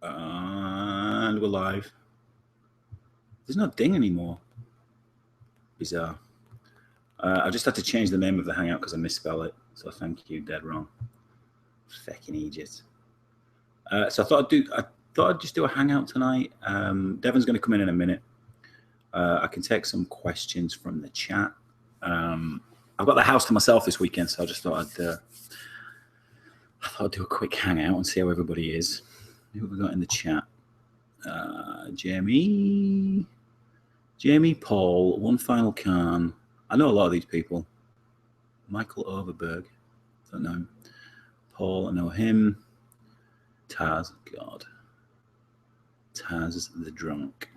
And we're live. There's no ding anymore. Bizarre. I just had to change the name of the hangout because I misspelled it. So thank you, dead wrong. Fucking Egypt. So I thought I'd just do a hangout tonight. Devin's going to come in a minute. I can take some questions from the chat. I've got the house to myself this weekend, so I just thought I'd do a quick hangout and see how everybody is. Who have we got in the chat? Jamie, Paul, One Final Can. I know a lot of these people. Michael Overberg, don't know him. Paul, I know him. Taz, God. Taz the drunk.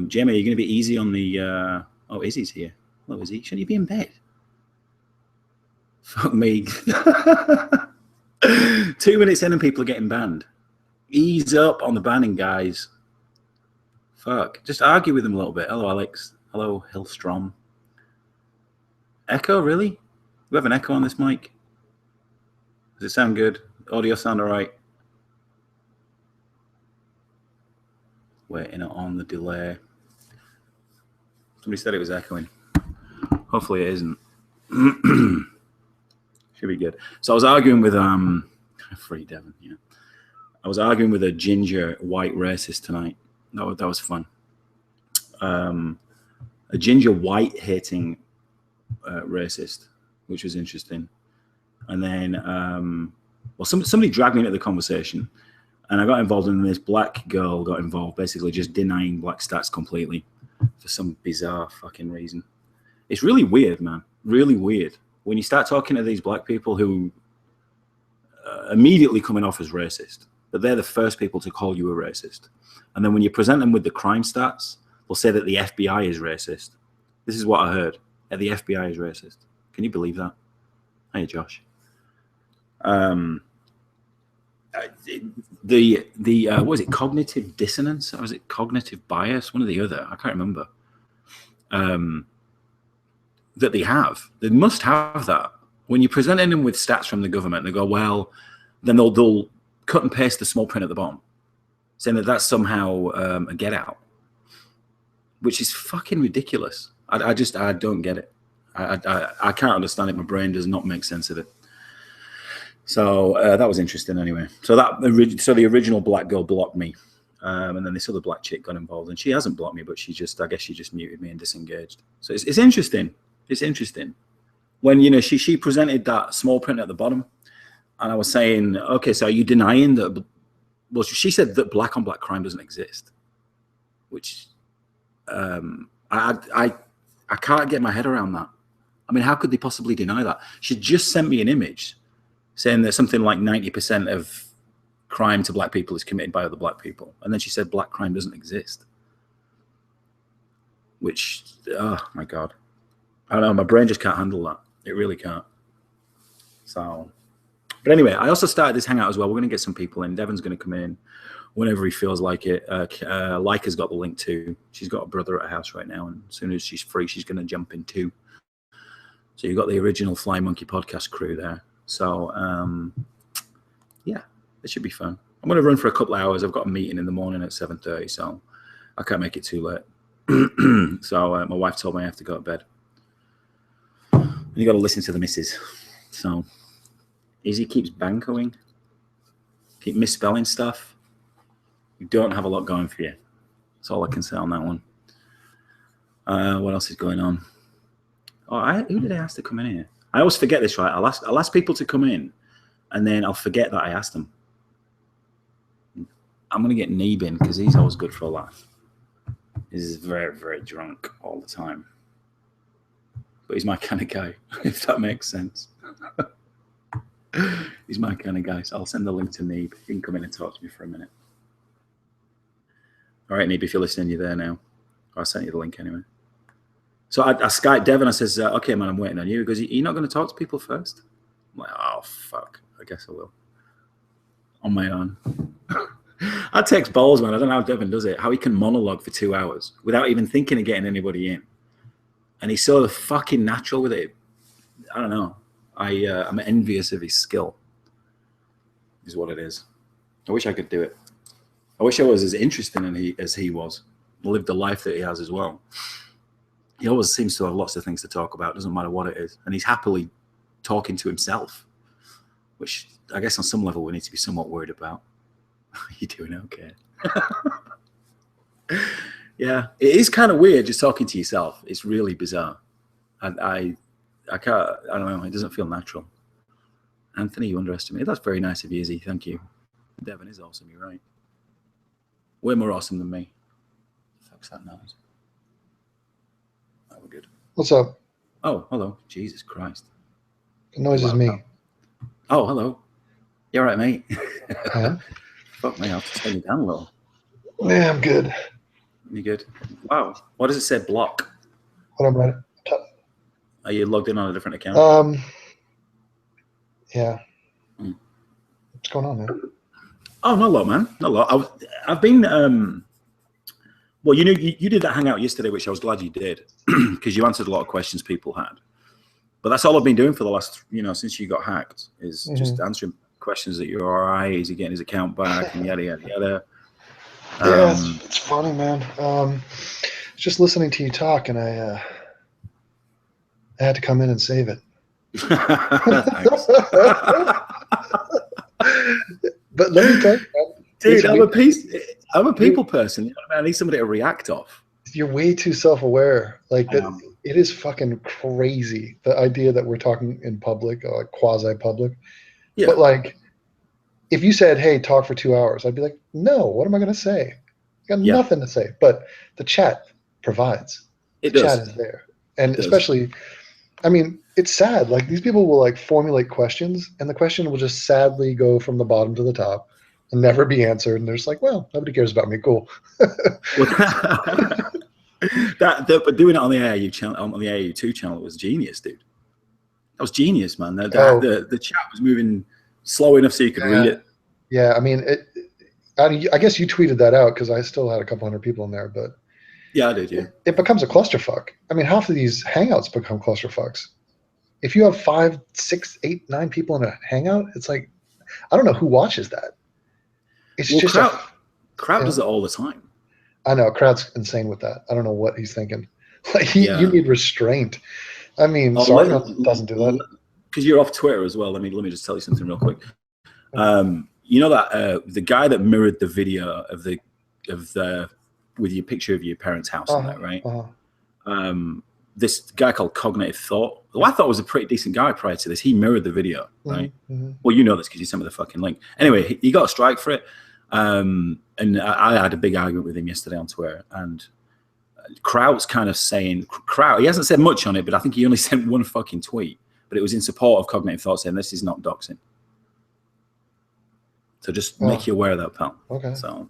Jamie, are you going to be easy on the... Oh, Izzy's here. Hello, Izzy. Shouldn't you be in bed? Fuck me. 2 minutes in and people are getting banned. Ease up on the banning, guys. Fuck. Just argue with them a little bit. Hello, Alex. Hello, Hillstrom. Echo, really? We have an echo on this mic? Does it sound good? Audio sound all right? Waiting on the delay. Somebody said it was echoing. Hopefully it isn't. Should be good. So I was arguing with free Devin, yeah. I was arguing with a ginger white racist tonight. That was fun. A ginger white hating racist, which was interesting. And then, well, somebody dragged me into the conversation, and I got involved, and this black girl got involved, basically just denying black stats completely for some bizarre fucking reason. It's really weird, man. Really weird. When you start talking to these black people who immediately coming off as racist, but they're the first people to call you a racist. And then when you present them with the crime stats, they'll say that the FBI is racist. This is what I heard. The FBI is racist. Can you believe that? Hey, Josh. What is it? Cognitive dissonance? Or is it cognitive bias? One or the other. I can't remember. That they have. They must have that. When you're presenting them with stats from the government, they go, well, then they'll cut and paste the small print at the bottom, saying that that's somehow a get out, which is fucking ridiculous. I don't get it. I can't understand it. My brain does not make sense of it. So that was interesting anyway. So the original black girl blocked me, and then this other black chick got involved, and she hasn't blocked me, but I guess she just muted me and disengaged. So it's interesting. It's interesting when, you know, she presented that small print at the bottom, and I was saying, okay, so are you denying that? Well, she said that black on black crime doesn't exist, which I can't get my head around that. I mean, how could they possibly deny that? She just sent me an image saying that something like 90% of crime to black people is committed by other black people. And then she said black crime doesn't exist. Which, oh my God. I don't know, my brain just can't handle that. It really can't. So, but anyway, I also started this hangout as well. We're going to get some people in. Devin's going to come in whenever he feels like it. Leica's got the link too. She's got a brother at her house right now, and as soon as she's free, she's going to jump in too. So you've got the original Fly Monkey podcast crew there. So, yeah, it should be fun. I'm going to run for a couple of hours. I've got a meeting in the morning at 7:30, so I can't make it too late. So my wife told me I have to go to bed. And you got to listen to the missus. So Izzy keeps bancoing, keep misspelling stuff. You don't have a lot going for you. That's all I can say on that one. What else is going on? Oh, who did I ask to come in here? I always forget this, right? I'll ask people to come in, and then I'll forget that I asked them. I'm going to get Neeb in because he's always good for a laugh. He's very, very drunk all the time. But he's my kind of guy, if that makes sense. He's my kind of guy. So I'll send the link to Neeb. He can come in and talk to me for a minute. All right, Neeb, if you're listening, you're there now. I sent you the link anyway. So I Skyped Devin. I says, okay, man, I'm waiting on you. He goes, you're not going to talk to people first? I'm like, oh, fuck. I guess I will. On my own. That takes balls, man. I don't know how Devin does it. How he can monologue for 2 hours without even thinking of getting anybody in. And he's so fucking natural with it. I don't know. I'm envious of his skill, is what it is. I wish I could do it. I wish I was as interesting as he was, lived the life that he has as well. He always seems to have lots of things to talk about. Doesn't matter what it is, and he's happily talking to himself, which I guess on some level we need to be somewhat worried about. You doing okay? Yeah, it is kind of weird just talking to yourself. It's really bizarre. I can't. I don't know. It doesn't feel natural. Anthony, you underestimate. That's very nice of you, Izzy. Thank you. Devin is awesome. You're right. Way more awesome than me. Fuck's that noise? Oh, we're good. What's up? Oh, hello. Jesus Christ. The noise is me. Oh, hello. You're right, mate. Yeah. Fuck me, I'll have to turn you down a little. Yeah, I'm good. You good? Wow. What does it say? Block. What am I? Are you logged in on a different account? Yeah. What's going on, man? Oh, not a lot, man. Not a lot. I've been. Well, you know, you did that hangout yesterday, which I was glad you did, because you answered a lot of questions people had. But that's all I've been doing for the last, since you got hacked, is just answering questions that you're all right. Is he getting his account back? And yada yada yada. Yeah, it's funny, man. Just listening to you talk, and I had to come in and save it. But let me tell you, dude, I'm a people person. You know what I mean? I need somebody to react off. You're way too self-aware. Like that, it is fucking crazy. The idea that we're talking in public, like quasi-public. Yeah. But like, if you said, "Hey, talk for 2 hours," I'd be like, "No, what am I going to say? I got nothing to say." But the chat provides. The chat is there, and especially, I mean, it's sad. Like these people will like formulate questions, and the question will just sadly go from the bottom to the top and never be answered. And they're just like, "Well, nobody cares about me. Cool." But doing it on the AIU channel, on the AIU2 channel, was genius, dude. That was genius, man. The chat was moving slow enough so you could read it. Yeah, I mean, I guess you tweeted that out because I still had a couple hundred people in there, but yeah, I did. Yeah, it becomes a clusterfuck. I mean, half of these hangouts become clusterfucks. If you have 5, 6, 8, 9 people in a hangout, it's like I don't know who watches that. It's just crowd does it all the time. I know Crowd's insane with that. I don't know what he's thinking. Like you need restraint. I mean, Sargon doesn't do that. Because you're off Twitter as well. Let me just tell you something real quick. You know that the guy that mirrored the video of the with your picture of your parents' house and that, right? This guy called Cognitive Thought, who I thought was a pretty decent guy prior to this, he mirrored the video, right? Well, you know this because you sent me the fucking link. Anyway, he got a strike for it. And I had a big argument with him yesterday on Twitter, and Kraut's kind of saying, he hasn't said much on it, but I think he only sent one fucking tweet, but it was in support of Cognitive Thought, saying this is not doxing. So just make you aware of that, pal. Okay. So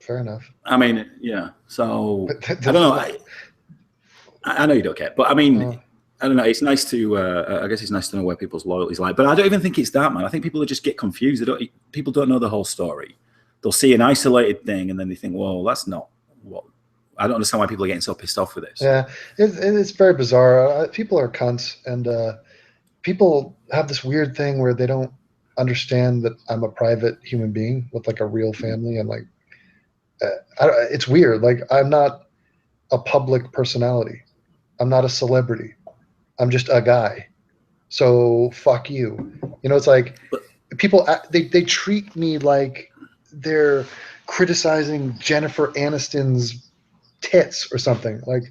fair enough. I mean, yeah. So I don't know. I know you don't care, but I mean, I don't know. It's nice to. I guess it's nice to know where people's loyalty's like. But I don't even think it's that, man. I think people just get confused. People don't know the whole story. They'll see an isolated thing and then they think, "Well, that's not what." I don't understand why people are getting so pissed off with this. Yeah, it's very bizarre. People are cunts, and people have this weird thing where they don't understand that I'm a private human being with like a real family, and like it's weird. Like I'm not a public personality. I'm not a celebrity. I'm just a guy. So fuck you. You know, it's like people they treat me like they're criticizing Jennifer Aniston's tits or something. Like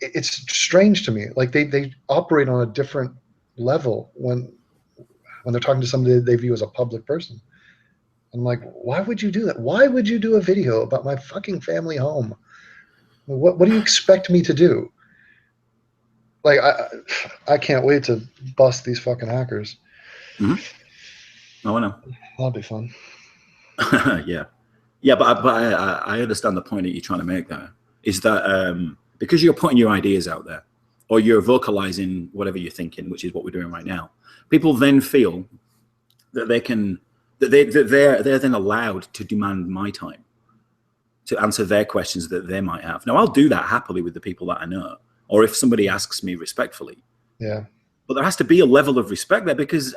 it's strange to me. Like they operate on a different level when they're talking to somebody they view as a public person. I'm like, why would you do that? Why would you do a video about my fucking family home? What do you expect me to do? Like I can't wait to bust these fucking hackers. Oh, I know. That'll be fun. yeah, but I understand the point that you're trying to make there is that because you're putting your ideas out there or you're vocalizing whatever you're thinking, which is what we're doing right now, people then feel that they're then allowed to demand my time to answer their questions that they might have. Now I'll do that happily with the people that I know, or if somebody asks me respectfully. Yeah. But there has to be a level of respect there because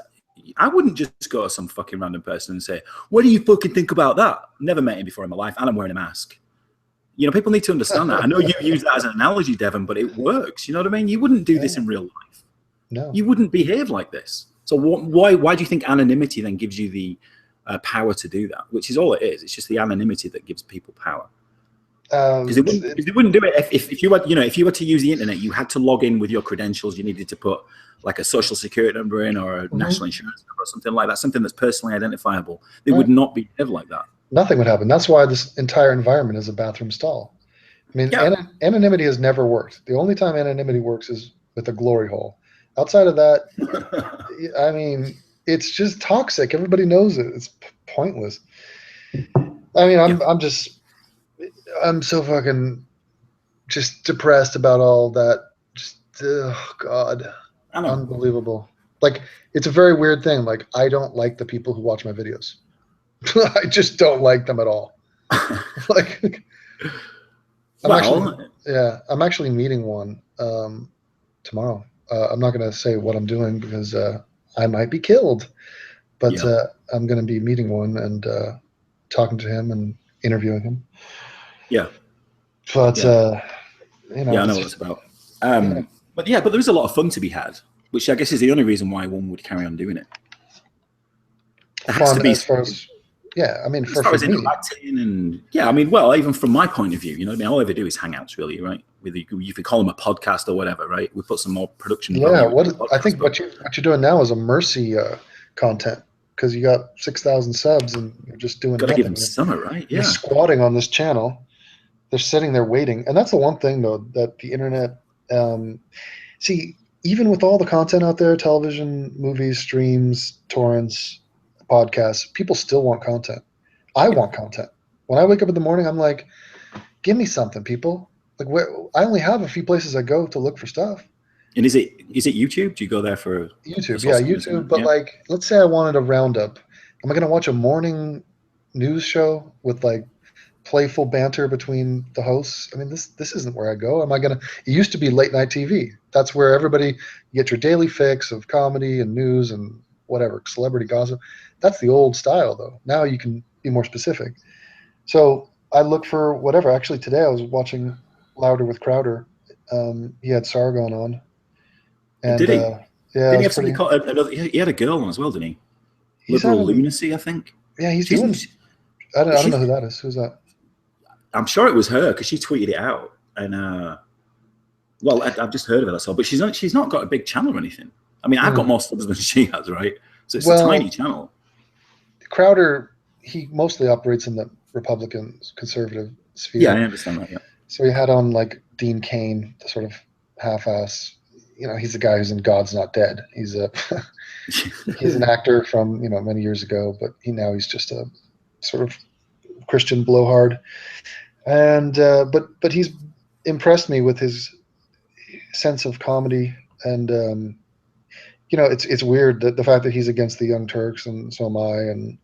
I wouldn't just go to some fucking random person and say, what do you fucking think about that? Never met him before in my life, and I'm wearing a mask. You know, people need to understand that. I know you use that as an analogy, Devin, but it works. You know what I mean? You wouldn't do this in real life. No. You wouldn't behave like this. So why do you think anonymity then gives you the power to do that? Which is all it is. It's just the anonymity that gives people power. Because they wouldn't do it if you were, you know, if you were to use the internet, you had to log in with your credentials. You needed to put like a social security number in or a national insurance number or something like that, something that's personally identifiable. They would not behave like that. Nothing would happen. That's why this entire environment is a bathroom stall. I mean, anonymity has never worked. The only time anonymity works is with a glory hole. Outside of that, I mean, it's just toxic. Everybody knows it. It's pointless. I mean, I'm so fucking just depressed about all that. Just, oh God, unbelievable. Like, it's a very weird thing. Like, I don't like the people who watch my videos. I just don't like them at all. Like, I'm actually meeting one tomorrow. I'm not going to say what I'm doing because I might be killed, but I'm going to be meeting one and talking to him and interviewing him. Yeah. But, you know. Yeah, I know what it's about. But there is a lot of fun to be had, which I guess is the only reason why one would carry on doing it. There has to be. I mean, as far as interacting and I mean, well, even from my point of view, you know what I mean? All I ever do is hangouts, really, right? You could call them a podcast or whatever, right? We put some more production. Yeah, I think what you're doing now is a mercy content because you got 6,000 subs and you're just doing nothing. Gotta give them summer, right? Yeah. You're squatting on this channel. They're sitting there waiting, and that's the one thing though that the internet. See, even with all the content out there, television, movies, streams, torrents, podcasts, people still want content. I want content. When I wake up in the morning, I'm like, give me something, people. Like, I only have a few places I go to look for stuff. And is it YouTube? Do you go there for YouTube? Yeah, YouTube. But like, let's say I wanted a roundup. Am I going to watch a morning news show with like playful banter between the hosts? I mean, this isn't where I go. It used to be late night TV. That's where you get your daily fix of comedy and news and whatever, celebrity gossip. That's the old style though. Now you can be more specific. So I look for whatever. Actually, today I was watching Louder with Crowder. He had Sargon on. And, did he? Yeah. Did he have somebody called another? He had a girl on as well, didn't he? Liberal Lunacy, I think. Yeah, he's doing. I don't know who that is. Who's that? I'm sure it was her because she tweeted it out, and well, I've just heard of it. That's all. But she's not got a big channel or anything. I mean, I've got more subs than she has, right? So it's a tiny channel. Crowder, he mostly operates in the Republican conservative sphere. Yeah, I understand that. Yeah. So he had on like Dean Cain, the sort of half-ass. You know, he's the guy who's in God's Not Dead. He's he's an actor from many years ago, but he's just a sort of Christian blowhard. And but he's impressed me with his sense of comedy, and it's weird that the fact that he's against the Young Turks and so am I, and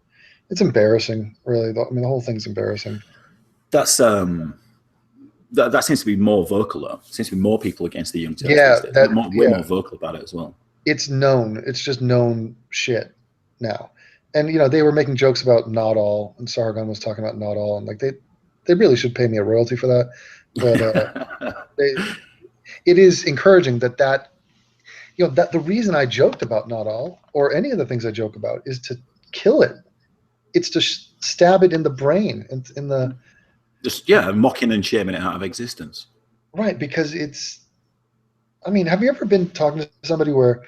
it's embarrassing, really. I mean, the whole thing's embarrassing. That's that seems to be more vocal though. Seems to be more people against the Young Turks. Yeah, way more vocal about it as well. It's known. It's just known shit now. And they were making jokes about Not All, and Sargon was talking about Not All, and like they really should pay me a royalty for that. But it is encouraging that that the reason I joked about Not All or any of the things I joke about is to kill it. It's to stab it in the brain, in the just mocking and shaming it out of existence. Right, because I mean, have you ever been talking to somebody where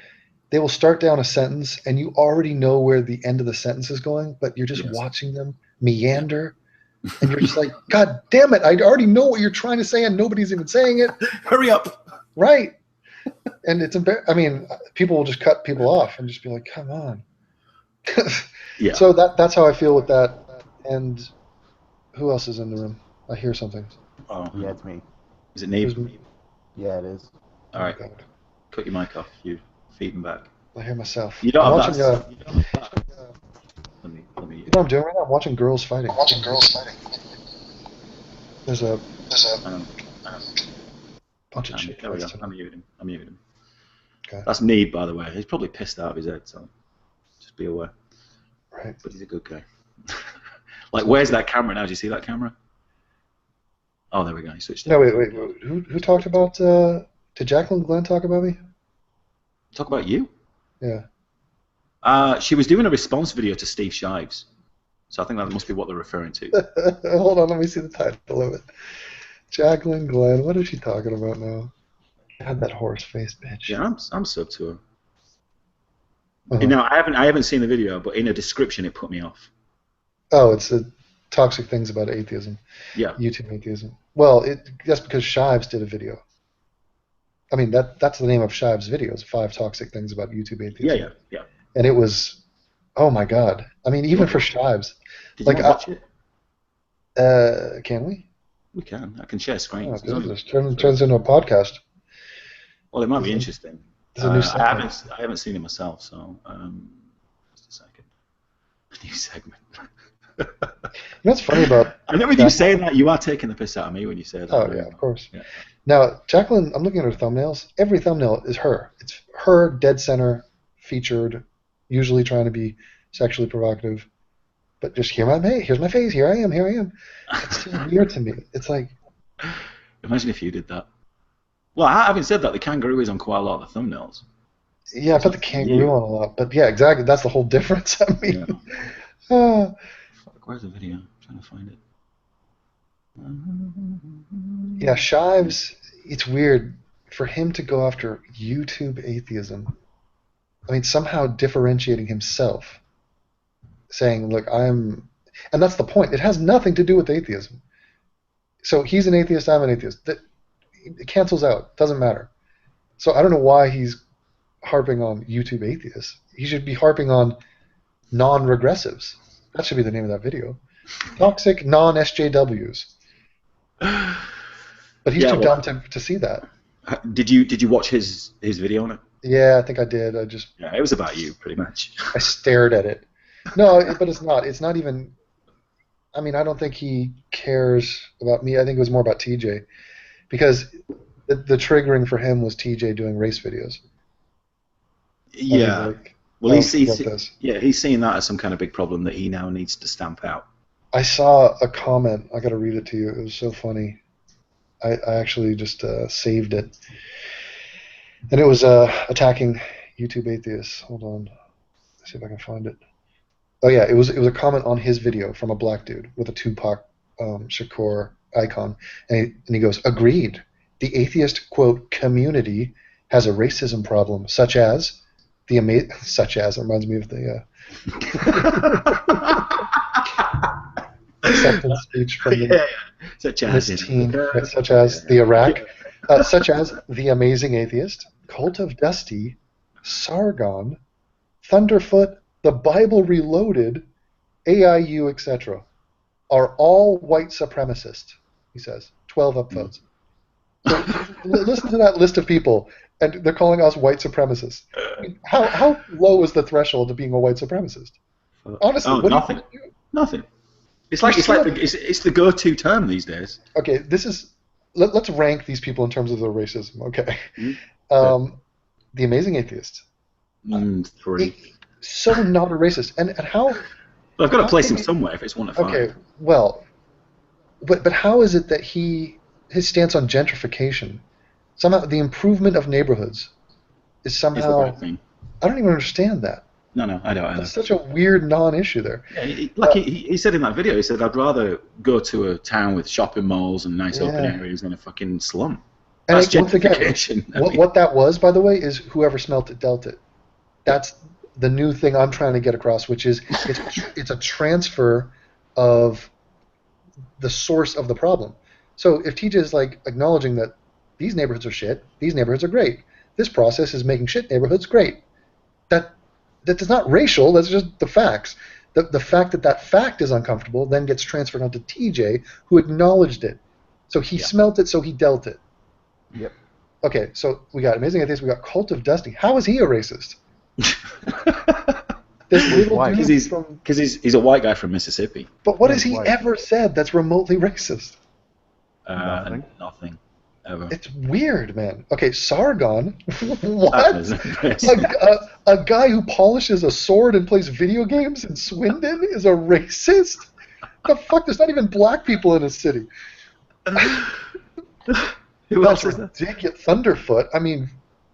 they will start down a sentence and you already know where the end of the sentence is going, but you're just watching them meander, and you're just like, God damn it, I already know what you're trying to say and nobody's even saying it. Hurry up. Right. And it's I mean, people will just cut people off and just be like, come on. Yeah. So that's how I feel with that. And who else is in the room? I hear something. Oh, yeah, it's me. Is it Neve? Yeah, it is. All right. Cut your mic off. You feeding back. I hear myself. You don't I'm have watching, that. Let me. You know what I'm doing right now? I'm watching girls fighting. There's a bunch of shit. There we go. I'm muting him. Okay. That's Neve, by the way. He's probably pissed out of his head. So Just be aware. Right. But he's a good guy. Like, where's that camera now? Do you see that camera? Oh, there we go. He switched. No, wait. Who talked about? Did Jaqueline Glen talk about me? Talk about you? Yeah. She was doing a response video to Steve Shives. So I think that must be what they're referring to. Hold on, let me see the title of it. Jaqueline Glen. What is she talking about now? God, that horse-faced bitch. Yeah, I'm sub to her. Uh-huh. No, I haven't seen the video, but in a description it put me off. Oh, it's the toxic things about atheism. Yeah. YouTube atheism. Well, that's because Shives did a video. I mean, that's the name of Shives' videos, 5 toxic things about YouTube atheism. Yeah. And it was, oh my God. I mean, even for Shives. Did you watch it? Can we? We can. I can share screens. Oh, this turns into a podcast. Well, it might be interesting. It's a new I haven't seen it myself, so just a second. A new segment. You know what's funny about... I know with you saying that, you are taking the piss out of me when you say that. Oh, yeah, of course. Yeah. Now, Jaqueline, I'm looking at her thumbnails. Every thumbnail is her. It's her, dead center, featured, usually trying to be sexually provocative. But just here's my face, here I am. It's so weird to me. It's like... Imagine if you did that. Well, having said that, the kangaroo is on quite a lot of the thumbnails. Yeah, I put the kangaroo on a lot. But yeah, exactly. That's the whole difference. I mean... Yeah. Where's the video? I'm trying to find it. Yeah, Shives, it's weird for him to go after YouTube atheism. I mean, somehow differentiating himself, saying, look, and that's the point. It has nothing to do with atheism. So he's an atheist, I'm an atheist. It cancels out. Doesn't matter. So I don't know why he's harping on YouTube atheists. He should be harping on non-regressives. That should be the name of that video. Toxic non-SJWs. But he's too dumb to see that. Did you watch his video on it? Yeah, I think I did. Yeah, it was about you, pretty much. I stared at it. No, but it's not. It's not even... I mean, I don't think he cares about me. I think it was more about TJ. Because the triggering for him was TJ doing race videos. Yeah. Like, well, he's seeing that as some kind of big problem that he now needs to stamp out. I saw a comment. I got to read it to you. It was so funny. I actually just saved it. And it was attacking YouTube atheists. Hold on. Let's see if I can find it. Oh, yeah. It was a comment on his video from a black dude with a Tupac Shakur icon. And he goes, agreed. The atheist, quote, community has a racism problem, such as it reminds me of the acceptance speech from the such as the Iraq, such as the amazing atheist, Cult of Dusty, Sargon, Thunderfoot, the Bible Reloaded, AIU, etc., are all white supremacists. He says 12 upvotes. So listen to that list of people. And they're calling us white supremacists. I mean, how low is the threshold of being a white supremacist? Honestly, what nothing. Do you do? Nothing. It's the go-to term these days. Okay, this is. Let's rank these people in terms of their racism. Okay, the amazing atheist. 3. So not a racist, and how? Well, I've got to place him somewhere if it's 1 of 5. Okay, well, but how is it that his stance on gentrification? Somehow the improvement of neighborhoods is somehow... It's the thing. I don't even understand that. No, I don't. It's such a weird non-issue there. Yeah, he said in that video, he said, I'd rather go to a town with shopping malls and nice open areas than a fucking slum. And That's gentrification. Once again, what that was, by the way, is whoever smelt it dealt it. That's the new thing I'm trying to get across, which is it's a transfer of the source of the problem. So if TJ is like acknowledging that these neighborhoods are shit, these neighborhoods are great, this process is making shit neighborhoods great, that is not racial, that's just the facts. The fact that fact is uncomfortable then gets transferred onto TJ, who acknowledged it. So he smelt it, so he dealt it. Yep. Okay, so we got Amazing Atheist, we got Cult of Dusty. How is he a racist? This little dude because he's a white guy from Mississippi. But what has he ever said that's remotely racist? Nothing. Nothing. ever. It's weird, man. Okay, Sargon. What? That A guy who polishes a sword and plays video games in Swindon is a racist? The fuck? There's not even black people in his city. Who else is That's there? ridiculous. Thunderfoot. I mean,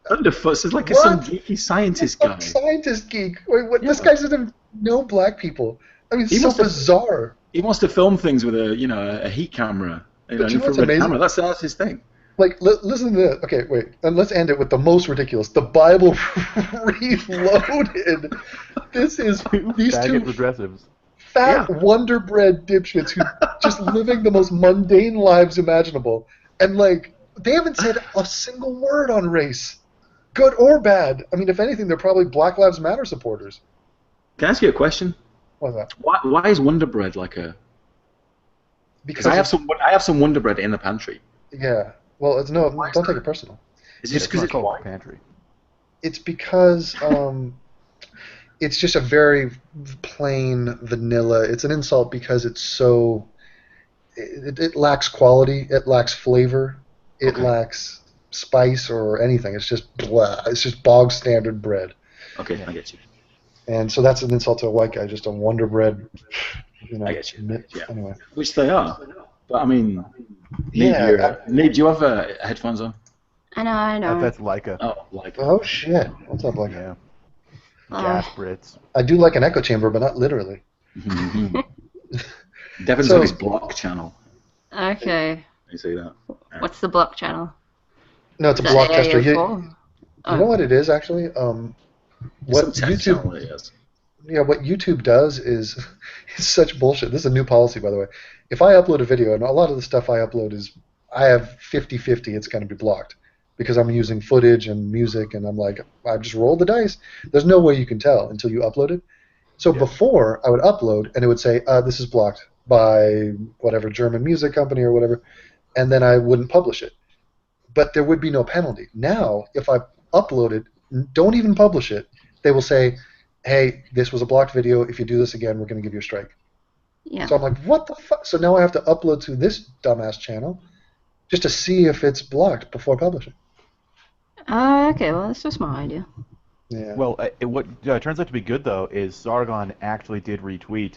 Thunderfoot is like What? some geeky scientist guy. some scientist geek. Wait, what? This Yeah. guy doesn't even know black people. I mean, He it's so must have- bizarre. He wants to film things with a heat camera, But an you know what's infrared amazing? camera. That's his thing. Like, listen to this. Okay, wait. And let's end it with the most ridiculous. The Bible Reloaded. These Faggot two progressives. fat Wonder Bread dipshits who just living the most mundane lives imaginable. And, like, they haven't said a single word on race, good or bad. I mean, if anything, they're probably Black Lives Matter supporters. Can I ask you a question? What's that? Why is Wonder Bread like a? Because I have some Wonder Bread in the pantry. Yeah. Well, it's no. Why is Don't take that? it personal. Is it just because it's called white? pantry. It's because it's just a very plain vanilla. It's an insult because it's so. It lacks quality. It lacks flavor. It Okay. lacks spice or anything. It's just blah. It's just bog standard bread. Okay, I get you. And so that's an insult to a white guy. Just a Wonder Bread. I get you. Yeah. Anyway. Which they are. But I mean, Yeah. Nate, do you have headphones on? I know. That's Leica. Oh, like. Oh shit! What's up, like? Yeah. Oh. Gas Brits. I do like an echo chamber, but not literally. Mhm. Devin's So- on his block channel. Okay. You see that? What's the block channel? No, it's a Is block that tester. area You 4? know what it is actually? What Some tech YouTube? channel it is. Yeah, what YouTube does is it's such bullshit. This is a new policy, by the way. If I upload a video, and a lot of the stuff I upload is, I have 50-50, it's going to be blocked because I'm using footage and music, and I'm like, I just roll the dice. There's no way you can tell until you upload it. So before, I would upload, and it would say, this is blocked by whatever German music company or whatever, and then I wouldn't publish it. But there would be no penalty. Now, if I upload it, don't even publish it, they will say, hey, this was a blocked video. If you do this again, we're going to give you a strike. Yeah. So I'm like, what the fuck? So now I have to upload to this dumbass channel just to see if it's blocked before publishing. Okay, well, that's a smart idea. Yeah. Well, what turns out to be good, though, is Sargon actually did retweet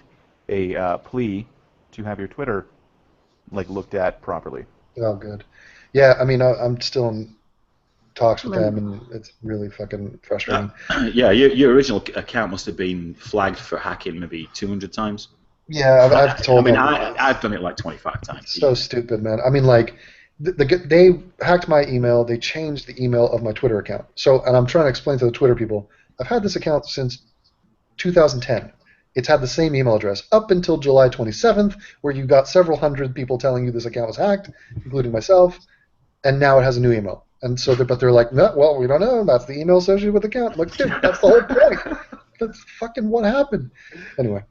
a plea to have your Twitter looked at properly. Oh, good. Yeah, I mean, I'm still in talks with them, and it's really fucking frustrating. Yeah, your original account must have been flagged for hacking maybe 200 times. Yeah, I've told them. I've done it like 25 times. So stupid, man. I mean, like, they hacked my email. They changed the email of my Twitter account. So, and I'm trying to explain to the Twitter people, I've had this account since 2010. It's had the same email address up until July 27th, where you got several hundred people telling you this account was hacked, including myself, and now it has a new email. And so, but they're like, no, well, we don't know. That's the email associated with the account. I'm like, dude, that's the whole point. That's fucking what happened. Anyway.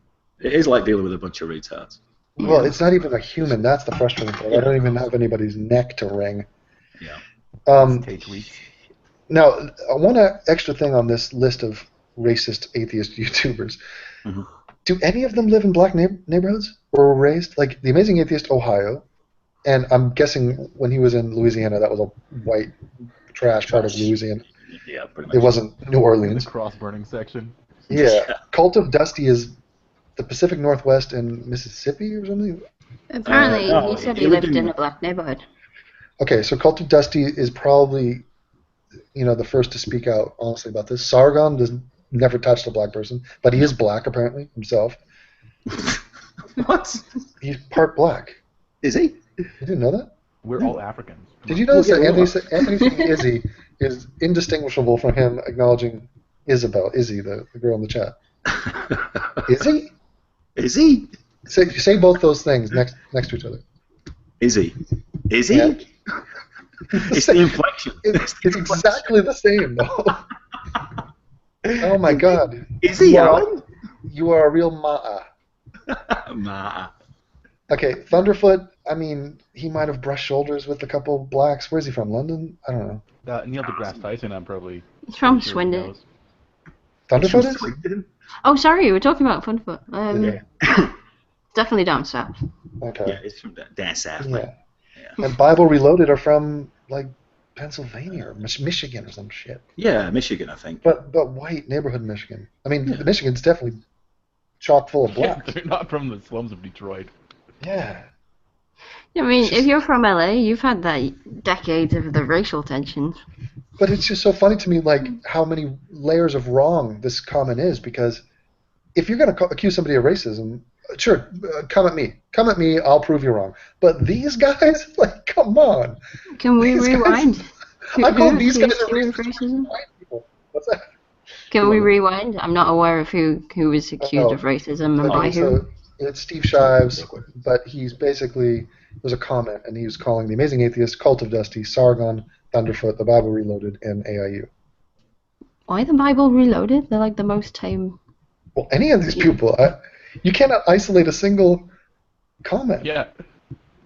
It is like dealing with a bunch of retards. Well, it's not even a human. That's the frustrating part. I don't even have anybody's neck to wring. Yeah. Take weeks. Now, one extra thing on this list of racist atheist YouTubers. Mhm. Do any of them live in black neighborhoods or were raised? Like the Amazing Atheist, Ohio, and I'm guessing when he was in Louisiana, that was a white trash part of Louisiana. Yeah, pretty much. It wasn't New In the Orleans. cross-burning section. Yeah. Cult of Dusty is the Pacific Northwest in Mississippi or something. Apparently, no, he said he he lived lived in- in a black neighborhood. Okay, so Cult of Dusty is probably, the first to speak out honestly about this. Sargon does never touched a black person, but he is black apparently himself. What? He's part black. Is he? You didn't know that? We're all Africans. Did you notice Well, that yeah, Anthony saying Izzy is indistinguishable from him acknowledging Izzy, the girl in the chat? Izzy? Is he? Say both those things next to each other. Is he? Is he? Yeah. It's the inflection. It's exactly the same, though. Oh my God! Is he, You are- Alan? You are a real ma'a. Nah. Okay, Thunderfoot. I mean, he might have brushed shoulders with a couple blacks. Where's he from? London? I don't know. Neil deGrasse Tyson, I'm probably. He's from sure he Swindon. knows. Thunderfoot is? Swindon? Oh, sorry, we're talking about Funfoot. Yeah. Definitely down south. Okay. Yeah, it's from down south. Yeah. And Bible Reloaded are from like Pennsylvania or Michigan or some shit. Yeah, Michigan, I think. But white neighborhood Michigan. I mean, Yeah. Michigan's definitely chock full of blacks. They're not from the slums of Detroit. Yeah. I mean, It's if just- you're from LA, you've had that decades of the racial tensions. But it's just so funny to me, like how many layers of wrong this comment is. Because if you're going to accuse somebody of racism, sure, come at me. Come at me. I'll prove you wrong. But these guys, like, come on. Can we These guys- rewind? I call these guys accused you of racist racism? white people. What's that? Can we rewind? I'm not aware of who was accused of racism and by who. So it's Steve Shives, but he's basically, there's a comment, and he was calling The Amazing Atheist, Cult of Dusty, Sargon, Thunderfoot, The Bible Reloaded, and AIU. Why the Bible Reloaded? They're like the most tame. Well, any of these people, you cannot isolate a single comment. Yeah.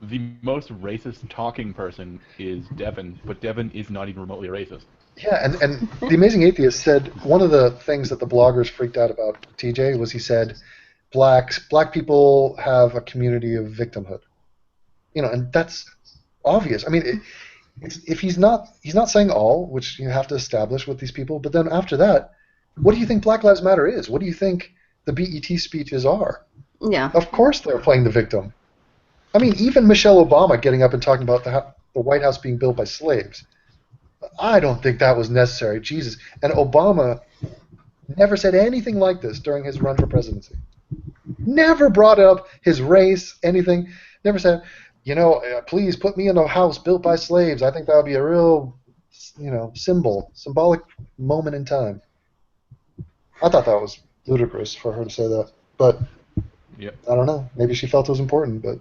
The most racist talking person is Devin, but Devin is not even remotely racist. Yeah, and The Amazing Atheist said one of the things that the bloggers freaked out about TJ was he said black people have a community of victimhood. You know, and that's obvious. I mean, if he's not saying all, which you have to establish with these people, but then after that, what do you think Black Lives Matter is? What do you think the BET speeches are? Yeah. Of course they're playing the victim. I mean, even Michelle Obama getting up and talking about the White House being built by slaves. I don't think that was necessary. Jesus. And Obama never said anything like this during his run for presidency. Never brought up his race, anything. Never said, please put me in a house built by slaves. I think that would be a real, symbolic moment in time. I thought that was ludicrous for her to say that. But Yep. I don't know. Maybe she felt it was important. But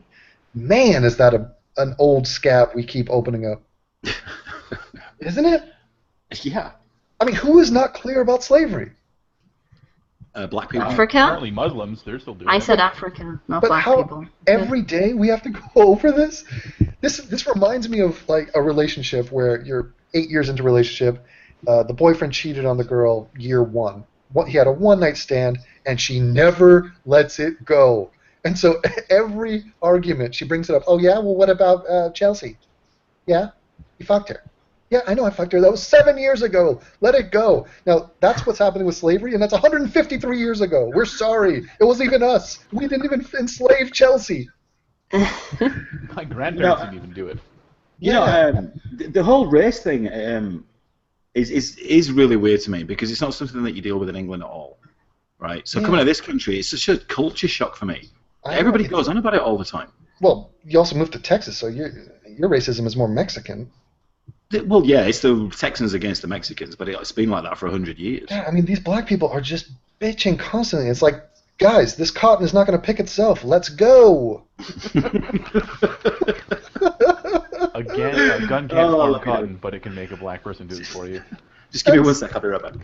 man, is that an old scab we keep opening up. Isn't it? Yeah. I mean, who is not clear about slavery? Black people. Africa? Apparently Muslims, they're still doing I it. said Africa, not But black how people. every day we have to go over this? This reminds me of like a relationship where you're 8 years into a relationship. The boyfriend cheated on the girl year one. He had a one-night stand, and she never lets it go. And so every argument, she brings it up. Oh, yeah? Well, what about Chelsea? Yeah? You fucked her. Yeah, I know I fucked her. That was 7 years ago. Let it go. Now, that's what's happening with slavery, and that's 153 years ago. We're sorry. It wasn't even us. We didn't even enslave Chelsea. My grandparents didn't even do it. The whole race thing is really weird to me because it's not something that you deal with in England at all, right? So coming out of this country, it's such a culture shock for me. Everybody goes on about it all the time. Well, you also moved to Texas, so your racism is more Mexican. Well, yeah, it's the Texans against the Mexicans, but it's been like that for 100 years. Yeah, I mean, these black people are just bitching constantly. It's like, guys, this cotton is not going to pick itself. Let's go. Again, a gun can't farm cotton, but it can make a black person do it for you. Just give me 1 sec, I'll be right back.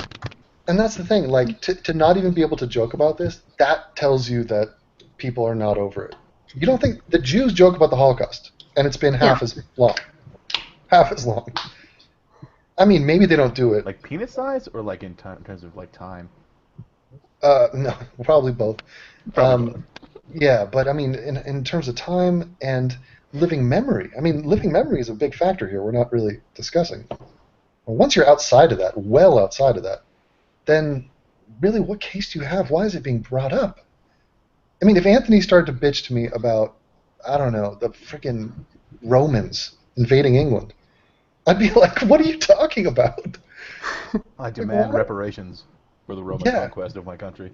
And that's the thing, like, to not even be able to joke about this, that tells you that people are not over it. You don't think the Jews joke about the Holocaust, and it's been half as long. Half as long. I mean, maybe they don't do it. Like penis size, or like in terms of like time? No, probably both. Probably both. Yeah, but I mean, in terms of time and living memory, I mean, living memory is a big factor here. We're not really discussing. Well, once you're outside of that, well outside of that, then really, what case do you have? Why is it being brought up? I mean, if Anthony started to bitch to me about, I don't know, the freaking Romans invading England, I'd be like, what are you talking about? I demand what? reparations for the Roman conquest of my country.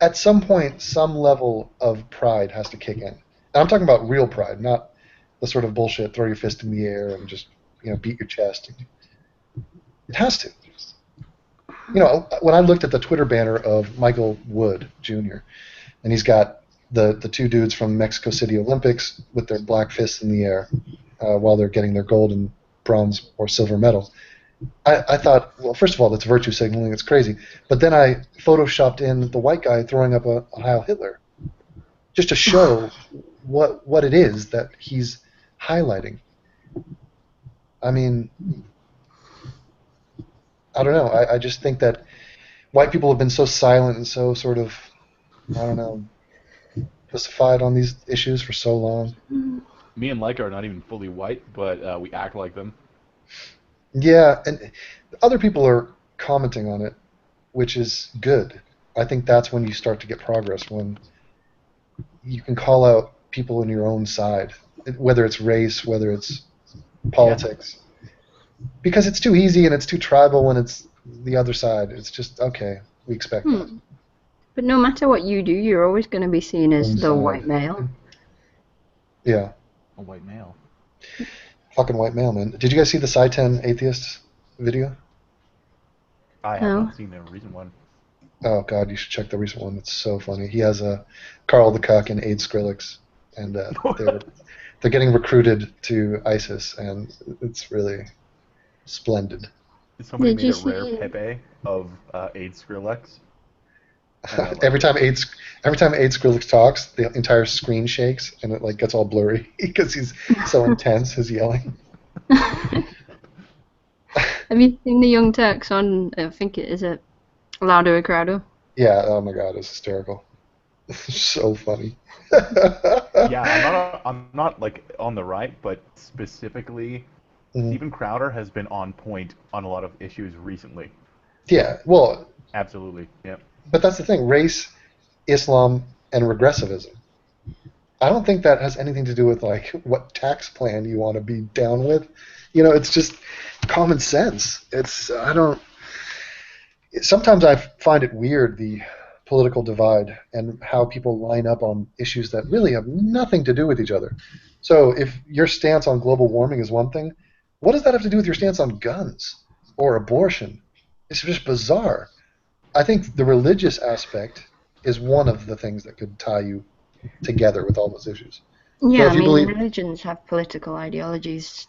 At some point, some level of pride has to kick in. And I'm talking about real pride, not the sort of bullshit, throw your fist in the air and just, beat your chest. It has to. When I looked at the Twitter banner of Michael Wood, Jr., and he's got the two dudes from Mexico City Olympics with their black fists in the air while they're getting their gold and bronze or silver medal. I thought, well, first of all, that's virtue signaling. It's crazy. But then I photoshopped in the white guy throwing up a Heil Hitler, just to show what it is that he's highlighting. I mean, I don't know. I just think that white people have been so silent and so sort of, I don't know, pacified on these issues for so long. Me and Leica are not even fully white, but we act like them. Yeah, and other people are commenting on it, which is good. I think that's when you start to get progress, when you can call out people in your own side, whether it's race, whether it's politics. Because it's too easy and it's too tribal when it's the other side. It's just, okay, we expect that. But no matter what you do, you're always going to be seen as the white male. Yeah. A white male. Fucking white male, man. Did you guys see the Psi 10 atheist video? I have not seen the recent one. Oh, God, you should check the recent one. It's so funny. He has a Carl the Cuck and Aid Skrillex, and they're getting recruited to ISIS, and it's really splendid. Somebody made a rare Pepe of Aid Skrillex. Every time Aid Skrillex talks, the entire screen shakes, and it like gets all blurry because he's so intense, his yelling. Have you seen the Young Turks on, I think it is it Louder or Crowder? Yeah, oh my God, it's hysterical. So funny. Yeah, I'm not like on the right, but specifically, Steven Crowder has been on point on a lot of issues recently. Yeah, well, absolutely, yeah. But that's the thing: race, Islam, and regressivism. I don't think that has anything to do with like what tax plan you want to be down with. You know, it's just common sense. Sometimes I find it weird, the political divide and how people line up on issues that really have nothing to do with each other. So if your stance on global warming is one thing, what does that have to do with your stance on guns or abortion? It's just bizarre. I think the religious aspect is one of the things that could tie you together with all those issues. Yeah, so I mean, religions have political ideologies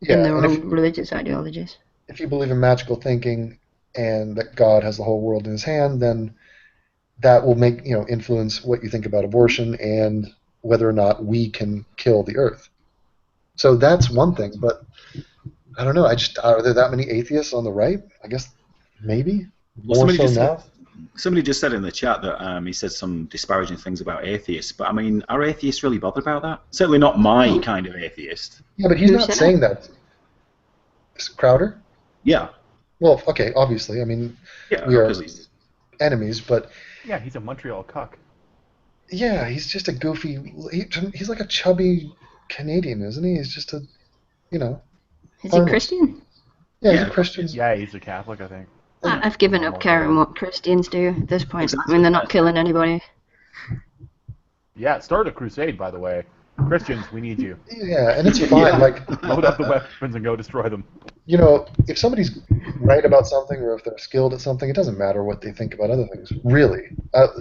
in their own religious ideologies. If you believe in magical thinking and that God has the whole world in his hand, then that will make, influence what you think about abortion and whether or not we can kill the earth. So that's one thing, but I don't know. Are there that many atheists on the right? I guess maybe. Well, somebody just said in the chat that he said some disparaging things about atheists, but I mean, are atheists really bothered about that? Certainly not my kind of atheist. Yeah, but he's not saying that. Crowder? Yeah. Well, okay, obviously. I mean, we are enemies, but... Yeah, he's a Montreal cuck. Yeah, he's just a goofy... He's like a chubby Canadian, isn't he? He's just a, Is he Christian? Yeah, he's a Christian. Yeah, he's a Catholic, I think. I've given up caring what Christians do at this point. I mean, they're not killing anybody. Yeah, start a crusade, by the way. Christians, we need you. Yeah, and it's fine. Like, load up the weapons and go destroy them. If somebody's right about something or if they're skilled at something, it doesn't matter what they think about other things. Really,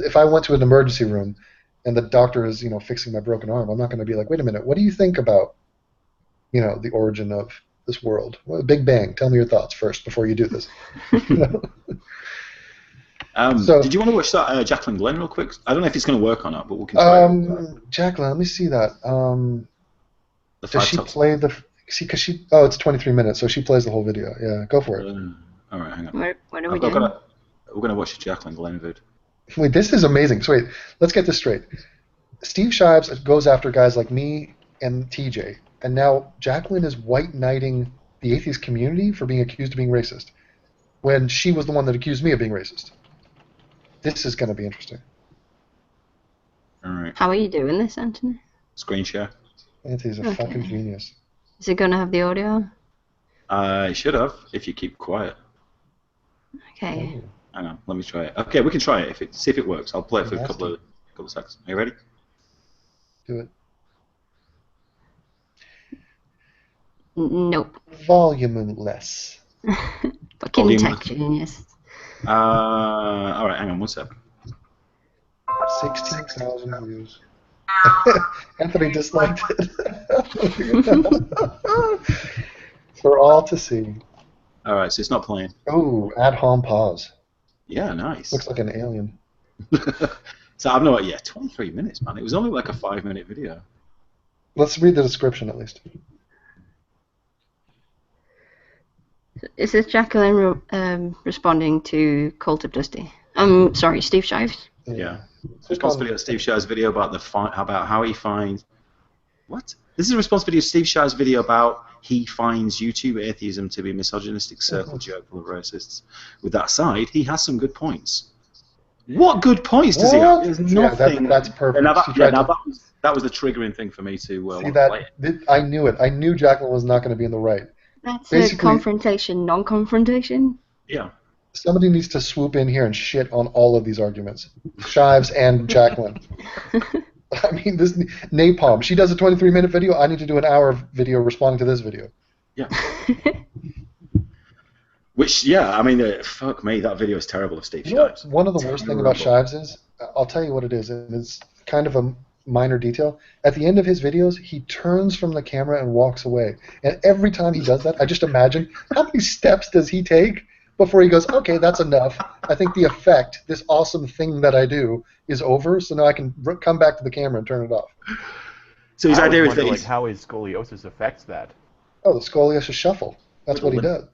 if I went to an emergency room and the doctor is, fixing my broken arm, I'm not going to be like, wait a minute, what do you think about, the origin of this world? Well, Big Bang. Tell me your thoughts first before you do this. Did you want to watch that Jaqueline Glen real quick? I don't know if it's going to work or not, but we can try. Jacqueline, let me see that. Does she play the? See, because it's 23 minutes, so she plays the whole video. Yeah, go for it. All right, hang on. What are we doing? We're going to watch the Jaqueline Glen vid. Wait, this is amazing. So wait, let's get this straight. Steve Shives goes after guys like me and TJ, and now Jacqueline is white knighting the atheist community for being accused of being racist, when she was the one that accused me of being racist. This is going to be interesting. All right. How are you doing this, Anthony? Screen share. Anthony's a fucking genius. Is it going to have the audio? I should have, if you keep quiet. Okay. Oh. Hang on, let me try it. Okay, we can try it. See if it works. I'll play it for a couple of seconds. Are you ready? Do it. Nope. Volume less. Fucking tech genius. All right, hang on, one sec. 16,000 views. Anthony disliked it. For all to see. All right, so it's not playing. Oh, add home pause. Yeah, nice. Looks like an alien. So I've no idea. 23 minutes, man. It was only like a 5-minute video. Let's read the description at least. Is this Jacqueline responding to Cult of Dusty? Sorry, Steve Shives? Yeah. Responsibility of Steve Shives' video about about how he finds... What? This is a response video to Steve Shives' video about he finds YouTube atheism to be a misogynistic circle jerk full of racists. With that aside, he has some good points. What good points does he have? There's nothing. That's perfect. And now that was the triggering thing for me to see want to that. play it. I knew it. I knew Jacqueline was not going to be in the right. That's Basically- a confrontation, non-confrontation. Yeah. Somebody needs to swoop in here and shit on all of these arguments. Shives and Jacqueline. I mean, this napalm. She does a 23-minute video. I need to do an hour video responding to this video. Yeah. Which, yeah, I mean, fuck me, that video is terrible of Steve You know what Shives. one of the worst things about Shives is? I'll tell you what it is, and it's kind of a minor detail. At the end of his videos, he turns from the camera and walks away. And every time he does that, I just imagine, how many steps does he take before he goes, okay, that's enough. I think the effect, this awesome thing that I do, is over, so now I can come back to the camera and turn it off. So his I idea always is that wonder, he's... how his scoliosis affects that. Oh, the scoliosis shuffle. That's what he Little does.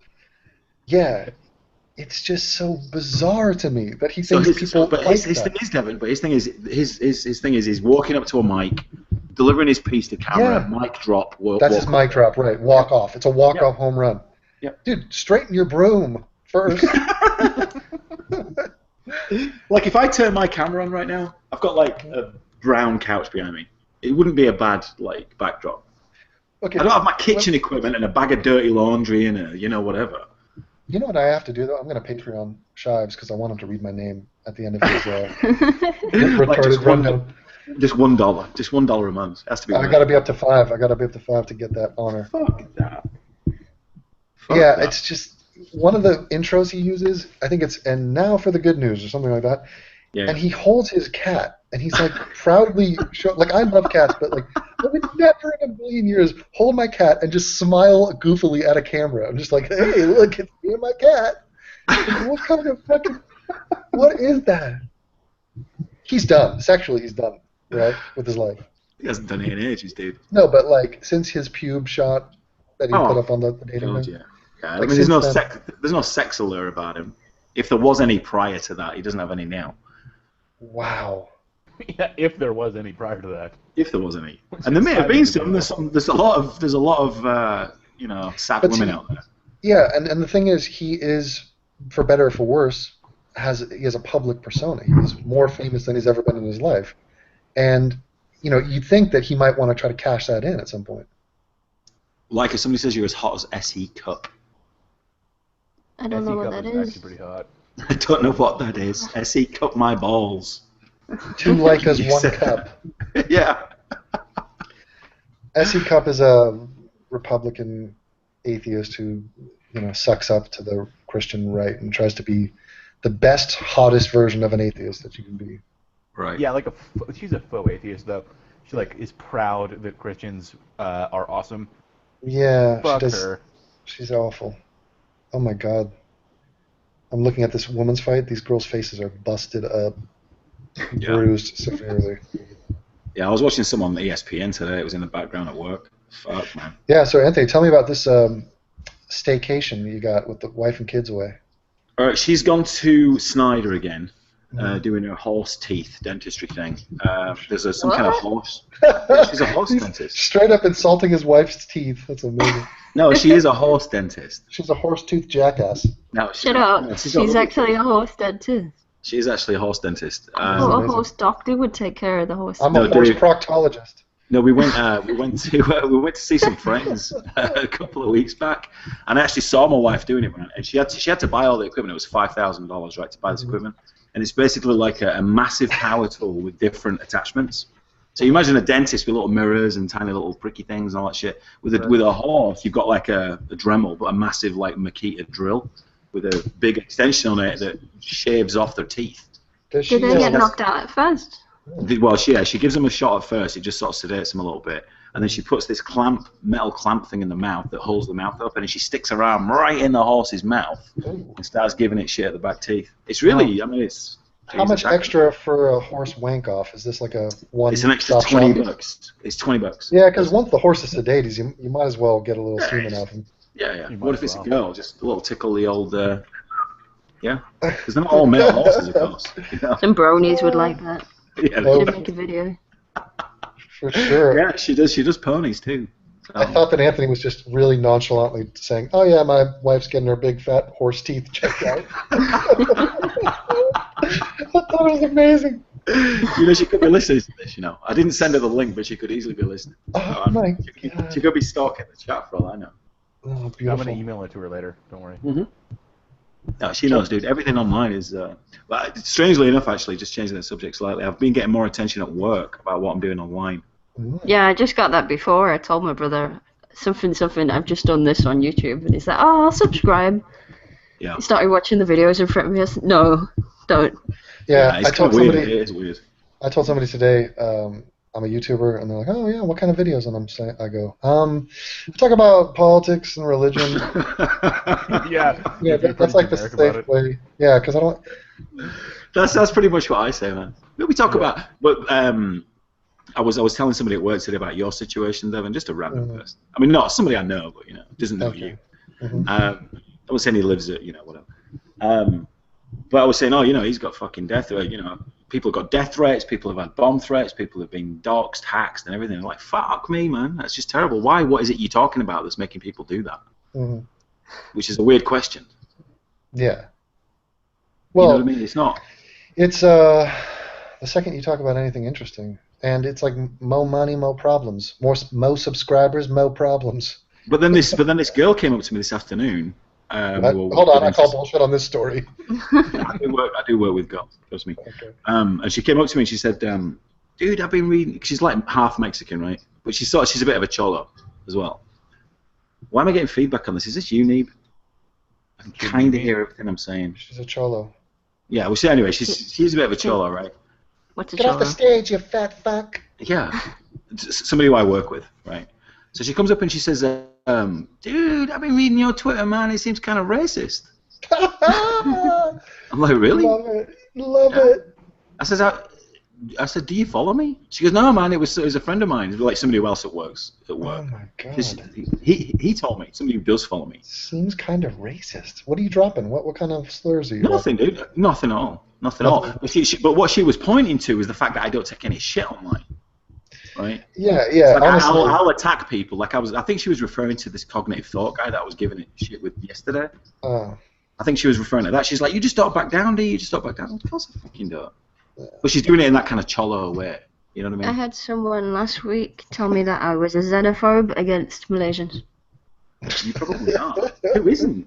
Yeah. It's just so bizarre to me that he thinks people but like his that. thing is, Devin, but his thing is he's walking up to a mic, delivering his piece to camera, Yeah. mic drop, That's his mic drop, right. Walk off. It's a walk-off home run. Yeah. Dude, straighten your broom first. Like, if I turn my camera on right now, I've got, like, a brown couch behind me. It wouldn't be a bad, like, backdrop. Okay. I don't have my kitchen equipment and a bag of dirty laundry and a, whatever. You know what I have to do, though? I'm going to Patreon Shives because I want him to read my name at the end of his Like, just retarded rundown. $1. Just $1 a month. It has to be. I got to be up to 5. I got to be up to 5 to get that honor. Fuck that. Fuck Yeah, that. it's just one of the intros he uses. I think it's "and now for the good news" or something like that. Yeah. And he holds his cat, and he's like proudly like, I love cats, but like I would never in a million years hold my cat and just smile goofily at a camera. I'm just like, hey, look, it's me and my cat. Like, what kind of fucking? What is that? He's done. Sexually, he's done, right, with his life. He hasn't done it in ages, dude. No, but like since his pube shot that he Oh, put up on the dating God, thing. yeah. Yeah, I Like, mean, since then- there's no sex allure about him. If there was any prior to that, he doesn't have any now. Wow. Yeah, if there was any prior to that. If there was any, and there may have been some. There's a lot of sad But women see- out there. Yeah, and the thing is, he is, for better or for worse, he has a public persona. He's more famous than he's ever been in his life, and you'd think that he might want to try to cash that in at some point. Like if somebody says you're as hot as SE Cup. I don't know what that Actually is. pretty hot. I don't know what that is. SE Cup my balls. 2 like us, You 1 said- cup. Yeah. S.E. Cup is a Republican atheist who, sucks up to the Christian right and tries to be the best, hottest version of an atheist that you can be. Right. Yeah, like she's a faux atheist though. She is proud that Christians are awesome. Yeah, Fuck she does. her. She's awful. Oh my God. I'm looking at this women's fight. These girls' faces are busted up, Yeah. bruised severely. Yeah, I was watching some on ESPN today. It was in the background at work. Fuck, man. Yeah, so Anthony, tell me about this staycation you got with the wife and kids away. All right, she's gone to Snyder again, doing her horse teeth dentistry thing. There's some kind of What? horse. Yeah, she's a horse He's dentist. straight up insulting his wife's teeth. That's amazing. No, she is a horse dentist. She's a horse-toothed jackass. No, Shut up. no, She's got- actually a horse dentist. She's actually a horse dentist. I thought a amazing. horse doctor would take care of the horse. I'm No, a horse dude. proctologist. No, we went to see some friends a couple of weeks back, and I actually saw my wife doing it, and she had to buy all the equipment. It was $5,000, right, to buy this equipment, and it's basically like a massive power tool with different attachments. So you imagine a dentist with little mirrors and tiny little pricky things and all that shit. With a horse, you've got like a Dremel, but a massive like Makita drill with a big extension on it that shaves off their teeth. Does Did she, they get knocked out at first? Well, she gives them a shot at first. It just sort of sedates them a little bit, and then she puts this metal clamp thing in the mouth that holds the mouth up, and then she sticks her arm right in the horse's mouth and starts giving it shit at the back teeth. It's really, I mean, it's. How much extra for a horse wank off? Is this like a one? It's an extra stop shop? $20. It's $20. Yeah, because once the horse is sedated, you might as well get a little semen off him. Yeah. You might What if as it's a well. girl? Just a little tickle the old. Yeah. Because they're not all male horses, of course. You know? Some bronies would like that. Yeah, Oh. Should make a video. For sure. Yeah, she does. She does ponies too. So. I thought that Anthony was just really nonchalantly saying, "Oh yeah, my wife's getting her big fat horse teeth checked out." I thought it was amazing. You know, she could be listening to this. You know, I didn't send her the link, but she could easily be listening. Oh So, my God. She could be stalking the chat for all I know. Oh, I'm beautiful. gonna email it to her later. Don't worry. Mm-hmm. No, she knows, dude. Everything online is. But strangely enough, actually, just changing the subject slightly, I've been getting more attention at work about what I'm doing online. Yeah, I just got that before. I told my brother something. I've just done this on YouTube, and he's like, "Oh, I'll subscribe." Yeah. He started watching the videos in front of me. I said, "No, don't." Yeah, it's I told kind of somebody. weird. It is weird. I told somebody today, I'm a YouTuber, and they're like, "Oh yeah, what kind of videos?" And I'm saying, I go, I talk about politics and religion. Yeah. Yeah, that's like the safe way. Yeah, because I don't. That's pretty much what I say, man. We talk about, but I was telling somebody at work today about your situation, Devin, just a random person. I mean, not somebody I know, but doesn't know you. I was saying he lives at whatever. But I was saying, he's got fucking death threats. People have got death threats. People have had bomb threats. People have been doxxed, hacked, and everything. I'm like, fuck me, man. That's just terrible. Why? What is it you're talking about that's making people do that? Which is a weird question. Yeah. Well, you know what I mean? It's not. It's the second you talk about anything interesting, and it's like mo money, mo problems. Mo subscribers, mo problems. But then this girl came up to me this afternoon. Hold on, I call bullshit on this story. I do work with girls, trust me. Okay. And she came up to me and she said, "Dude, I've been reading." She's like half Mexican, right? But she's a bit of a cholo as well. Why am I getting feedback on this? Is this you, Neeb? I can kind of hear everything I'm saying. She's a cholo. Yeah. Well, anyway, she's a bit of a cholo, right? What's a Get cholo? off the stage, you fat fuck. Yeah. Somebody who I work with, right? So she comes up and she says, "Dude, I've been reading your Twitter, man. It seems kind of racist." I'm like, "Really?" Love it. I said, "Do you follow me?" She goes, "No, man. It was a friend of mine, like somebody else at work." Oh my god. He told me, somebody who does follow me. Seems kind of racist. What are you dropping? What kind of slurs are you? Nothing, dropping? dude. Nothing at all. Nothing at all. But what she was pointing to is the fact that I don't take any shit online. Right? Yeah. Like Honestly, I'll attack people. Like I think she was referring to this cognitive thought guy that I was giving it shit with yesterday. I think she was referring to that. She's like, "You just don't back down, do you? You just don't back down." Of course I fucking don't. Yeah. But she's doing it in that kind of cholo way. You know what I mean? I had someone last week tell me that I was a xenophobe against Malaysians. You probably are. Who isn't?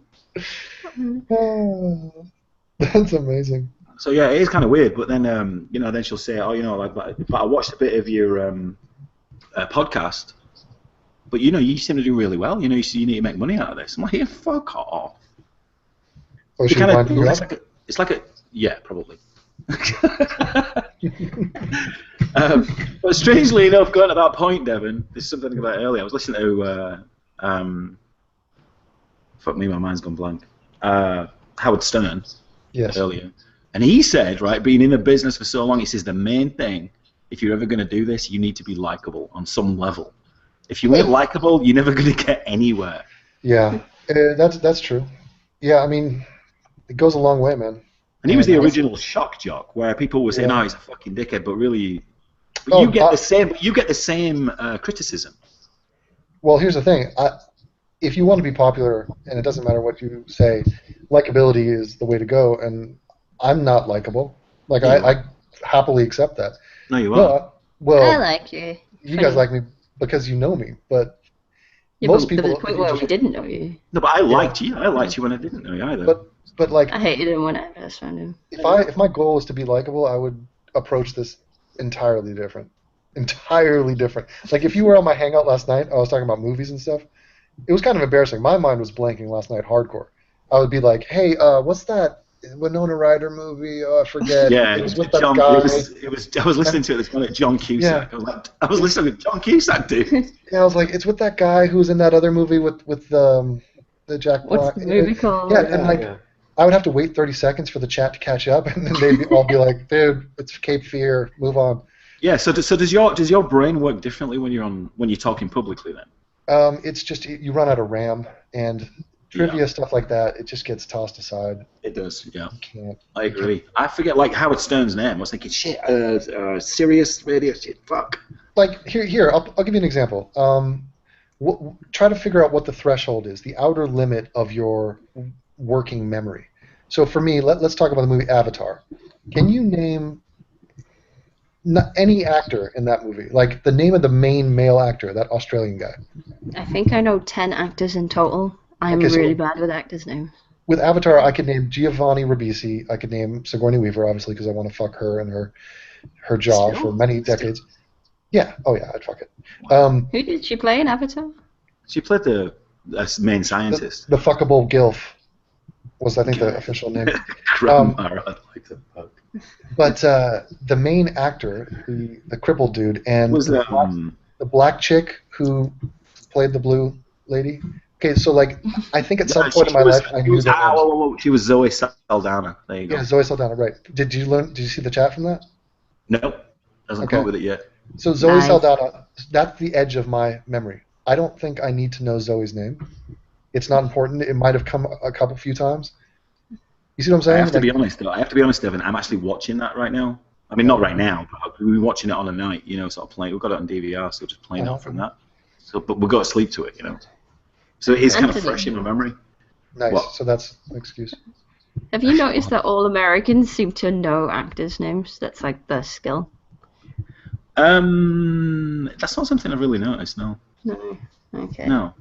That's amazing. So yeah, it is kind of weird. But then, then she'll say, but I watched a bit of your podcast. But you seem to do really well. You need to make money out of this. I'm like, yeah, fuck off. Oh, she's winding you up? It's like a yeah, probably. But strangely enough, going to that point, Devin, there's something about earlier. I was listening to fuck me, my mind's gone blank. Howard Stern. Yes. Earlier, and he said, right, being in the business for so long, he says the main thing, if you're ever going to do this, you need to be likable on some level. If you ain't likable, you're never going to get anywhere. Yeah, that's true. Yeah, I mean, it goes a long way, man. And he was the original shock jock, where people were saying, "Oh, he's a fucking dickhead," but really, you get the same criticism. Well, here's the thing: if you want to be popular, and it doesn't matter what you say, likability is the way to go. And I'm not likable. Like I happily accept that. No, you are. Well, I like you. You guys like me because you know me, but most people. To the point where we didn't know you. No, but I liked you. I liked you when I didn't know you either. But like, I hated him when I first found him. If my goal is to be likable, I would approach this entirely different. Entirely different. Like if you were on my hangout last night, I was talking about movies and stuff. It was kind of embarrassing. My mind was blanking last night, hardcore. I would be like, "Hey, what's that Winona Ryder movie? Oh, I forget." Yeah, it was with John, that guy. I was listening to it this morning, John Cusack. Yeah. I was listening to John Cusack, dude. Yeah, I was like, it's with that guy who was in that other movie with the Jack Black. What's the movie called? Yeah, and like, I would have to wait 30 seconds for the chat to catch up, and then they'd all be like, "Dude, it's Cape Fear. Move on." Yeah. So does your brain work differently when you're talking publicly then? It's just you run out of RAM, and trivia stuff like that, it just gets tossed aside. It does, yeah. You can't. I agree. I forget like Howard Stern's name. I was thinking, shit, Sirius Radio, shit, fuck. like here, I'll give you an example. Try to figure out what the threshold is, the outer limit of your working memory. So for me, let's talk about the movie Avatar. Can you name any actor in that movie? Like the name of the main male actor, that Australian guy. I think I know 10 actors in total. I'm Okay, so really bad with actors' names. with Avatar, I could name Giovanni Ribisi. I could name Sigourney Weaver, obviously, because I want to fuck her and her jaw for many decades. Yeah. Oh yeah, I'd fuck it. Who did she play in Avatar? She played the main scientist. The fuckable gilf was, I think, the official name. Grandma, I'd like to fuck. But the main actor, the crippled dude, and Was the black chick who played the blue lady. Okay, so like, I think at some point in my life I knew that. She was Zoe Saldana. There you go. Yeah, Zoe Saldana, right? Did you see the chat from that? Nope, hasn't come up with it yet. So Zoe Nice. Saldana, that's the edge of my memory. I don't think I need to know Zoe's name. It's not important. It might have come a few times. You see what I'm saying? I have to be honest, though. I have to be honest, Devin. I'm actually watching that right now. I mean, not right now, but we've been watching it on a night. You know, sort of playing. We've got it on DVR, so just playing out from that. So, but we've got to sleep to it. You know. So it is kind of fresh in my memory. Nice. What? So that's an excuse. Have you noticed that all Americans seem to know actors' names? That's like their skill. That's not something I've really noticed. No. No. Okay. No.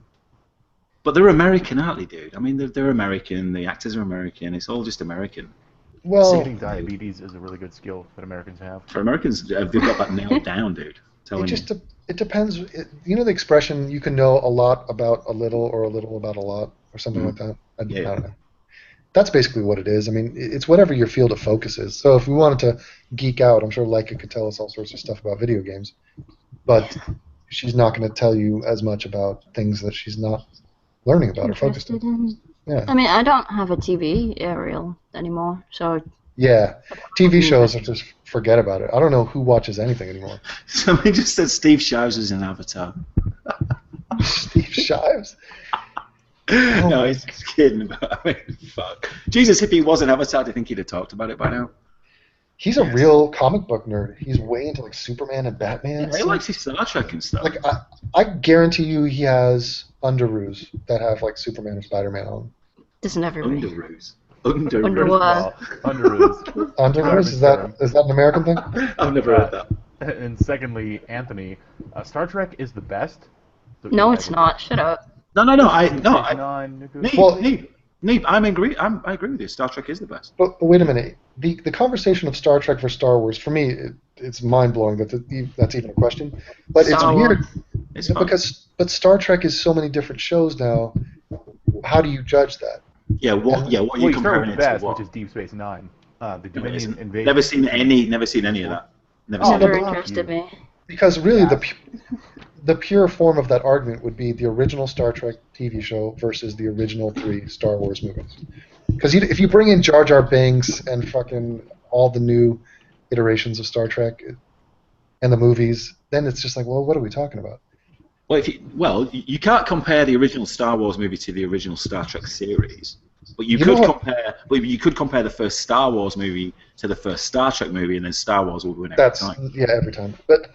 But they're American, aren't they, dude? I mean, they're American. The actors are American. It's all just American. Well, Saving diabetes is a really good skill that Americans have. For Americans, they've got that nailed down, dude. it depends. You know the expression, you can know a lot about a little or a little about a lot or something like that? I don't know. That's basically what it is. I mean, it's whatever your field of focus is. So if we wanted to geek out, I'm sure Leica could tell us all sorts of stuff about video games. But she's not going to tell you as much about things that she's not learning about or focused on. Yeah. I mean, I don't have a TV aerial anymore, so... Yeah, TV shows are just forget about it. I don't know who watches anything anymore. Somebody just said Steve Shives is an Avatar. Steve Shives? No, he's just kidding. I mean, fuck. Jesus, if he was an Avatar, do you think he'd have talked about it by now? He's a real comic book nerd. He's way into like Superman and Batman. Yeah, he likes his Star Trek and stuff. Like I guarantee you, he has underoos that have like Superman and Spider-Man on. Doesn't everybody? Underoos. Underwear. Underoos. Underoos? Is that an American thing? I've never heard that. And secondly, Anthony, Star Trek is the best. So No, it's not. Shut up. No. Neep, I agree with you. Star Trek is the best. But wait a minute. The conversation of Star Trek versus Star Wars, for me, it's mind-blowing that's even a question. But it's weird but Star Trek is so many different shows now. How do you judge that? Yeah, what are you comparing it best, to? What? Which is Deep Space Nine. The Dominion invasion. Never seen any of that. Never interested me. Because really, the pure form of that argument would be the original Star Trek TV show versus the original 3 Star Wars movies. Because if you bring in Jar Jar Binks and fucking all the new iterations of Star Trek and the movies, then it's just like, well, what are we talking about? Well, you can't compare the original Star Wars movie to the original Star Trek series, but you could compare the first Star Wars movie to the first Star Trek movie, and then Star Wars will win every time. Yeah, every time. But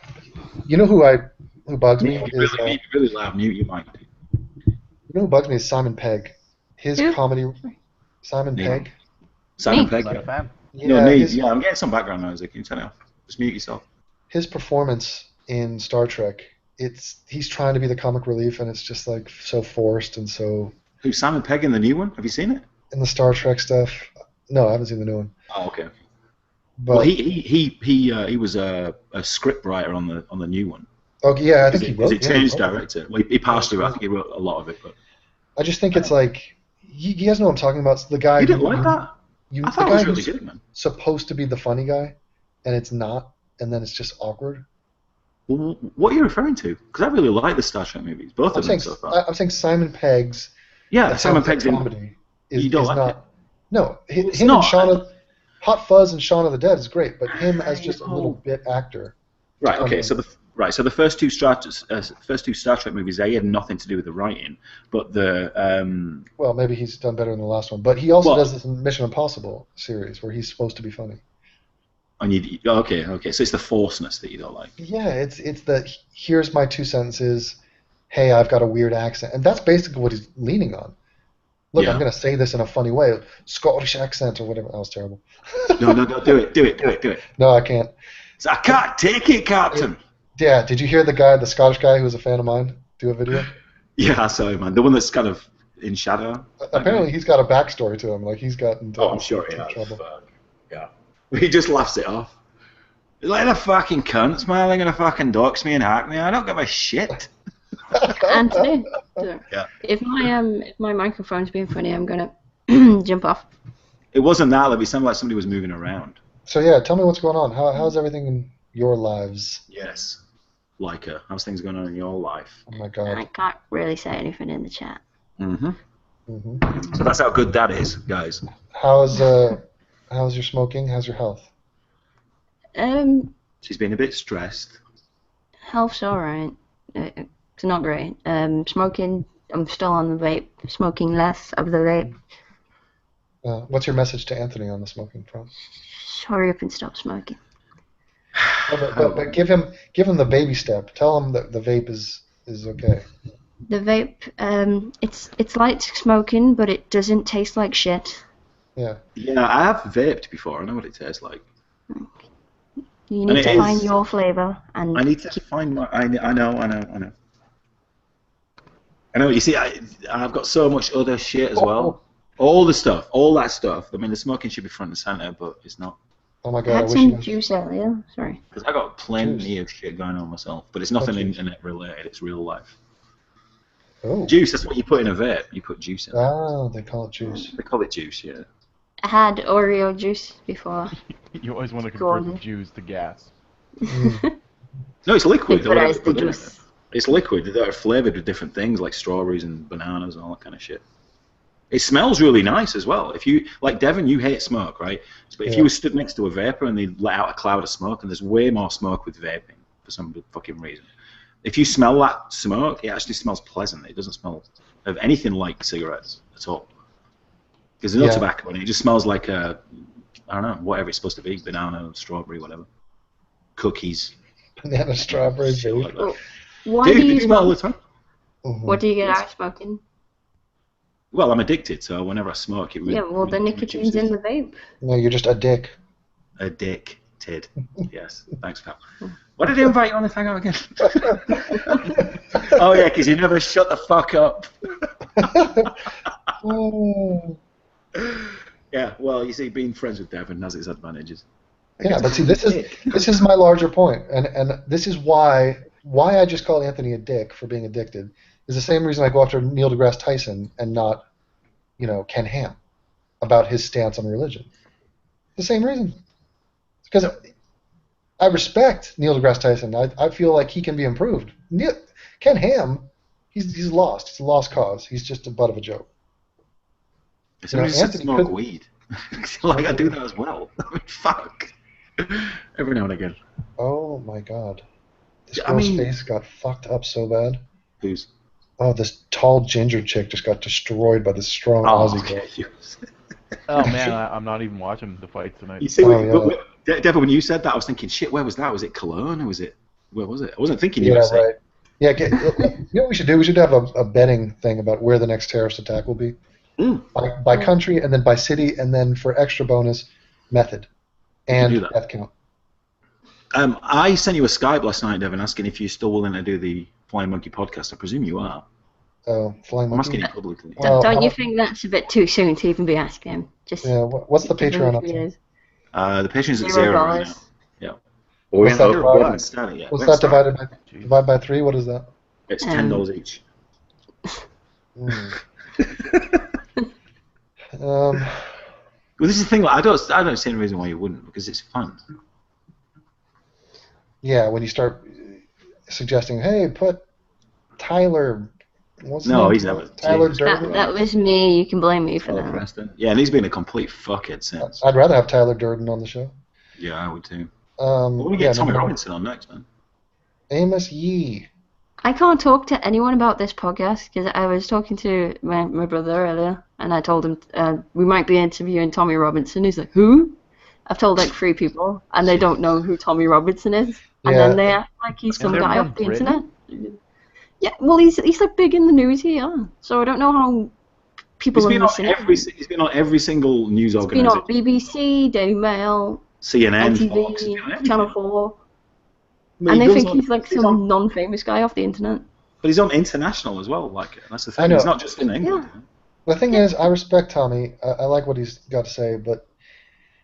you know who bugs me is really loud. Mute your mic. You know who bugs me is Simon Pegg. His comedy. Simon Pegg. Simon Pegg. Not a fan. Yeah, I'm getting some background noise. Can you turn it off? Just mute yourself. His performance in Star Trek. He's trying to be the comic relief, and it's just like so forced and so. Who's Simon Pegg in the new one? Have you seen it? In the Star Trek stuff, no, I haven't seen the new one. Oh, okay. But, well, he was a script writer on the new one. Oh yeah, I think he wrote. He changed director. Well, he partially wrote. I think he wrote a lot of it, but. I just think it's like you guys know what I'm talking about. The guy. You didn't like that? I thought it was really good, man. Supposed to be the funny guy, and it's not, and then it's just awkward. Well, what are you referring to? Because I really like the Star Trek movies, both of them so far. I'm saying Simon Pegg's. Yeah, Simon Pegg's comedy you don't like it? No, him and Shaun Hot Fuzz and Shaun of the Dead is great, but him as just a little bit actor. Right. Okay. So the first two Star Trek movies, they had nothing to do with the writing, but the. Well, maybe he's done better in the last one, but he also does this in Mission Impossible series where he's supposed to be funny. And okay. So it's the forceness that you don't like. Yeah, it's the here's my 2 sentences. Hey, I've got a weird accent, and that's basically what he's leaning on. Look, I'm going to say this in a funny way, Scottish accent or whatever. That was terrible. No, do it. No, I can't. So I can't take it, Captain. Yeah, did you hear the Scottish guy who was a fan of mine do a video? Yeah, I saw him, man. The one that's kind of in shadow. Apparently, he's got a backstory to him. Like he's gotten I'm sure he has. trouble. Fuck. Yeah. He just laughs it off. He's like a fucking cunt smiling and a fucking dox me and hack me. I don't give a shit. Anthony, Yeah. if my microphone's being funny, I'm gonna jump off. It wasn't that. It sounded like somebody was moving around. So yeah, tell me what's going on. How's everything in your lives? Yes. How's things going on in your life? Oh my god. I can't really say anything in the chat. Mm-hmm. So that's how good that is, guys. How's your smoking? How's your health? She's been a bit stressed. Health's alright. It's not great. Smoking, I'm still on the vape. Smoking less of the vape. What's your message to Anthony on the smoking front? Hurry up and stop smoking. But give him the baby step. Tell him that the vape is okay. The vape, it's like smoking, but it doesn't taste like shit. Yeah. Yeah, I have vaped before. I know what it tastes like. You need to find your flavor, and I need to find my. I know. You see, I've got so much other shit as well. All that stuff. I mean, the smoking should be front and center, but it's not. Oh my I god! had some juice earlier. Sorry. Because I got plenty of shit going on myself, but it's nothing internet related. It's real life. Oh. Juice. That's what you put in a vape. You put juice in. Oh, they call it juice. They call it juice. Yeah. I had Oreo juice before. You always want to convert juice to gas. No, it's liquid. Liquidized the juice. It's liquid. They're flavored with different things like strawberries and bananas and all that kind of shit. It smells really nice as well. If you, like Devin, you hate smoke, right? But if you were stood next to a vapor and they let out a cloud of smoke, and there's way more smoke with vaping for some fucking reason. If you smell that smoke, it actually smells pleasant. It doesn't smell of anything like cigarettes at all. Because there's no tobacco in it. It just smells like I don't know, whatever it's supposed to be, banana, strawberry, whatever. Cookies. Banana, strawberry, shit like that. Why do you smell all the time? What do you get out of smoking? Well, I'm addicted, so whenever I smoke, it really. Yeah, well, the nicotine's in the vape. No, you're just a dick. Addicted. Yes. Thanks, Cap. Why did he invite you on this hangout again? Oh, yeah, because you never shut the fuck up. Yeah, well, you see, being friends with Devin has its advantages. Yeah, but see, this is my larger point, and this is why I just called Anthony a dick for being addicted. Is the same reason I go after Neil deGrasse Tyson and not, Ken Ham, about his stance on religion. The same reason. Because I respect Neil deGrasse Tyson. I feel like he can be improved. Ken Ham, he's lost. It's a lost cause. He's just a butt of a joke. Somebody said smoke weed. Like, I do that as well. I mean, fuck. Every now and again. Oh, my God. This girl's face got fucked up so bad. Whose? Oh, this tall ginger chick just got destroyed by this strong Aussie girl. Oh, man, I'm not even watching the fight tonight. You see, Devin, when you said that, I was thinking, shit, where was that? Was it Cologne or was it... Where was it? I wasn't thinking you were saying. Right. Yeah, you know what we should do? We should have a betting thing about where the next terrorist attack will be. By country, and then by city, and then for extra bonus, method. And death count. I sent you a Skype last night, Devin, asking if you're still willing to do the Flying Monkey podcast. I presume you are. Oh, Flying Monkey? I'm asking you publicly. Don't you think that's a bit too soon to even be asking him? Just what's the Patreon up to? The Patreon's at $0 right now. Yeah. What's that divided by 3? What is that? It's $10 each. Well, this is the thing. Like, I don't see any reason why you wouldn't, because it's fun. Yeah, when you start suggesting, hey, put Tyler. What's his name? He's never. Tyler Durden. That was me. You can blame me for that. Preston. Yeah, and he's been a complete fuckhead since. I'd rather have Tyler Durden on the show. Yeah, I would too. We're gonna get Tommy Robinson on next, man. Amos Yee. I can't talk to anyone about this podcast because I was talking to my brother earlier, and I told him we might be interviewing Tommy Robinson. He's like, who? I've told like 3 people, and they don't know who Tommy Robertson is, and Yeah. then they act like he's some they're guy from off the Britain? internet. Yeah, well, he's like big in the news here, so I don't know how people He's are been on missing every. it. He's been on every single news He's been on organisation, BBC, Daily Mail, CNN, Fox. He's been on ITV, everything. Channel 4, I mean, and he they goes think on. he's like He's some on, non-famous guy off the internet. but he's on international as well. Like that's the I thing. He's know. not just in England. Yeah. The thing is, I respect Tommy. I like what he's got to say, but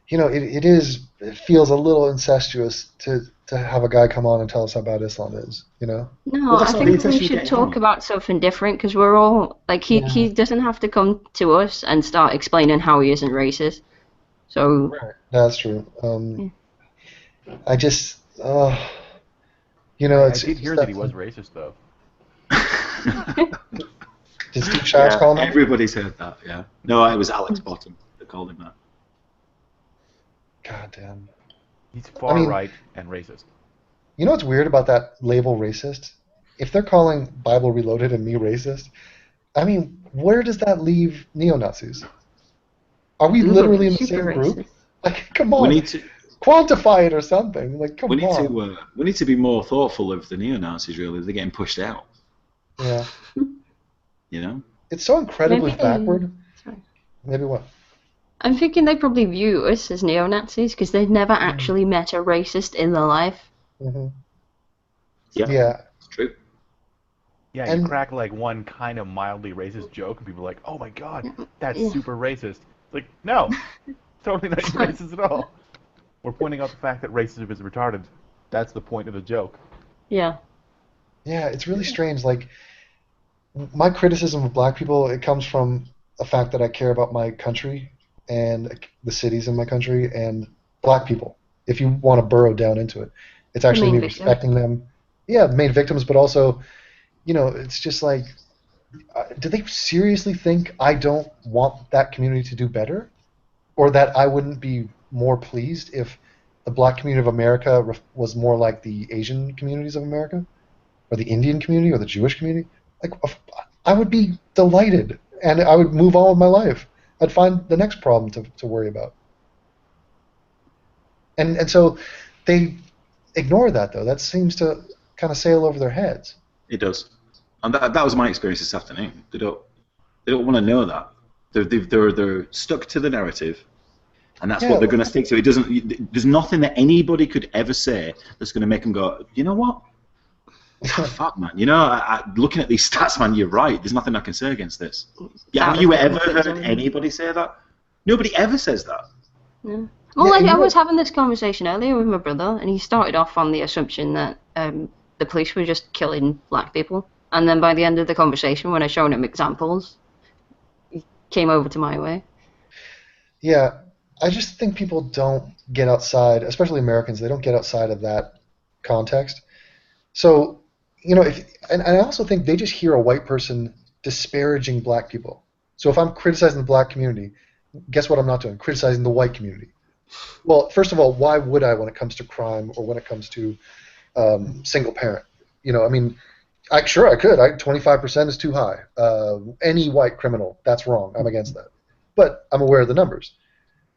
it feels a little incestuous to have a guy come on and tell us how bad Islam is. No, Well, I that's not the think we intention of should getting talk on. about something different because we're all like he doesn't have to come to us and start explaining how he isn't racist. So Right. That's true. I just, I it's did hear that he was racist, though. Did Steve Shives call him out? Everybody's heard that. Yeah. No, it was Alex Bottom that called him that. God damn. He's far right and racist. You know what's weird about that label racist? If they're calling Bible Reloaded and me racist, I mean, where does that leave neo-Nazis? Are we literally in the same super group? racist. Like, come on. We need to. Quantify it or something. Like, come We need on. to. We need to be more thoughtful of the neo-Nazis. Really, they're getting pushed out. Yeah. You know. It's so incredibly Maybe- backward. Sorry. Maybe what? I'm thinking they probably view us as neo-Nazis because they've never actually met a racist in their life. Hmm. Yeah. It's true. Yeah, And- you crack like one kind of mildly racist joke, and people are like, "Oh my god, that's Yeah. super racist." It's like, no, totally not racist at all. We're pointing out the fact that racism is retarded. That's the point of the joke. Yeah. Yeah, it's really strange. Like, my criticism of black people, it comes from the fact that I care about my country and the cities in my country and black people. If you want to burrow down into it, it's actually main me victim. respecting them. Yeah, main victims, but also, it's just like, do they seriously think I don't want that community to do better? Or that I wouldn't be more pleased if the black community of America was more like the Asian communities of America? Or the Indian community or the Jewish community? Like, I would be delighted, and I would move on with my life. I'd find the next problem to worry about. And so they ignore that, though. That seems to kind of sail over their heads. It does, and that was my experience this afternoon. They don't want to know that. They're stuck to the narrative, and that's what they're going to stick to. It doesn't. There's nothing that anybody could ever say that's going to make them go, you know what? Fuck, man. Looking at these stats, man, you're right. There's nothing I can say against this. Yeah, have you ever heard anybody say that? Nobody ever says that. Yeah. Well, I was having this conversation earlier with my brother, and he started off on the assumption that the police were just killing black people. And then by the end of the conversation, when I showed him examples, he came over to my way. Yeah, I just think people don't get outside, especially Americans, they don't get outside of that context. So, and I also think they just hear a white person disparaging black people. So if I'm criticizing the black community, guess what I'm not doing? Criticizing the white community. Well, first of all, why would I when it comes to crime or when it comes to single parent? I could. 25% is too high. Any white criminal, that's wrong. I'm against that. But I'm aware of the numbers.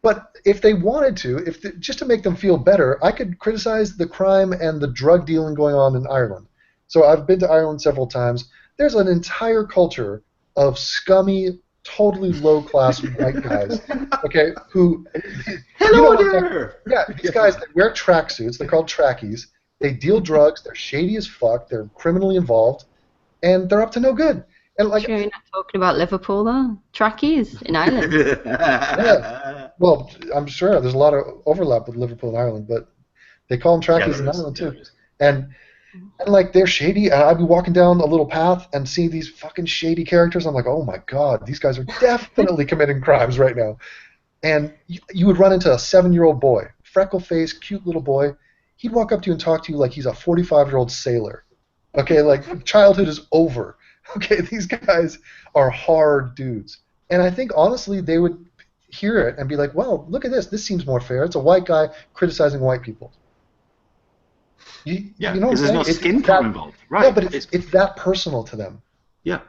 But if they wanted to, just to make them feel better, I could criticize the crime and the drug dealing going on in Ireland. So I've been to Ireland several times. There's an entire culture of scummy, totally low-class white guys, okay, who... Hello there! Yeah, these guys that wear tracksuits, they're called trackies, they deal drugs, they're shady as fuck, they're criminally involved, and they're up to no good. And Sure you're not talking about Liverpool, though? Trackies in Ireland. Yeah. Well, I'm sure there's a lot of overlap with Liverpool and Ireland, but they call them trackies in Ireland too. And they're shady. And I'd be walking down a little path and see these fucking shady characters. I'm like, oh my god, these guys are definitely committing crimes right now. And you would run into a 7-year-old boy, freckle-faced, cute little boy. He'd walk up to you and talk to you like he's a 45-year-old sailor. Okay, like childhood is over. Okay, these guys are hard dudes. And I think, honestly, they would hear it and be like, well, look at this. This seems more fair. It's a white guy criticizing white people. Because there's no skin color involved. Right. Yeah, but it's that personal to them. Yeah.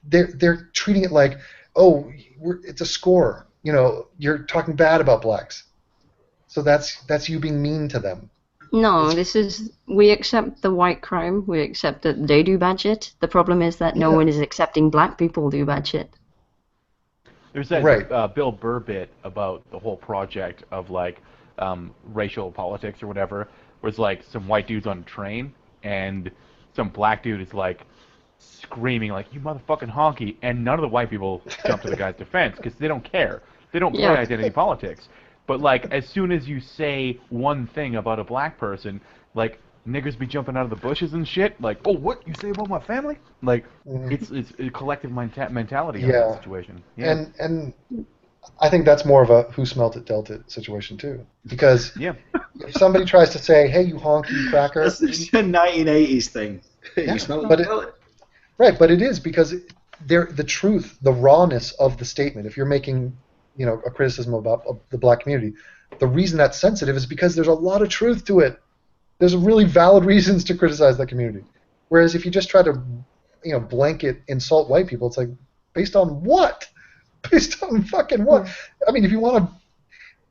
They're treating it like, it's a score. You're talking bad about blacks. So that's you being mean to them. No, we accept the white crime. We accept that they do bad shit. The problem is that no one is accepting black people do bad shit. There's that Right. Bill Burr bit about the whole project of like racial politics or whatever, where it's like some white dude's on a train and some black dude is like screaming like, "You motherfucking honky," and none of the white people jump to the guy's defense because they don't care. They don't play Yeah. identity politics. But like as soon as you say one thing about a black person, like niggers be jumping out of the bushes and shit. Like, "Oh, what you say about my family?" Like it's a collective mentality on that situation. Yeah. And I think that's more of a who smelt it dealt it situation too. Because Yeah. if somebody tries to say, "Hey, you honky cracker," That's a 1980s thing. Yeah, You smell but it? right, but it is because the truth, the rawness of the statement. If you're making, a criticism about the black community, the reason that's sensitive is because there's a lot of truth to it. There's really valid reasons to criticize that community. Whereas if you just try to, blanket insult white people, it's like, based on what? Based on fucking what? I mean, if you want to,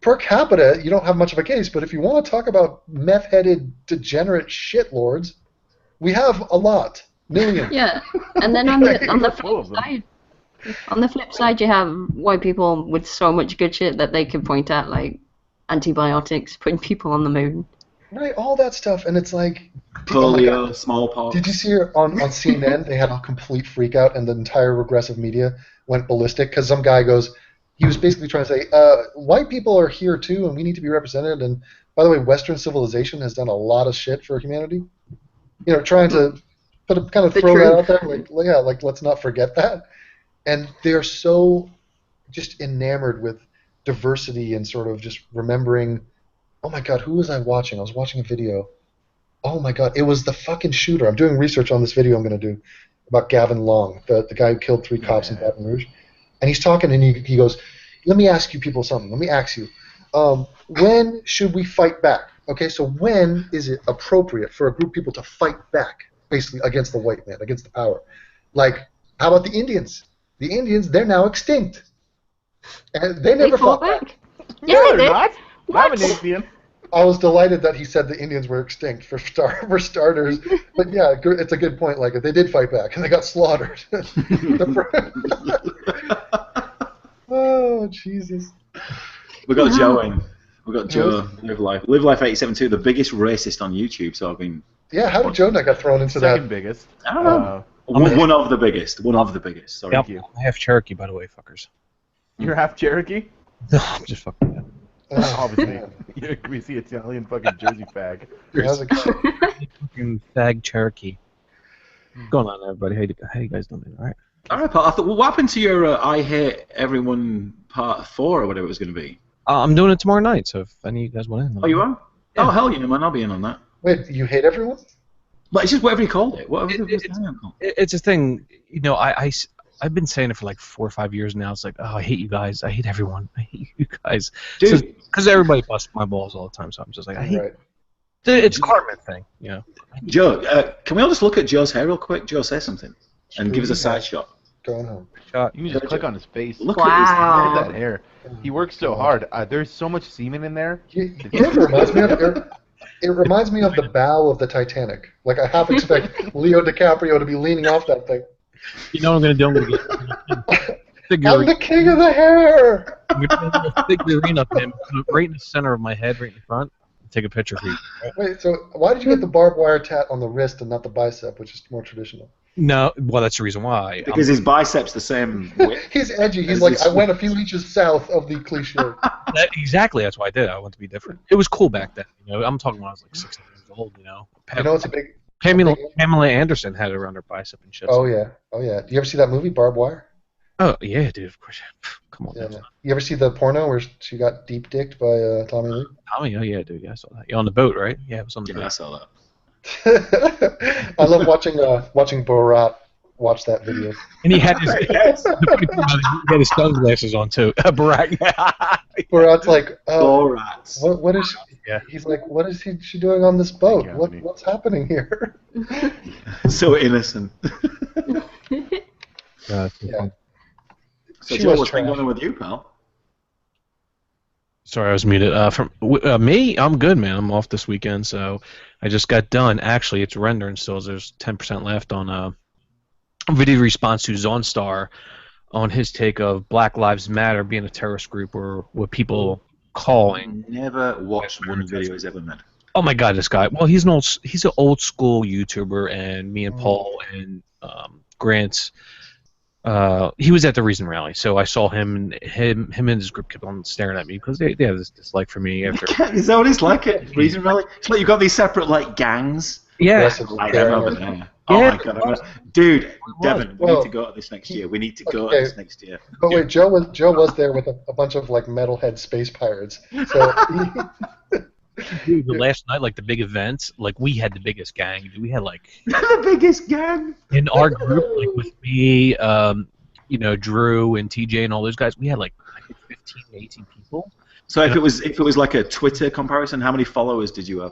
per capita, you don't have much of a case, but if you want to talk about meth-headed, degenerate shitlords, we have a lot. Millions. Yeah, and then on the flip side, you have white people with so much good shit that they can point at, like antibiotics, putting people on the moon. Right, all that stuff, and it's like... Polio, smallpox. Did you see on CNN, they had a complete freak out, and the entire regressive media went ballistic, because some guy he was basically trying to say, white people are here too, and we need to be represented, and by the way, Western civilization has done a lot of shit for humanity. Trying to throw that out there, like let's not forget that. And they're so just enamored with diversity and sort of just remembering, oh my god, who was I watching? I was watching a video. Oh my god, it was the fucking shooter. I'm doing research on this video I'm going to do about Gavin Long, the guy who killed 3 cops in Baton Rouge. And he's talking and he goes, let me ask you people something. Let me ask you, when should we fight back? Okay, so when is it appropriate for a group of people to fight back, basically, against the white man, against the power? Like, how about the Indians? The Indians, they're now extinct. And they never fought back. Yeah, they did. Not. What? I'm an Indian. I was delighted that he said the Indians were extinct for starters. But yeah, it's a good point. Like, they did fight back and they got slaughtered. Oh, Jesus. We got Joe in. We got Joe. Live Life 87 too, the biggest racist on YouTube. So I've been. Yeah, how did Joe not get thrown into that? Second biggest. I don't know. One of the biggest. One of the biggest. Sorry. Yep. Thank you. I'm half Cherokee, by the way, fuckers. You're half Cherokee? No, I'm just fucking. Yeah. Obviously. You're a greasy Italian fucking Jersey fag. How's it going? Fucking fag Cherokee. What's going on, everybody? How you guys doing? All right. All right, Paul. I thought, what happened to your I Hate Everyone Part 4 or whatever it was going to be? I'm doing it tomorrow night, so if any of you guys want in. Oh, you are? Yeah. Oh, hell yeah, man. I'll be in on that. Wait, you hate everyone? But it's just whatever you called it. Whatever It's a thing, I've been saying it for like 4 or 5 years now. It's like, oh, I hate you guys. I hate everyone. I hate you guys. Dude. Because everybody busts my balls all the time, so I'm just like, I hate. Right. It's a Cartman thing, Joe, can we all just look at Joe's hair real quick? Joe, say something. And give us a side shot. Going home. Shot. You can just click on his face. Look Look Wow. at that hair. He works so hard. There's so much semen in there. You know what it reminds me of? It reminds me of the bow of the Titanic. Like, I half expect Leo DiCaprio to be leaning off that thing. You know what I'm going to do? I'm going to get I'm the king of the hair! I'm going to get a figurine of him right in the center of my head, right in the front, and take a picture for you. Wait, so why did you get the barbed wire tat on the wrist and not the bicep, which is more traditional? No, well, that's the reason why. Because his bicep's the same width. He's edgy. He's like, I went a few inches south of the cliche. Exactly, that's why I did it. I wanted to be different. It was cool back then. I'm talking when I was like 16 years old. It's a big. Pamela Anderson had it around her bicep and shit. Oh yeah. Do you ever see that movie, Barbed Wire? Oh yeah, dude. Of course. Come on. Yeah. You ever see the porno where she got deep dicked by Tommy Lee? Tommy, oh yeah, dude. Yeah, I saw that. You're on the boat, right? Yeah, it was on the boat. I saw that. I love watching Borat watch that video. And he had his he had his sunglasses on too. Barack. Borat's like, Borat. What is? Yeah. He's like, what is she doing on this boat? What's happening here? So innocent. Yeah. So She Joe, was what's been trash. going on with you, pal? Sorry, I was muted. Me, I'm good, man. I'm off this weekend, so I just got done. Actually, it's rendering still. There's 10% left on video response to Zonstar on his take of Black Lives Matter being a terrorist group, or what people calling. Never watched one video he's ever made. Oh my God, this guy! Well, he's an old school YouTuber, and me and Paul and Grant. He was at the Reason rally, so I saw him and his group kept on staring at me because they have this dislike for me. After Is that what it's like at Reason rally? It's like you've got these separate like gangs. yeah, Like them over there. Oh my God, dude, Devin, we need to go to this next year. We need to go to this next year. But wait, Joe was there with a bunch of like metalhead space pirates. So dude, the last night, like the big events, like we had the biggest gang. Dude. We had like The biggest gang. in our group, like with me, Drew and TJ and all those guys, we had like I think 15 to 18 people. So if it was like a Twitter comparison, how many followers did you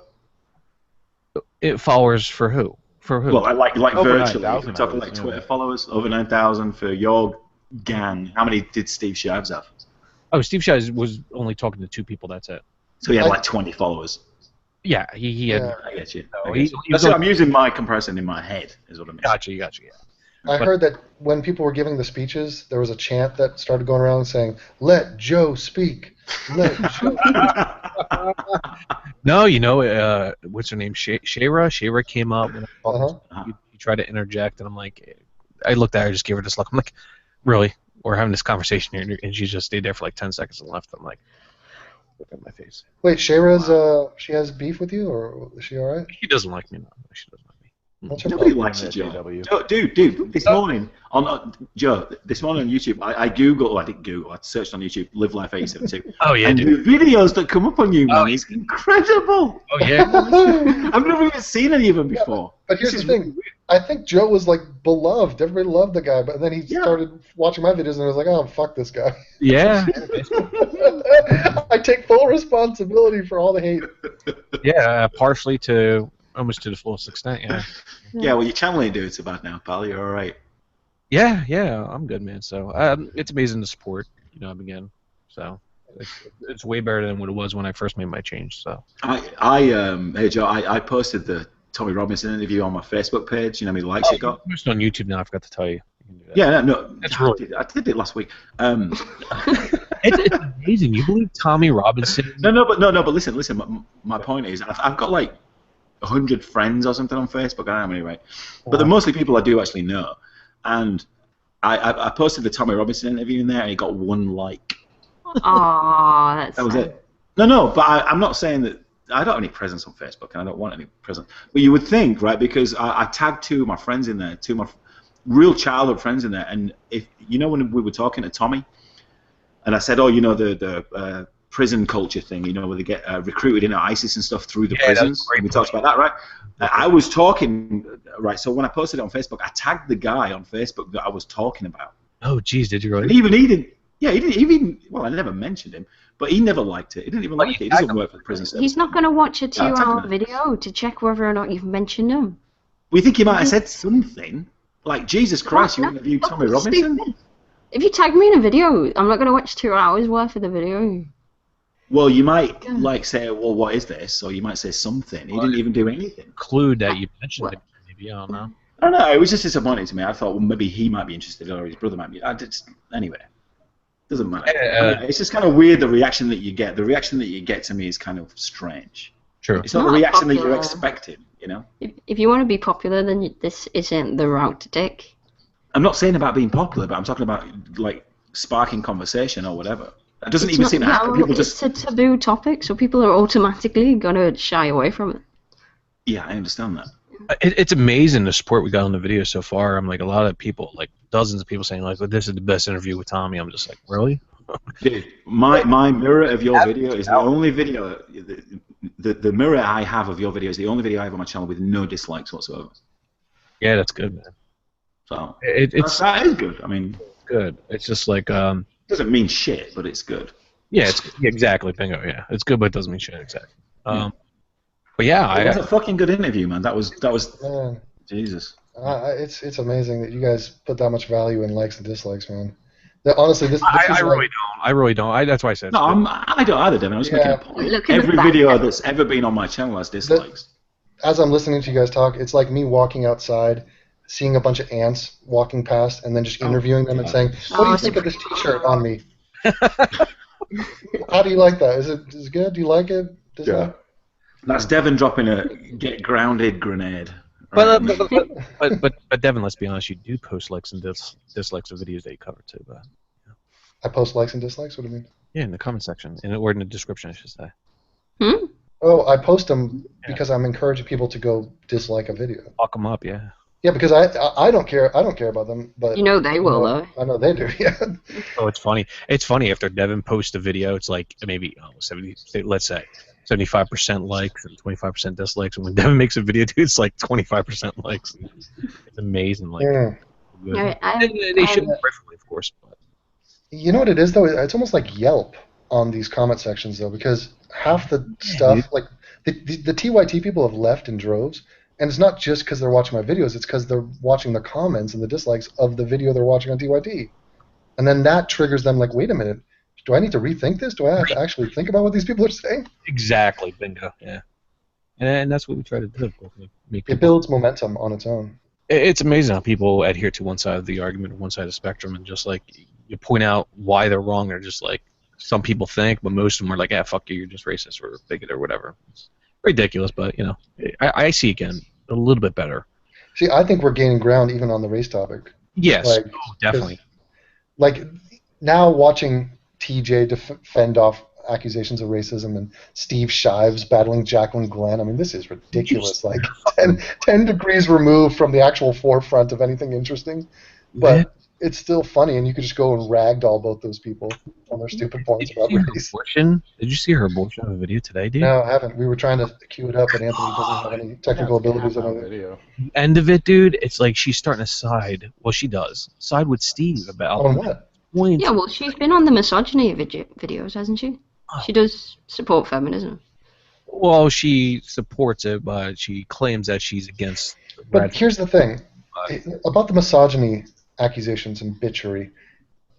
have? Followers for who? For who? Well, like Over virtually. 9,000, We're talking I like was, Twitter followers, over 9,000 for your gang. How many did Steve Shives have? Oh, Steve Shives was only talking to 2 people. That's it. So he had like 20 followers. Yeah, he had. Yeah. I get you. No, I get you. That's what I'm using my comparison in my head, is what I mean. Gotcha. Yeah. I heard that when people were giving the speeches, there was a chant that started going around saying, "Let Joe speak. Let Joe." No, what's her name? Shayra. Shayra came up and he tried to interject, and I'm like, I looked at her, just gave her this look. I'm like, really? We're having this conversation here, and she just stayed there for like 10 seconds and left. I'm like, look at my face. Wait, Shayra's she has beef with you, or is she all right? She doesn't like me. No, she doesn't like me. What's her Nobody problem? likes you, Joe. JW. Dude, this morning on this morning on YouTube, I didn't Google, I searched on YouTube, Live Life 872. Oh yeah, and dude. the videos that come up on you, man, is incredible. Oh yeah. I've never even seen any of them before. But here's This the is thing. I think Joe was like beloved. Everybody loved the guy, but then he started watching my videos and was like, "Oh, fuck this guy." Yeah. I take full responsibility for all the hate. Yeah, partially to almost to the fullest extent. Yeah. Yeah, well, your channel ain't doing so bad now, pal. You're all right. Yeah, I'm good, man. So it's amazing the support, again. So it's way better than what it was when I first made my change. So Hey Joe, I posted the Tommy Robinson interview on my Facebook page. You know how many likes it got? It's on YouTube now. I forgot to tell you. You can do that. Yeah, no, That's I did it last week. It's amazing. You believe Tommy Robinson? No, but listen. My point is, I've got like 100 friends or something on Facebook. I don't know how many, right? But they're mostly people I do actually know. And I posted the Tommy Robinson interview in there, and he got 1 like. Aw, that's That was sad. it. No, but I'm not saying that. I don't have any presence on Facebook, and I don't want any presence. But you would think, right? Because I tagged 2 of my friends in there, 2 of my real childhood friends in there, and if when we were talking to Tommy, and I said, the prison culture thing, where they get recruited into ISIS and stuff through the prisons. We talked about that, right? I was talking, right? So when I posted it on Facebook, I tagged the guy on Facebook that I was talking about. Oh, geez, did you really? And he didn't. Yeah, he didn't even. Well, I never mentioned him, but he never liked it. He didn't even like it. He doesn't work for the prison service. He's not going to watch a I tagged 2-hour him. video to check whether or not you've mentioned him. We think he might have said something like, "Jesus Christ, you What? interviewed That's Tommy Robinson." stupid. If you tag me in a video, I'm not going to watch 2 hours worth of the video. Well, you might say, "Well, what is this?" Or you might say something. He didn't even do anything. Include that you mentioned it. Maybe I don't know. I don't know. It was just disappointing to me. I thought, well, maybe he might be interested, or his brother might be. Anyway, doesn't matter. It's just kind of weird the reaction that you get. The reaction that you get to me is kind of strange. True. It's not the Not reaction that you're popular. expecting. If you want to be popular, then this isn't the route to take. I'm not saying about being popular, but I'm talking about like sparking conversation or whatever. It doesn't even seem to happen. People it's just. a taboo topic, so people are automatically going to shy away from it. Yeah, I understand that. It's amazing the support we got on the video so far. I'm like a lot of people, like dozens of people saying like, "This is the best interview with Tommy." I'm just like, really? Dude, my mirror of your video is the only video. The mirror I have of your video is the only video I have on my channel with no dislikes whatsoever. Yeah, that's good, man. So It's that is good. I mean, good. It's just like doesn't mean shit, but it's good. yeah, exactly, bingo. Yeah, it's good, but it doesn't mean shit exactly. But yeah, It was a fucking good interview, man. That was Man, Jesus. it's amazing that you guys put that much value in likes and dislikes, man. Honestly, this I is really don't. I really don't. That's why I said. No, I don't either, Devin. I was making a point. Look at the Every back video there. that's ever been on my channel has dislikes. As I'm listening to you guys talk, it's like me walking outside, seeing a bunch of ants walking past, and then just interviewing them and saying, "What do you think of this T-shirt on me? How do you like that? Is it good? Do you like it? Dislike?" That's Devin dropping a get grounded grenade. But Devin, let's be honest. You do post likes and dislikes of videos that you cover too. But I post likes and dislikes. What do you mean? yeah, in the comment section, or in the description, I should say. Oh, I post them because I'm encouraging people to go dislike a video. Lock them up, yeah. Yeah, because I don't care. I don't care about them, but You know they will, though. I know they do. Yeah. Oh, it's funny. It's funny after Devin posts a video, it's like maybe 70. Let's say 75% likes and 25% dislikes. And when Devin makes a video, dude, it's like 25% likes. It's amazing. Like, they should be differently, of course. But you know what it is though? It's almost like Yelp on these comment sections though, because half the stuff, like the TYT people have left in droves, and it's not just because they're watching my videos. It's because they're watching the comments and the dislikes of the video they're watching on TYT, and then that triggers them. Like, wait a minute. Do I need to rethink this? Do I have to actually think about what these people are saying? Exactly, bingo. Yeah, and that's what we try to do. It builds momentum on its own. It's amazing how people adhere to one side of the argument, one side of the spectrum, and just like you point out why they're wrong, or just like some people think, but most of them are like, fuck you, you're just racist or bigot or whatever. It's ridiculous, but I see again a little bit better. See, I think we're gaining ground even on the race topic. Yes, definitely. Like now watching TJ fend off accusations of racism and Steve Shives battling Jaqueline Glen. I mean, this is ridiculous. Like 10 degrees removed from the actual forefront of anything interesting. But it's still funny, and you could just go and ragdoll both those people on their stupid points about race. Did you see her abortion of a video today, dude? No, I haven't. We were trying to cue it up, but Anthony doesn't have any technical abilities on it. Video. End of it, dude, it's like she's starting to side. Well, she does. Side with Steve about On what? points. Yeah, well, she's been on the misogyny videos, hasn't she? She does support feminism. Well, she supports it, but she claims that she's against. But here's the thing about the misogyny accusations and bitchery.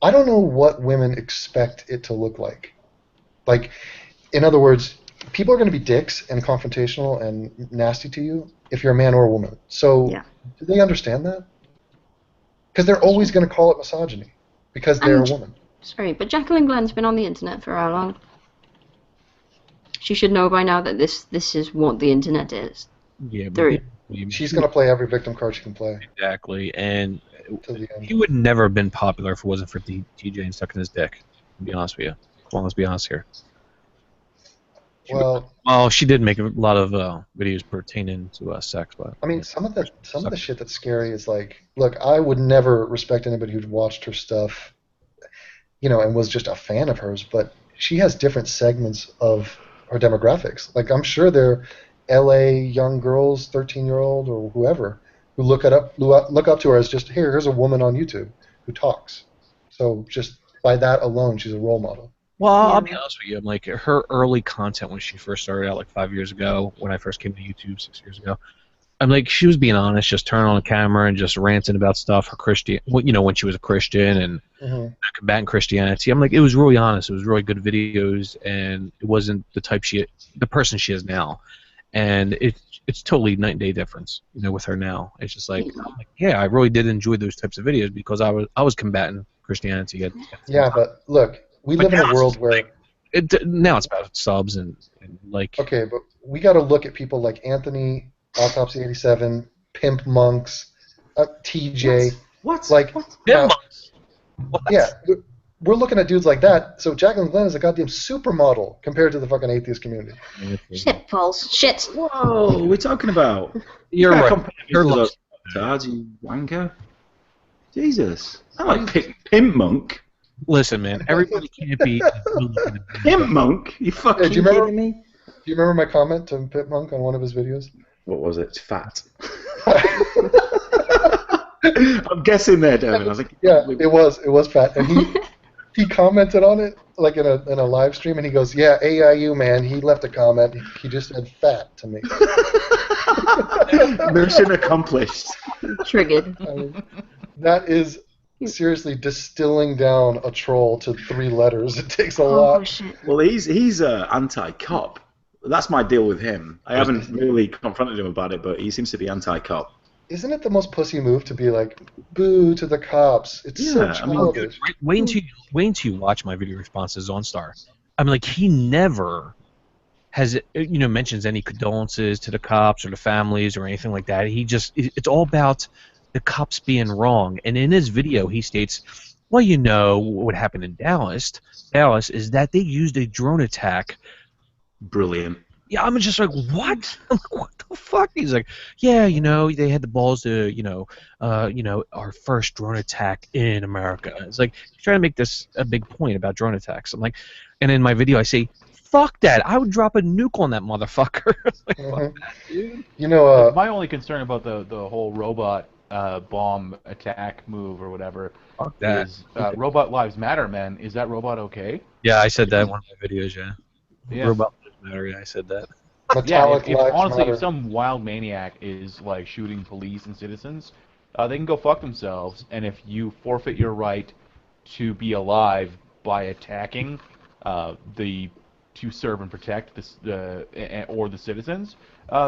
I don't know what women expect it to look like. Like, in other words, people are going to be dicks and confrontational and nasty to you if you're a man or a woman. So, do they understand that? Because they're always going to call it misogyny because they're a woman. Sorry, but Jaqueline Glen's been on the internet for how long? She should know by now that this is what the internet is. Yeah, but she's going to play every victim card she can play. Exactly, and he would never have been popular if it wasn't for TJ and sucking his dick. To be honest with you. Come on, let's be honest here. Well, she did make a lot of videos pertaining to sex, but I mean, some of the shit that's scary is like, look, I would never respect anybody who'd watched her stuff, and was just a fan of hers, but she has different segments of her demographics. Like, I'm sure they're LA young girls, 13-year-old or whoever, who look up to her as just, here's a woman on YouTube who talks. So just by that alone, she's a role model. Well, I'll be honest with you. I'm like, her early content when she first started out, like 5 years ago, when I first came to YouTube 6 years ago, I'm like, she was being honest, just turning on the camera and just ranting about stuff. Her Christian, when she was a Christian and combating Christianity. I'm like, it was really honest. It was really good videos, and it wasn't the person she is now. And it's totally night and day difference, with her now. It's just like, I really did enjoy those types of videos because I was combating Christianity. Yeah, but look, we live in a world where now it's about subs and like. Okay, but we got to look at people like Anthony, Autopsy 87, Pimp Monks, TJ. What? Like, Pimp Monks. Yeah, we're looking at dudes like that. So Jaqueline Glen is a goddamn supermodel compared to the fucking atheist community. Shit, false. Shit. Whoa, we're talking about. You're right. You're you wanker. Jesus. I like Pimp Monk. Listen, man, everybody can't be. Pimp Monk? You fucking kidding me? Do you remember my comment to Pimp Monk on one of his videos? What was it? It's fat. I'm guessing there, Devin. I was like, yeah, it was fat, and he commented on it like in a live stream, and he goes, "Yeah, AIU man." He left a comment. He just said "fat" to me. Mission accomplished. Triggered. I mean, that is seriously distilling down a troll to 3 letters. It takes a Oh lot. shit. Well, he's anti-cop. That's my deal with him. I haven't really confronted him about it, but he seems to be anti-cop. Isn't it the most pussy move to be like, boo to the cops? It's so Yeah, I mean, childish. Wait until you watch my video responses on Star. I mean, like, he never has mentions any condolences to the cops or the families or anything like that. It's all about the cops being wrong. And in his video, he states, well, what happened in Dallas is that they used a drone attack. brilliant. Yeah, I'm just like, what? I'm like, what the fuck? He's like, yeah, they had the balls to, our first drone attack in America. It's like, he's trying to make this a big point about drone attacks. I'm like, and in my video I say, fuck that. I would drop a nuke on that motherfucker. Like, fuck that, dude. My only concern about the whole robot bomb attack move or whatever Fuck that. is robot lives matter, man. Is that robot okay? Yeah, I said that in one of my videos, yeah. Yeah. Robot lives matter, yeah, I said that. Metallic if lives honestly, matter. if some wild maniac is like shooting police and citizens, they can go fuck themselves. And if you forfeit your right to be alive by attacking to serve and protect or the citizens,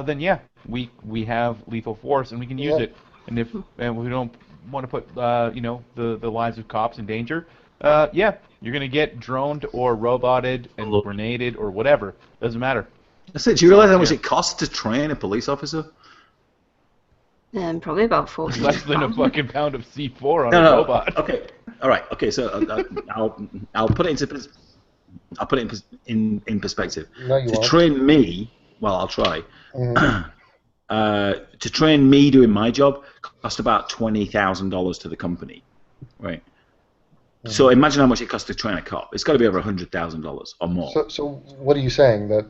then yeah, we have lethal force and we can use it. And we don't want to put the lives of cops in danger, yeah, you're gonna get droned or roboted and grenaded or whatever. Doesn't matter. That's it. Do you realize how much it costs to train a police officer? Probably about 40. Less than a fucking pound of C4 on No. a robot. Okay. All right. Okay. So I'll put it in perspective. No, you To won't. train me, well, I'll try. Mhm. To train me doing my job cost about $20,000 to the company, right? So imagine how much it costs to train a cop. It's got to be over $100,000 or more. So what are you saying? That?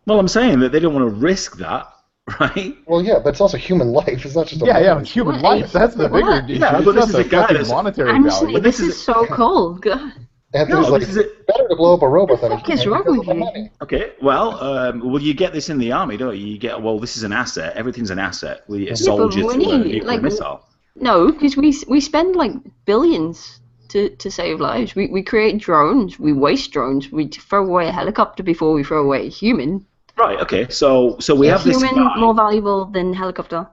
Well, I'm saying that they don't want to risk that, right? Well, yeah, but it's also human life. It's not just a Yeah, it's human life. That's the bigger issue. Yeah, but It's this not is a the guy fucking that's- monetary Honestly, value. this is so cool. God. Anthony's No, like, this is it. better to blow up a robot than a What the fuck is human wrong because with of the you? money. Okay, well, you get this in the army, don't you? You get, well, this is an asset. Everything's an asset. A but soldier we to a need, nuclear like, missile. No, because we spend like billions to save lives. We create drones. We waste drones. We throw away a helicopter before we throw away a human. Right. Okay. So we have this human guy. more valuable than helicopter.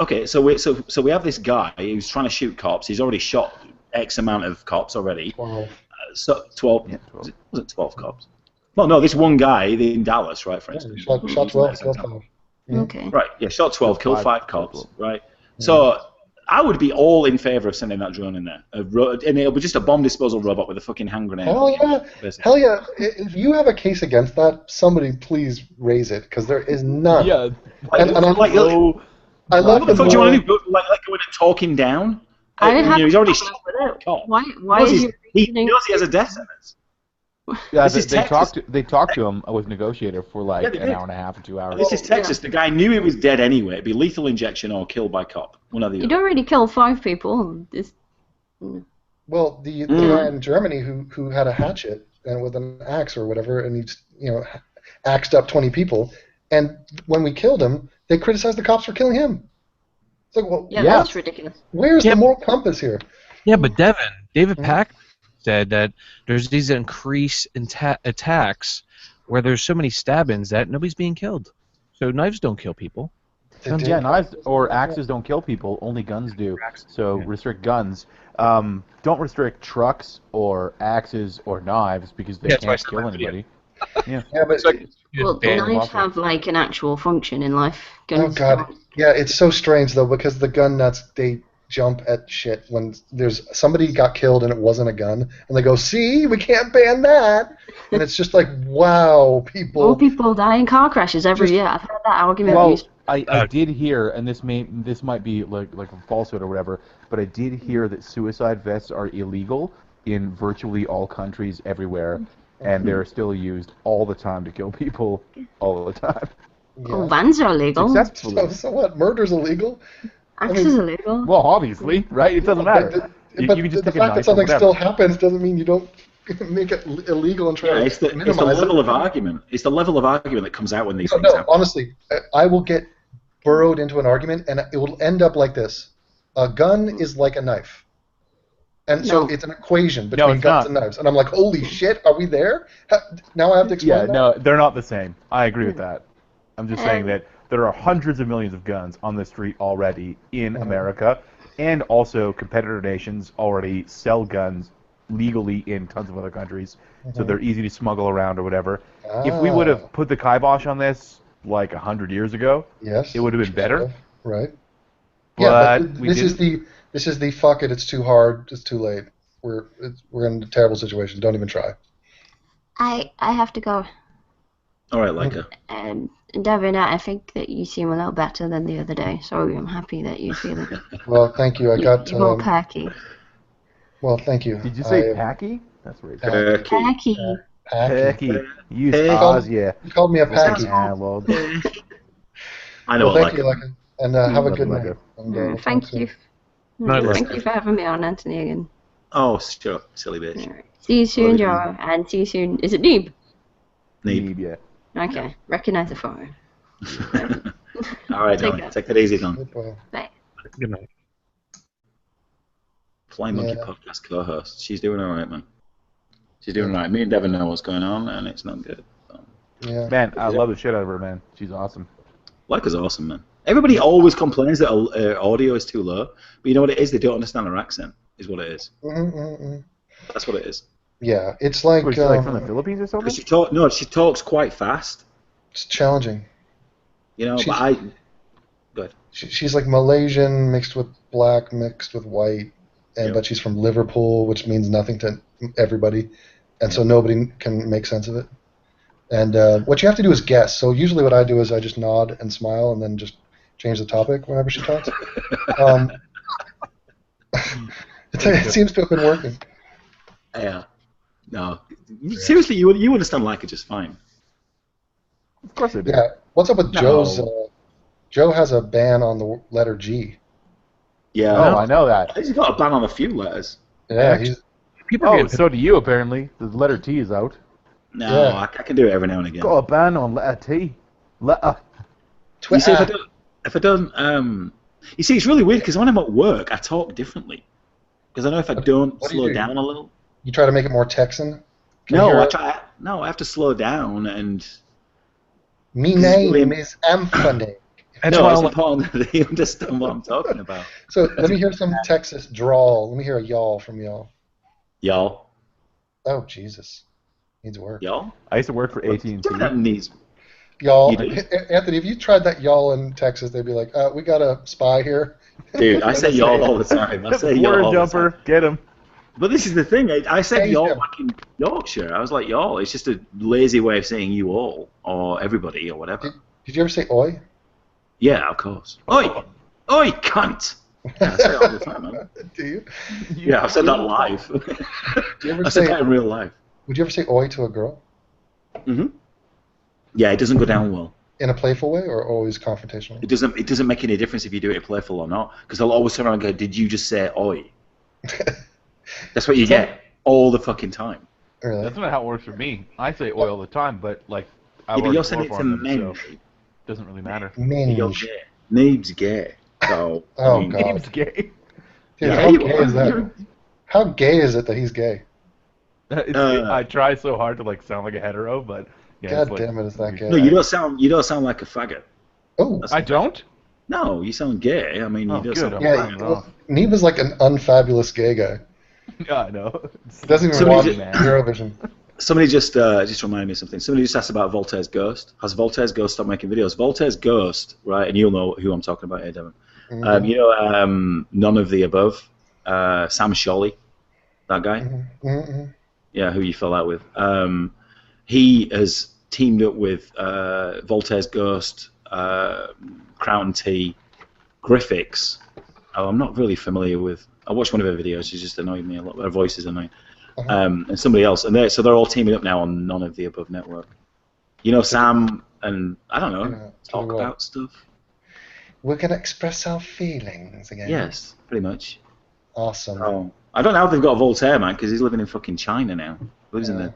Okay. So we have this guy who's trying to shoot cops. He's already shot X amount of cops already. 12. So 12. Yeah, 12. Was it 12 cops? Well, no, this one guy in Dallas, right? For Yeah, instance. shot 12, killed 5. Okay. Right. Yeah. Shot 12, killed 5 killed cops. 12. Right. So I would be all in favor of sending that drone in there, and it'll be just a bomb disposal robot with a fucking hand grenade. Hell yeah. Basically. Hell yeah. If you have a case against that, somebody please raise it, because there is none. Yeah. And I'm Like, So, I love what the the fuck do you want more- to do? Like going and talking down? I didn't have He's already a problem shot with it. cop. Why is your He reasoning? knows he has a death sentence. yeah, This is Texas. they talked to him with negotiator for like Yeah, they an did. hour and a half or 2 hours. This is Texas. The guy knew he was dead anyway. It'd be lethal injection or killed by cop. One or the You'd other. already killed 5 people. Well, the guy in Germany who had a hatchet and with an axe or whatever, and he axed up 20 people, and when we killed him, they criticized the cops for killing him. It's like, well, Yeah, Yeah. that's ridiculous. where's the moral compass here? Yeah, but David Pack said that there's these increased attacks where there's so many stabbings that nobody's being killed. So knives don't kill people. They did. Yeah, knives or axes don't kill people. Only guns do. So restrict guns. Don't restrict trucks or axes or knives because they Yeah, that's why I can't said kill my video. anybody. Yeah. Yeah, but Well, ban them knives off. have like an actual function in life. oh Guns god, don't. yeah, it's so strange though because the gun nuts they jump at shit when there's somebody got killed and it wasn't a gun, and they go, "See, we can't ban that," and it's just like, wow, More people. people die in car crashes every year. I've heard that argument Well, used. I did hear, and this might be like a falsehood or whatever, but I did hear that suicide vests are illegal in virtually all countries everywhere, and they're still used all the time to kill people all the time. Oh, Yeah. vans are illegal. Successfully. So what? Murder's illegal. Axes are illegal. Well, obviously, right? It doesn't matter. But You the can just the take a fact knife that or something whatever. still happens doesn't mean you don't make it illegal and try Yeah, to it's the minimize level it. of argument. It's the level of argument that comes out when these No, things no, happen. honestly, I will get burrowed into an argument, and it will end up like this: a gun is like a knife. And so No. it's an equation between it's guns not. and knives. And I'm like, holy shit, are we there? Now I have to explain Yeah, that? no, they're not the same. I agree with that. I'm just saying Um, that there are hundreds of millions of guns on the street already in Mhm. America, and also competitor nations already sell guns legally in tons of other countries, so Mhm. they're easy to smuggle around or whatever. If we would have put the kibosh on this like 100 years ago, Yes. it would have been should better. have, right. Yeah, but But we this is didn't. the fuck it. It's too hard. It's too late. We're in a terrible situation. Don't even try. I have to go. All right, Leica. Devin, I think that you seem a little better than the other day, so I'm happy that you're feeling. Well, thank you. I got. You're more perky. Well, thank you. Did you say packy? That's racist. Packy. Perky. Packy. Use Packy. Oz, yeah. You called me a packy. Analog. I know Well, what thank you, Leica. Leica, and have a Love good you, night. Leica. And, Alright, we'll talk thank soon. you. Night, Thank Leica. you for having me on, Anthony, again. Oh, sure, silly bitch. Alright. See you soon, Love you. Joe, and see you soon. Is it Neeb? Neeb. Yeah. Okay, recognize the photo. All right, Take darling. care. Take it easy, Don. Well, Bye. Good night. Flying Monkey Yeah. podcast co-host. She's doing all right, man. She's doing all right. Me and Devin know what's going on, and it's not good. So. yeah. Man, I love the shit out of her, man. She's awesome. Leica's awesome, man. Everybody always complains that audio is too low, but you know what it is? They don't understand her accent, is what it is. That's what it is. Yeah, it's like, Was she like from the Philippines or something? Because she talks quite fast, it's challenging. you know, She's- but I... Good. She's like Malaysian mixed with black mixed with white, and Yep. but she's from Liverpool, which means nothing to everybody, and so nobody can make sense of it. And what you have to do is guess. So usually what I do is I just nod and smile and then just change the topic whenever she talks. It seems to have been working. Yeah. No. Seriously, you understand Leica just fine. Of course I do. Yeah. What's up with No. Joe's? Joe has a ban on the letter G. Yeah. Oh, I know that. He's got a ban on a few letters. Yeah, he's People are Oh, getting so do you, apparently. The letter T is out. No, Yeah. I can do it every now and again. Got a ban on letter T. Letter. You see, Twitter. if I don't, you see, it's really weird because when I'm at work, I talk differently. Because I know if I don't what do you slow do? down a little. You try to make it more Texan. Can No, you hear I it? try. No, I have to slow down and. Me This is name really- is Anthony. That's No, why I it's like- important that they understand what I'm talking about. So let me hear some Texas drawl. Let me hear a y'all from y'all. Y'all, Oh Jesus, needs work. y'all. I used to work for AT&T. That needs. Y'all, You do? Anthony, if you tried that y'all in Texas, they'd be like, "We got a spy here." Dude, I say y'all all the time. I say y'all Word all the time. jumper, get him. But this is the thing. I said Change y'all them. back in Yorkshire. I was like y'all. It's just a lazy way of saying you all or everybody or whatever. Did you ever say "oi"? Yeah, of course. Oi, oi, cunt. Yeah, I say it all the time, man. Do you? Yeah, I've said that live. Do you ever I said say? that in real life. Would you ever say "oi" to a girl Hmm. Yeah, it doesn't go down well. in a playful way or always confrontational? It doesn't make any difference if you do it playful or not, because they'll always turn around and go, "Did you just say oi?" That's what you get all the fucking time. Really? That's not how it works for me. I say oi all the time, but like I've Yeah, but already you're saying it to chloroformed them, men. so it doesn't really matter. You're Minge. gay. Neeb's gay. So, Oh, I mean, God. Game's gay. Dude, Yeah, how you gay are. is that? How gay is it that he's gay? I try so hard to like sound like a hetero, but yeah, God it's like, damn it, is that gay? No, you don't sound like a faggot. Oh, I don't. No, you sound gay. I mean, Oh, you don't good. sound. I'm yeah. fine, Well, Neeb is like an unfabulous gay guy. Yeah, I know. He doesn't even Somebody watch just- Eurovision. Somebody just reminded me of something. Somebody just asked about Voltaire's Ghost. Has Voltaire's Ghost stopped making videos? Voltaire's Ghost, right? And you'll know who I'm talking about here, Devin. Mhm. You know, None of the Above. Sam Sholly, that guy. Mhm, mhm. Yeah, who you fell out with. He has teamed up with Voltaire's Ghost, Crown T, Griffix. Oh, I'm not really familiar with. I watched one of her videos. She just annoyed me a lot. Her voice is annoying. And somebody else, and they're all teaming up now on None of the Above network. You know, Sam and I don't know, Yeah, talk do what? about stuff. We're gonna express our feelings again. Yes, pretty much. Awesome. Oh, I don't know how they've got Voltaire, man, because he's living in fucking China now. He lives in the,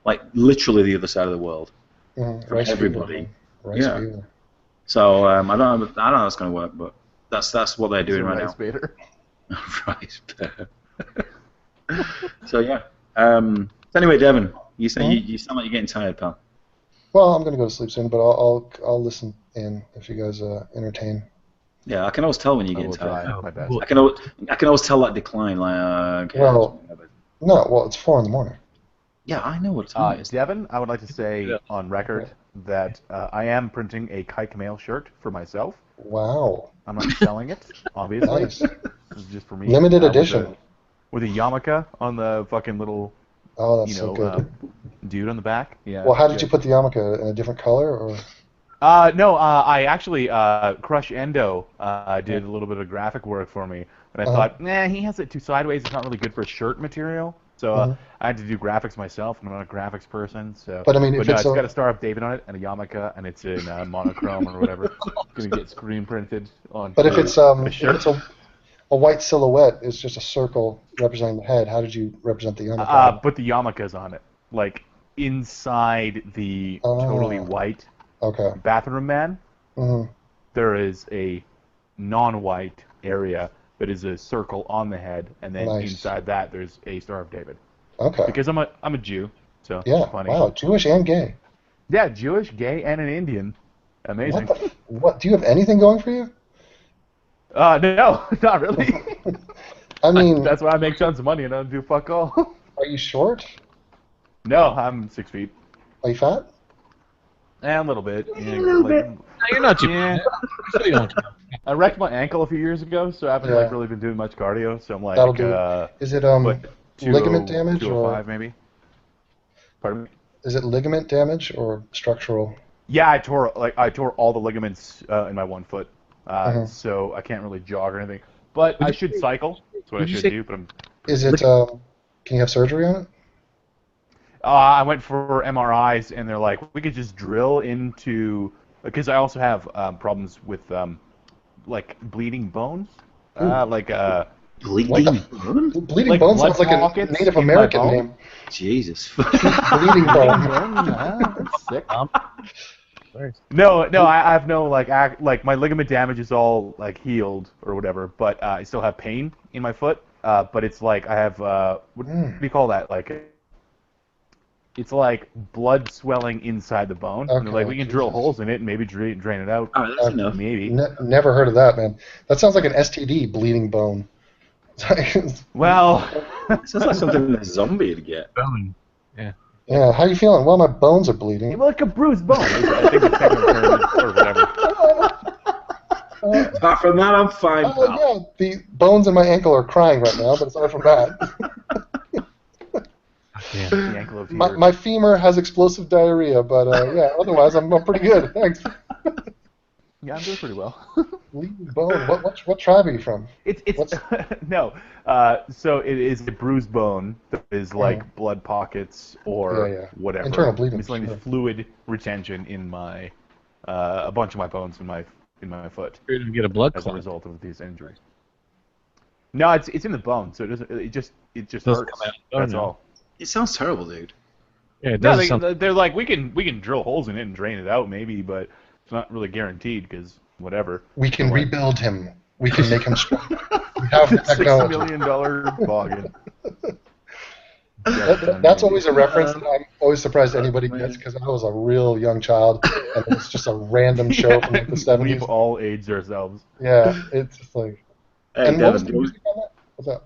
like, literally the other side of the world. Mhm. For Rice everybody. Fever, man. Rice Yeah. Fever. So I don't know how that's going to work, but that's what they're doing right Rice now. Bader. Right. So yeah. So anyway, Devin, you say you sound like you're getting tired, pal. Well, I'm gonna go to sleep soon, but I'll listen in if you guys entertain. Yeah, I can always tell when you're I getting will try tired. my best. Well, I can always tell that decline. Like, okay, Well, no, well, it's 4 a.m. yeah, I know what time it is. Devin, I would like to say Yeah. on record that I am printing a Kike Mail shirt for myself. Wow, I'm not selling it, obviously. nice. This is just for me. Limited edition. With a yarmulke on the fucking little, Oh, that's so good. dude on the back. Yeah. Well, how did you put the yarmulke in a different color, or? No, I actually, Crush Endo did a little bit of graphic work for me, and I thought, nah, he has it too sideways. It's not really good for shirt material. So I had to do graphics myself, and I'm not a graphics person. So, But I mean, if no, it's got a Star of David on it and a yarmulke, and it's in monochrome or whatever. It's gonna get screen printed on. But if it's a shirt. if it's a white silhouette, it's just a circle representing the head. How did you represent the yarmulke? Put the yarmulke's on it, like inside the totally white Okay. bathroom man. Mm-hmm. There is a non-white area that is a circle on the head, and then inside that there's a Star of David. Okay. Because I'm a Jew, so Yeah. it's funny. Wow. Jewish and gay. Yeah, Jewish, gay, and an Indian. Amazing. What? Do you have anything going for you? No, not really. I mean, That's why I make tons of money and I don't do fuck all. are you short? No, I'm 6 feet. Are you fat? A little bit. Yeah, A little bit. No, you're not too Yeah. bad. You don't. I wrecked my ankle a few years ago, so I haven't Yeah. really been doing much cardio. So I'm like, That'll do it. Is it ligament damage 205 or maybe? Pardon me? is it ligament damage or structural? Yeah, I tore all the ligaments in my one foot, so I can't really jog or anything. But I should cycle. That's what I should do. But I'm. Is it? Can you have surgery on it? I went for MRIs, and they're like, we could just drill into, because I also have problems with like bleeding bones, Bleeding bone? Bleeding Like bone blood sounds like a pockets Native in my American bone? name. Jesus. Bleeding bone. That's sick. No, I have no like my ligament damage is all like healed or whatever, but I still have pain in my foot. But it's like I have what do you call that? Like it's like blood swelling inside the bone. And they're like, we can drill holes in it and maybe drain it out. Oh, that's enough. Maybe. Never heard of that, man. That sounds like an STD, bleeding bone. Well, Sounds like something a zombie would get. Bone. Yeah, how you feeling? Well, my bones are bleeding. like a bruised bone. I think the technical term is, or whatever. Apart from that, I'm fine, pal. Yeah, the bones in my ankle are crying right now, but aside from that, Yeah. The ankle of tears. my femur has explosive diarrhea, but yeah, otherwise I'm pretty good. Thanks. Yeah, I'm doing pretty well. Bleeding bone. What tribe are you from? It's no. So it is a bruised bone that is like blood pockets or whatever. Internal bleeding. Miscellaneous fluid retention in my a bunch of my bones in my foot You're gonna get a blood as a clot. result of these injuries. No, it's in the bone, so it doesn't. It just Doesn't hurts. come out. That's no. all. It sounds terrible, dude. Yeah, it No, does. sound- they're like we can drill holes in it and drain it out maybe, but it's not really guaranteed because whatever. We can rebuild him. We can make him strong. We have the $6 technology. million bargain. That's always a reference that I'm always surprised anybody gets because I was a real young child and it's just a random show from like the 70s. We've all aged ourselves. Yeah, it's just like. Hey, And what was the Devin, music on that? What's that?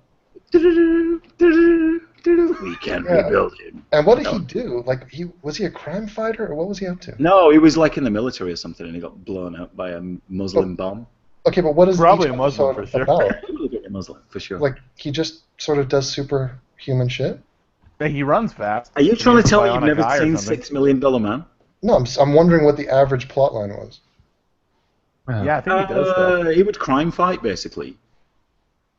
we can Yeah. rebuild him. And what did he do? Like, was he a crime fighter or what was he up to? No, he was like in the military or something, and he got blown up by a Muslim bomb. Okay, but what is Probably each a Muslim episode for sure. about? A Muslim, for sure. Like, he just sort of does superhuman shit? Hey, he runs fast. Are you trying to tell me you've Bionic never eye or seen something. $6 Million Man? No, I'm wondering what the average plot line was. Yeah, I think he does stuff. He would crime fight basically,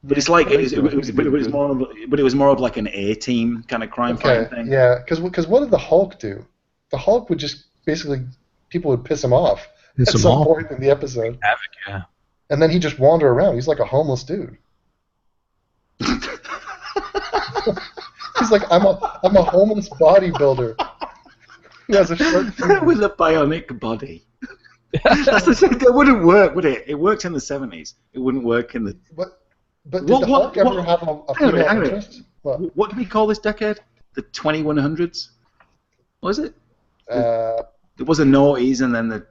but it's like it was more of like an A-team kind of crime Okay, fighting thing. yeah, because what did the Hulk do? The Hulk would just basically, people would piss him off Piss at him some off. point in the episode. Havoc, yeah. And then he'd just wander around. He's like a homeless dude. He's like, I'm a homeless bodybuilder. He has a short fuse. With a bionic body. That's the thing. That wouldn't work, would it? It worked in the 70s. It wouldn't work in the. But did the Hulk ever have a female interest? What do we call this decade? The 2100s? Was it? It was the noughties and then the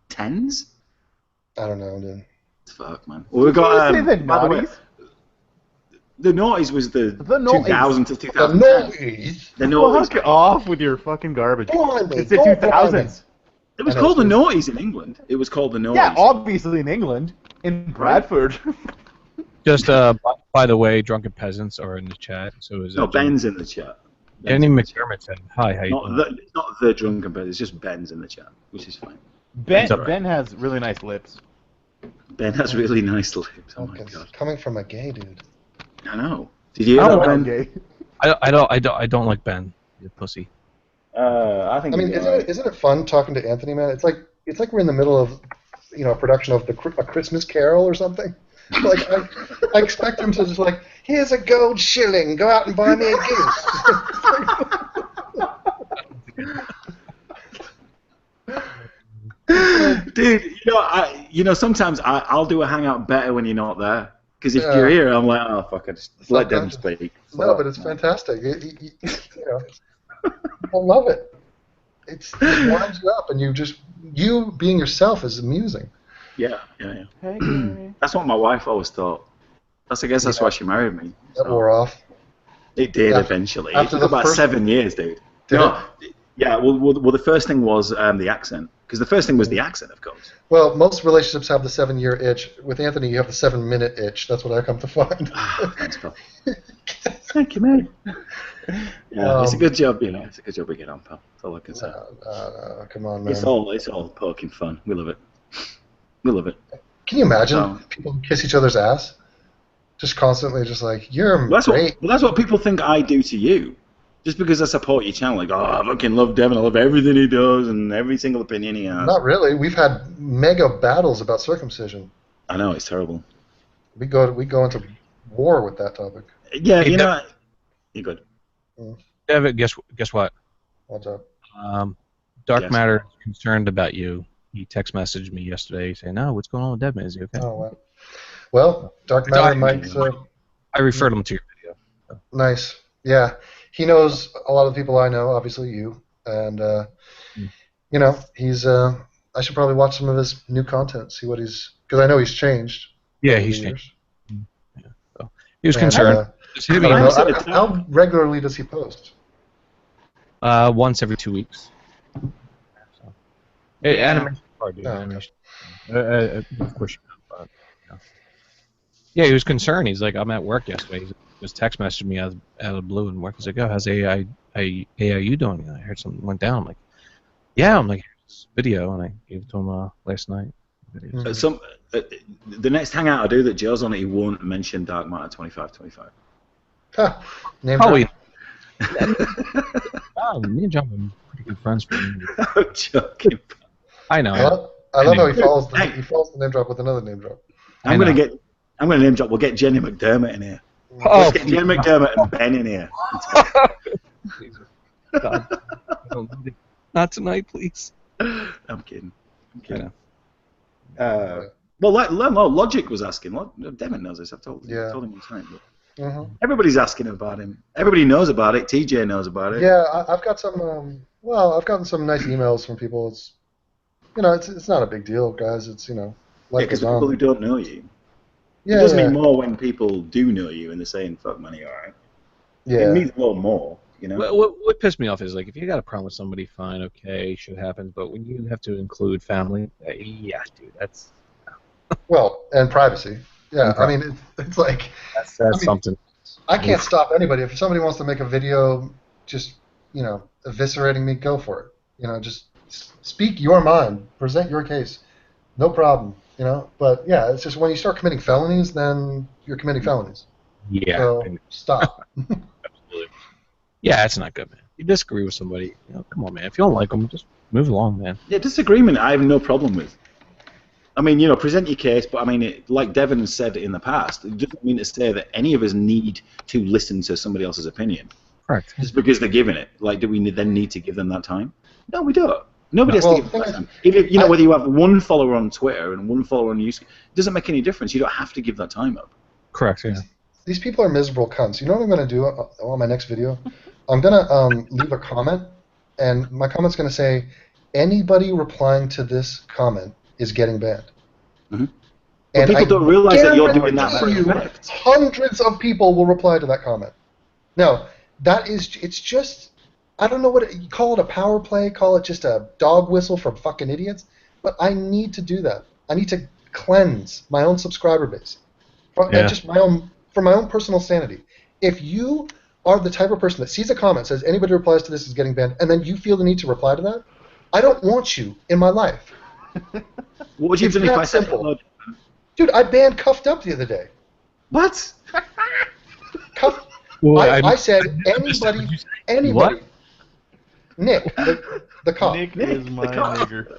tens. I don't know, dude. Fuck, man. Well, we got. Did you say the by the way, noughties? the noughties was the noughties. 2000 to The 2010. noughties. The noughties. Fuck off with your fucking garbage. Blimey, It's the don't 2000s. It was I know, called the dude. noughties in England. It was called the noughties. Yeah, obviously in England, in Bradford. Just by the way, drunken peasants are in the chat. So is No, Ben's in the chat. Jenny McDermott said, "Hi, how you Not doing?" not the drunken Ben. It's just Ben's in the chat, which is fine. Ben That's all right. Ben has really nice lips. Ben has really nice lips. Oh my Because god. coming from a gay dude. I know. Did you hear I that, don't Ben? Okay. I don't like Ben, you pussy. I think. I mean, isn't it fun talking to Anthony, man? It's like we're in the middle of, a production of a Christmas Carol or something. Like I expect him to just like, here's a gold shilling, go out and buy me a goose. Dude, sometimes I'll do a hangout better when you're not there. Because if you're here, I'm like, oh fuck, I just let Devin speak. No, but it's fantastic. I love it. It winds you up, and you being yourself is amusing. Yeah. Hey, Gary. That's what my wife always thought. I guess that's why she married me. That wore off. It did eventually. It after took the about first 7 years, dude. Did Yeah. Well, the first thing was the accent. Because the first thing was the accent, of course. Well, most relationships have the 7-year itch. With Anthony, you have the 7-minute itch. That's what I come to find. Thanks, pal. Thank you, mate. Yeah, it's a good job, It's a good job we get on, pal. That's all I can say. Come on, man. It's all poking fun. We love it. We love it. Can you imagine people kiss each other's ass? Just constantly, just like, you're great. That's what people think I do to you. Just because I support your channel, like, oh, I fucking love Devin, I love everything he does and every single opinion he has. Not really. We've had mega battles about circumcision. I know, it's terrible. We go into war with that topic. Yeah, you're good. Devin, guess what? What's up? Dark Guess. Matter is concerned about you. He text messaged me yesterday saying, "No, what's going on with Devin? Is he okay?" Oh, wow. Well, Dark Matter might... I referred him to your video. Nice. Yeah. He knows a lot of the people I know, obviously you. And, he's... I should probably watch some of his new content, see what he's... Because I know he's changed. Yeah, he's changed. Yeah. So he was concerned. I don't know. How regularly does he post? Once every 2 weeks. So. Animation hard, dude. Animation. Of course, but, yeah, he was concerned. He's like, I'm at work yesterday. He just text messaged me out of the blue and work. He's like, oh, how's AIU doing? And I heard something went down. I'm like, yeah. I'm like, here's this video, and I gave it to him last night. The next hangout I do that Joe's on it, he won't mention Dark Matter 2525. Huh. Name Probably. drop. Me and John are pretty good friends. I'm joking. I know. I love how he follows the name drop with another name drop. I'm gonna name drop. We'll get Jenny McDermott in here. Oh, Let's get Jenny McDermott and Ben in here. God. Not tonight, please. I'm kidding. Logic was asking. Devin knows this. I've told him on time. But everybody's asking about him. Everybody knows about it. TJ knows about it. Yeah, I've got some. I've gotten some nice emails from people. It's, it's not a big deal, guys. It's life because goes on. people who don't know you. Yeah, it does mean more when people do know you and they're saying "fuck money," all right. Yeah. It means a lot more. What pissed me off is like if you got a problem with somebody, fine, okay, shit happens. But when you have to include family, yeah, dude, that's. Well, and privacy. Yeah, I mean, it's like... That's something. I can't stop anybody. If somebody wants to make a video just, eviscerating me, go for it. Just speak your mind. Present your case. No problem, But, yeah, it's just when you start committing felonies, then you're committing felonies. Yeah. So, stop. Absolutely. Yeah, that's not good, man. You disagree with somebody, come on, man. If you don't like them, just move along, man. Yeah, disagreement I have no problem with. I mean, present your case, but I mean, like Devin said in the past, it doesn't mean to say that any of us need to listen to somebody else's opinion. Correct. Just because they're giving it. Like, do we then need to give them that time? No, we don't. Nobody has to give them that time. Whether you have one follower on Twitter and one follower on YouTube, it doesn't make any difference. You don't have to give that time up. Correct, yeah. These people are miserable cunts. You know what I'm going to do on my next video? I'm going to leave a comment, and my comment's going to say, anybody replying to this comment is getting banned. Mhm. And But people don't realize that you're doing that for guarantee you, effect. hundreds of people will reply to that comment. No, it's just, I don't know what, you call it a power play, call it just a dog whistle for fucking idiots, but I need to do that. I need to cleanse my own subscriber base. And just for my own personal sanity. If you are the type of person that sees a comment, says anybody replies to this is getting banned, and then you feel the need to reply to that, I don't want you in my life. What would you have done if I said simple. Dude, I banned Cuffed Up the other day. What? Cuffed. Well, I said anybody. What? Nick, the cop. Nick is my nigger.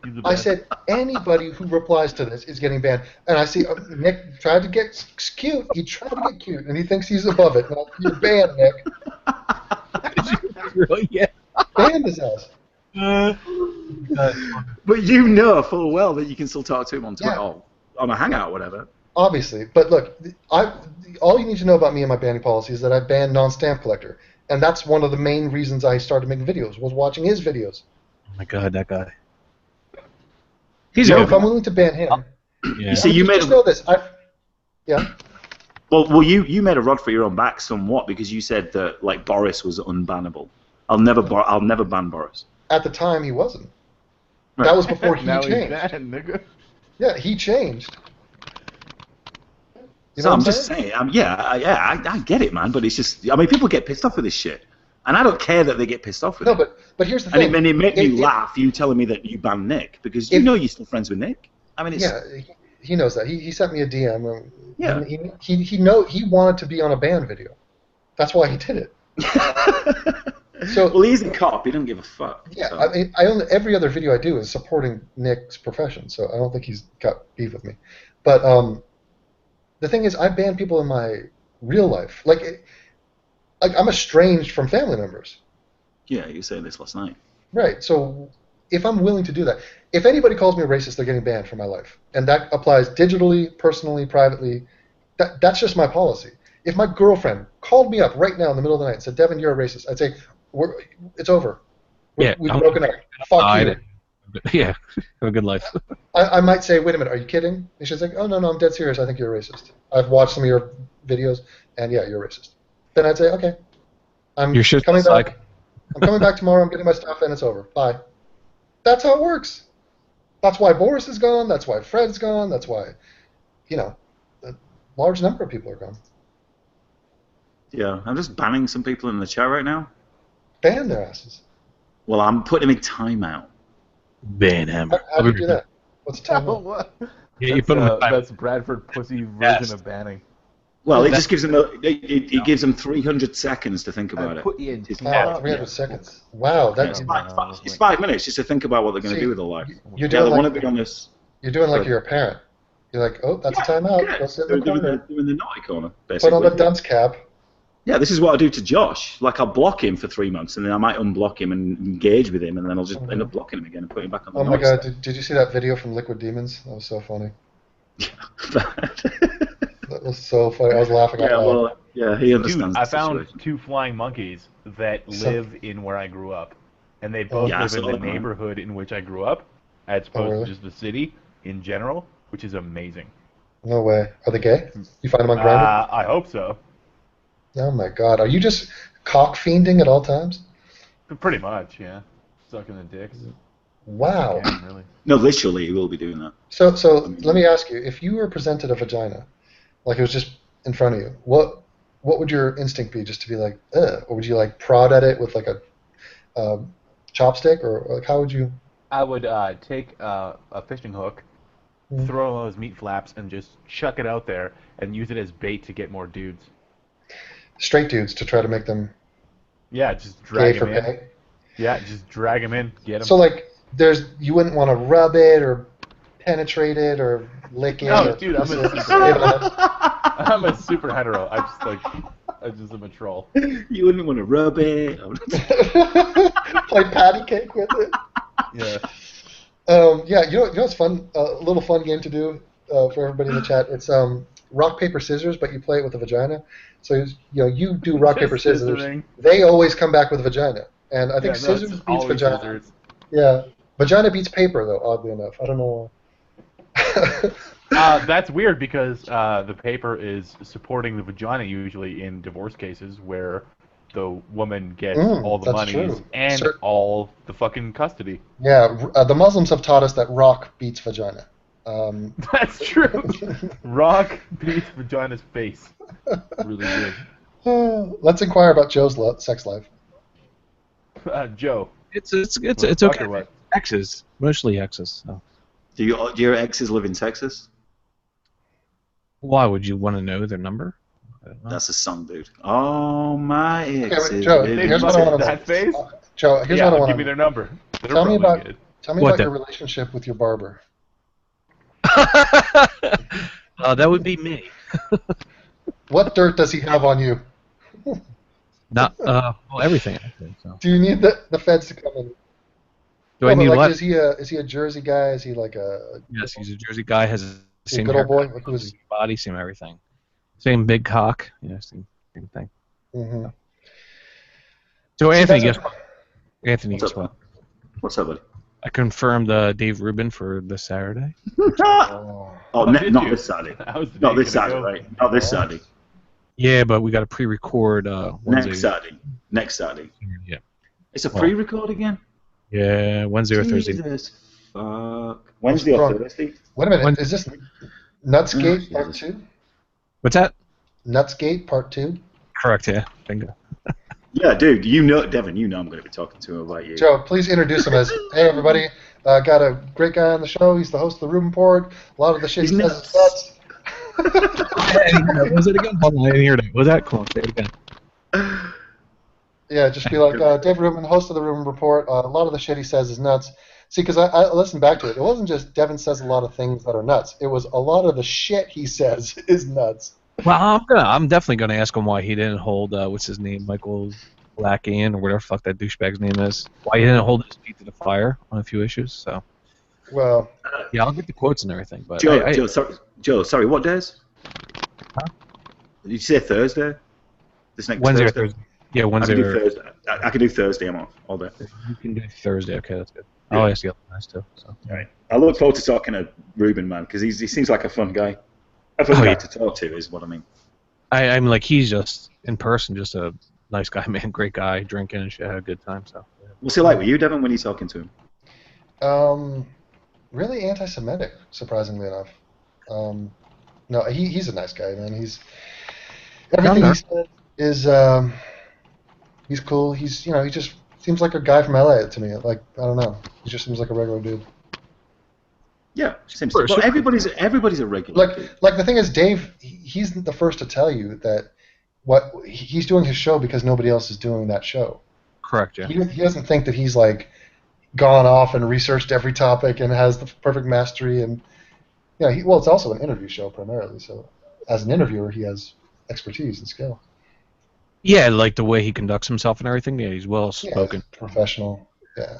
He's the I best. said anybody who replies to this is getting banned. And I see Nick tried to get cute. He tried to get cute, and he thinks he's above it. Well, you're banned, Nick. Really? Yeah. Banned his ass. But you know full well that you can still talk to him on Twitter, Yeah. or on a hangout, or whatever. Obviously, but look, all you need to know about me and my banning policy is that I banned non-stamp collector, and that's one of the main reasons I started making videos, was watching his videos. Oh my god, that guy. He's So a if I'm willing to ban him, Yeah. You see, you made just know this. Yeah. well, you made a rod for your own back somewhat because you said that like Boris was unbannable. I'll never ban Boris. At the time, he wasn't. Right. That was before he Now he's changed. banned, nigga. Yeah, he changed. You So know I'm what just saying, I get it, man. But it's just, I mean, people get pissed off with this shit, and I don't care that they get pissed off with No, it. but here's the And thing. it made me If- laugh. You telling me that you banned Nick because you know you're still friends with Nick. I mean, it's, Yeah, he knows that. He sent me a DM. Yeah. He wanted to be on a band video. That's why he did it. So well, he's a cop. He doesn't give a fuck. yeah, so. I mean, every other video I do is supporting Nick's profession, so I don't think he's got beef with me. But the thing is, I ban people in my real life. Like I'm estranged from family members. Yeah, you were saying this last night. Right. So if I'm willing to do that, if anybody calls me a racist, they're getting banned from my life, and that applies digitally, personally, privately. That's just my policy. If my girlfriend called me up right now in the middle of the night and said, "Devin, you're a racist," I'd say, "It's over. We've broken up. Fuck you." Yeah, have a good life. I might say, "Wait a minute, are you kidding?" And she's like, "Oh no, I'm dead serious. I think you're a racist. I've watched some of your videos, and yeah, you're a racist." Then I'd say, "Okay, I'm Your shit's coming back. like- I'm coming back tomorrow. I'm getting my stuff, and it's over. Bye." That's how it works. That's why Boris is gone. That's why Fred's gone. That's why, a large number of people are gone. Yeah, I'm just banning some people in the chat right now. Ban their asses. Well, I'm putting them in timeout. Ban him. How do you do that? What's the time? What? Yeah, you put him in time. That's Bradford pussy version Yes. of banning. Well, it just gives them it gives them 300 seconds to think about it. Put you in It's Oh, 300 seconds. Wow, It's that's it's 5 minutes just to think about what they're going to See, do with their life. you're Yeah, they doing want to like be on this. you're doing like Sorry. you're a parent. You're like, oh, that's a timeout. Yeah, Go sit they're in the doing corner. the naughty corner, Put basically. on the dunce cap. Yeah, this is what I do to Josh. Like, I'll block him for 3 months, and then I might unblock him and engage with him, and then I'll just end up blocking him again and putting him back on the Oh my naughty god, side. did you see that video from Liquid Demons? That was so funny. That was so funny. I was laughing out Yeah, loud. well, yeah, he understands Dude, I the found situation. 2 flying monkeys that So- live in where I grew up. And they both Yeah, I live in saw the that, man. neighborhood in which I grew up, as opposed really? to just the city in general, which is amazing. No way. Are they gay? You find them on Grindr? I hope so. Oh my god. Are you just cock fiending at all times? Pretty much, yeah. Sucking the dicks. Wow. Yeah, really. No, literally, he will be doing that. So let me ask you, if you were presented a vagina, like it was just in front of you, what would your instinct be? Just to be like, ugh? Or would you like prod at it with like a chopstick? Or like how would you? I would take a fishing hook, throw those meat flaps, and just chuck it out there and use it as bait to get more dudes. Straight dudes to try to make them Yeah, just gay drag for them in. pay? Yeah, just drag them in, get them. So like you wouldn't want to rub it or penetrate it or lick it. No, or dude, I'm a kiss it. super I'm a super hetero. I just am a troll. You wouldn't want to rub it. Play patty cake with it. Yeah. Yeah, you know what's fun? A little fun game to do for everybody in the chat. It's rock paper scissors, but you play it with a vagina. So you do rock paper Just scissors. scissoring. They always come back with a vagina, and I think Yeah, no, it's scissors beats always vagina. scissors. Yeah, vagina beats paper though. Oddly enough, I don't know why. That's weird because the paper is supporting the vagina usually in divorce cases where the woman gets all the that's monies true. and all the fucking custody. Yeah, the Muslims have taught us that rock beats vagina. That's true. Rock beats vagina's face. Really good. Let's inquire about Joe's sex life. Joe. It's Fuck okay. or what? Exes, mostly exes. So. Do your exes live in Texas? Why would you want to know their number? I don't know. That's a song, dude. Oh, my exes. wait, Joe, live here's in what I want to That face? Joe, here's Yeah, what I want give to me know. their number. They're Tell me probably about good. What your relationship with your barber. That would be me. What dirt does he have on you? Not well, everything. I think, so. Do you need the feds to come in? Do I need like, what? is he a Jersey guy? Is he like a Yes, he's a Jersey guy. Has the same good old boy? haircut, Like, same body, same everything. Same big cock. Yeah, same thing. Mm-hmm. So Anthony, that's guess what? Anthony, What's guess up, what? What's up, buddy? I confirmed Dave Rubin for this Saturday. Oh, did not you? this Saturday. That was the Not day this gonna Saturday, go. right? Not this Saturday. Yeah, but we got to pre-record Wednesday. Next Saturday. Yeah. It's a Well, pre-record again? Yeah, Wednesday or Thursday. Jesus fuck. Wednesday or Thursday? Wait a minute. When- Is this Nutsgate Oh, Part Jesus. 2? What's that? Nutsgate Part 2? Correct. Yeah. Bingo. Yeah, dude, Devin, I'm going to be talking to him about you. Joe, please introduce him as, hey, everybody, got a great guy on the show. He's the host of the Rubin Report. A lot of the shit He's he says nuts. is nuts. What was it again? Hold on, I didn't hear that. What was that? Come on, say it again. Yeah, just be like, Dave Rubin, host of the Rubin Report. A lot of the shit he says is nuts. See, because I listened back to it. It wasn't just Devin says a lot of things that are nuts. It was a lot of the shit he says is nuts. Well, I'm definitely gonna ask him why he didn't hold what's his name, Michael Blackian or whatever the fuck that douchebag's name is. Why he didn't hold his feet to the fire on a few issues. So Well, yeah, I'll get the quotes and everything. But Joe, sorry, what days? Huh? Did you say Thursday? This next Wednesday or Thursday? Thursday. Yeah, I Wednesday can do or Thursday. I can do Thursday. I'm off all day. you can do Thursday. Okay, that's good. Yeah. I'll ask the other guys too. So. All right. I look forward to talking to Ruben, man, because he seems like a fun guy. A fun Oh, guy yeah. to talk to is what I mean. I'm like he's just in person, just a nice guy, man, great guy, drinking and shit, had a good time. So. What's it like with you, Devin, when you're talking to him? really anti-Semitic, surprisingly enough. No, he's a nice guy, man. He's everything he says is he's cool. He just seems like a guy from LA to me. Like, I don't know, he just seems like a regular dude. Yeah, seems Sure, well, sure. everybody's a regular. Like the thing is, Dave, he's the first to tell you that he's doing his show because nobody else is doing that show. Correct. Yeah. He doesn't think that he's like gone off and researched every topic and has the perfect mastery, and well, it's also an interview show primarily. So as an interviewer, he has expertise and skill. Yeah, like the way he conducts himself and everything. Yeah, he's well spoken. Yeah, professional. Yeah.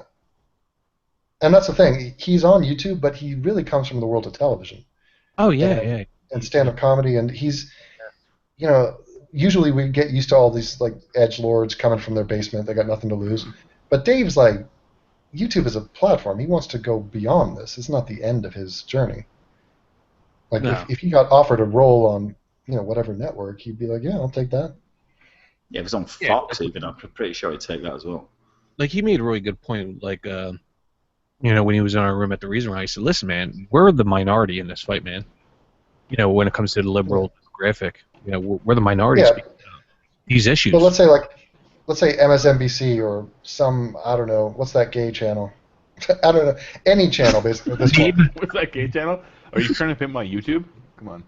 And that's the thing. He's on YouTube, but he really comes from the world of television. Oh yeah. And stand-up comedy, and he's, usually we get used to all these like edgelords coming from their basement. They got nothing to lose. But Dave's like, YouTube is a platform. He wants to go beyond this. It's not the end of his journey. Like No. if he got offered a role on, whatever network, he'd be like, yeah, I'll take that. Yeah, if it's on Fox even, I'm pretty sure he'd take that as well. Like he made a really good point. Like when he was in our room at the Reason Why, he said, "Listen, man, we're the minority in this fight, man. When it comes to the liberal demographic, we're the minority speaking about these issues." But let's say MSNBC or some, I don't know, what's that gay channel? I don't know, any channel basically at this point. What's that gay channel? Are you trying to pimp my YouTube? Come on.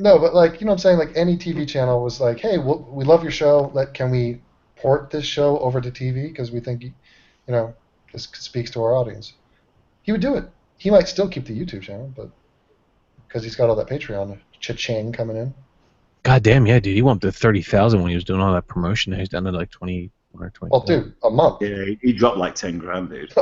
No, but like, what I'm saying, like any TV channel was like, hey, we love your show. Can we port this show over to TV because we think, this speaks to our audience. He would do it. He might still keep the YouTube channel, but because he's got all that Patreon cha-ching coming in. God damn, yeah, dude. He went up to 30,000 when he was doing all that promotion. He's down to like 20 or 20. Well, dude, a month. Yeah, he dropped like 10 grand, dude.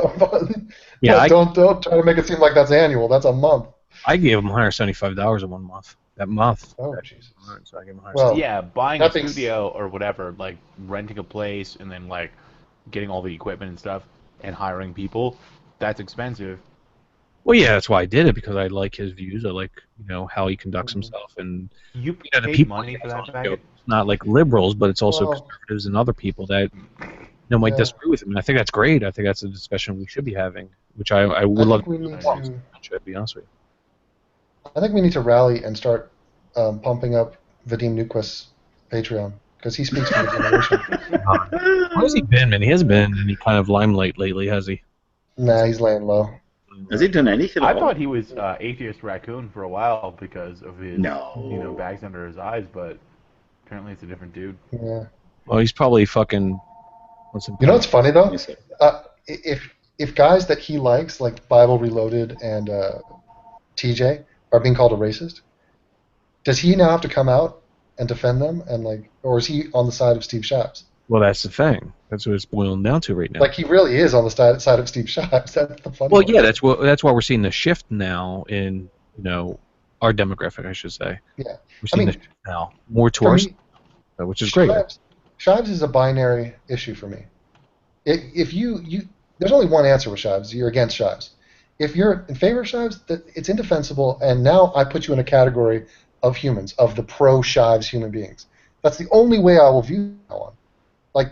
Yeah, don't try to make it seem like that's annual. That's a month. I gave him $175 in 1 month. that month. Oh, Jesus. So I gave him Well, Yeah, buying a that being studio or whatever, like renting a place and then like getting all the equipment and stuff and hiring people, that's expensive. Well, yeah, that's why I did it, because I like his views. I like, how he conducts Mhm. himself, and You the paid people money he for has that on the show, faggot? it's not like liberals, but it's also Well, conservatives and other people that might yeah. disagree with him. And I think that's great. I think that's a discussion we should be having, which I would I love think we to do need agree. to. to be honest with I think we need to rally and start pumping up Vadim Newquist's Patreon because he speaks for the generation. you. Where's he been, man? He hasn't been in any kind of limelight lately, has he? Nah, he's laying low. Has he done anything I at all? thought he was atheist raccoon for a while because of his No. bags under his eyes, but apparently it's a different dude. Yeah. Well, he's probably fucking. You know what's funny though? Yes, sir. If guys that he likes, like Bible Reloaded and TJ, are being called a racist, does he now have to come out and defend them, and or is he on the side of Steve Shives? Well, that's the thing. That's what it's boiling down to right now. Like he really is on the side of Steve Shives. That's the funny. Well, part. yeah, that's why we're seeing the shift now in our demographic, I should say. Yeah. We're seeing I the mean, shift now more for towards, me, which is great. Shives is a binary issue for me. If you there's only one answer with Shives. You're against Shives. If you're in favor of Shives, it's indefensible. And now I put you in a category of humans, of the pro-Shives human beings. That's the only way I will view that one. Like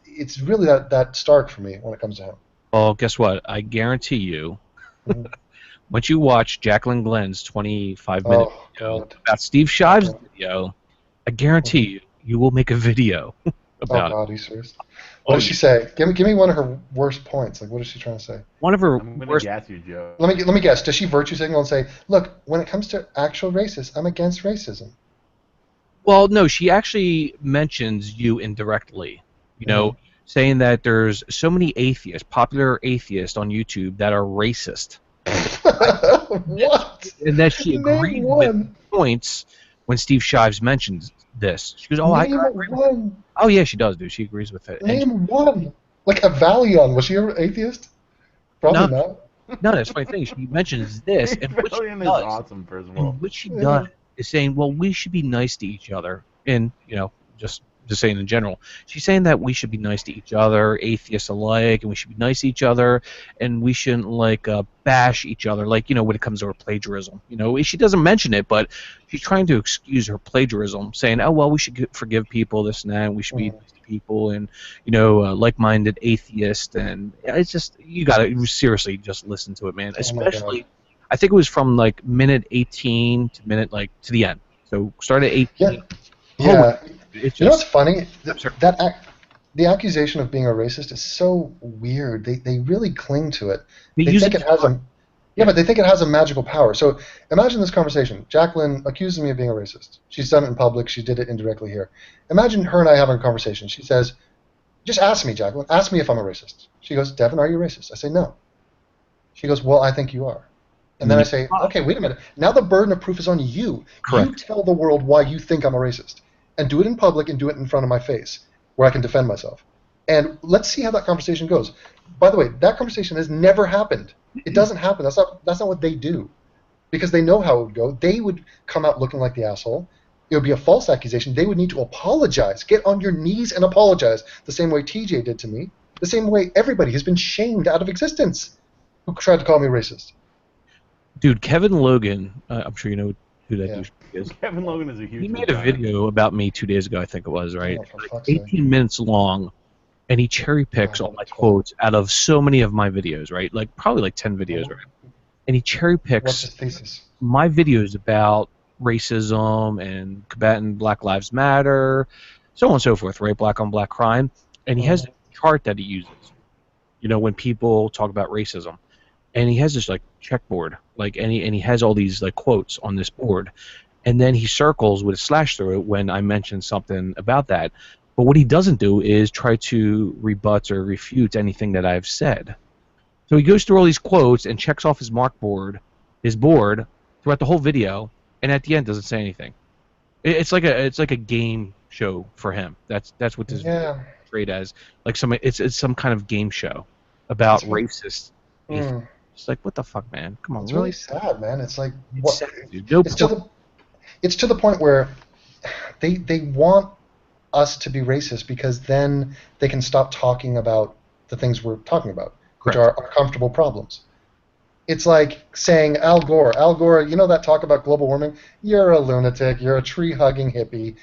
it's really that stark for me when it comes to him. Well, guess what? I guarantee you, Mhm. once you watch Jaqueline Glen's 25-minute Oh, video God. about Steve Shives' Okay. video, I guarantee you will make a video Oh about it. God, are you serious? What does yeah. she say? Give me one of her worst points. Like, what is she trying to say? One of her I'm gonna worst. gas you, Joe. Let me guess. Does she virtue signal and say, "Look, when it comes to actual racists, I'm against racism"? Well, no, she actually mentions you indirectly. Saying that there's so many atheists, popular atheists on YouTube that are racist. What? And that she Name agreed one. with points when Steve Shives mentions this. She goes, "Oh, I Name agree with it." one. Oh, yeah, she does, dude. She agrees with it. And Name one. Like a Valion. Was she an atheist? Probably not. no, that's the funny thing. She mentions this, and what she Rebellion is does, awesome, first of all. and what she Yeah. does is saying, well, we should be nice to each other. And, just saying in general. She's saying that we should be nice to each other, atheists alike, and we should be nice to each other, and we shouldn't, bash each other, when it comes to her plagiarism. She doesn't mention it, but she's trying to excuse her plagiarism, saying, oh, well, we should forgive people, this and that, and we should be nice to people, and, like-minded atheist, and it's just, you gotta seriously just listen to it, man. Oh, my Especially, God. I think it was from, minute 18 to to the end. So, start at 18. Yeah. Yeah. It's You know what's just, funny? Absurd. The accusation of being a racist is so weird. They really cling to it. They They use think it it has a but they think it has a magical power. So imagine this conversation. Jacqueline accuses me of being a racist. She's done it in public. She did it indirectly here. Imagine her and I having a conversation. She says, "Just ask me, Jacqueline. Ask me if I'm a racist." She goes, "Devin, are you racist?" I say, "No." She goes, "Well, I think you are." And then I say, "Okay, wait a minute. Now the burden of proof is on you. Correct. You tell the world why you think I'm a racist. And do it in public and do it in front of my face where I can defend myself. And let's see how that conversation goes." By the way, that conversation has never happened. It doesn't happen. That's not what they do. Because they know how it would go. They would come out looking like the asshole. It would be a false accusation. They would need to apologize. Get on your knees and apologize. The same way TJ did to me. The same way everybody has been shamed out of existence who tried to call me racist. Dude, Kevin Logan, I'm sure you know who that Yeah. douche is. Kevin Logan is a huge. He made a video about me 2 days ago, I think it was, right? Oh, for Like fuck's sake. 18 minutes long, and he cherry picks Oh, all my that's quotes out of so many of my videos, right? Like probably like 10 videos, right? And he cherry What's picks his thesis? my videos about racism and combating Black Lives Matter, so on and so forth, right? Black on black crime. And he has a chart that he uses, when people talk about racism. And he has this checkboard, and he has all these quotes on this board, and then he circles with a slash through it when I mention something about that. But what he doesn't do is try to rebut or refute anything that I've said. So he goes through all these quotes and checks off his board throughout the whole video, and at the end doesn't say anything. It's like a game show for him. That's what this video is portrayed as. It's some kind of game show about racist. It's like, what the fuck, man? Come on, It's really? really sad, man. It's like It's what? sad, dude. No It's to point. it's to the point where they want us to be racist because then they can stop talking about the things we're talking about, which Correct. are uncomfortable problems. It's like saying Al Gore, you know that talk about global warming? You're a lunatic, you're a tree-hugging hippie,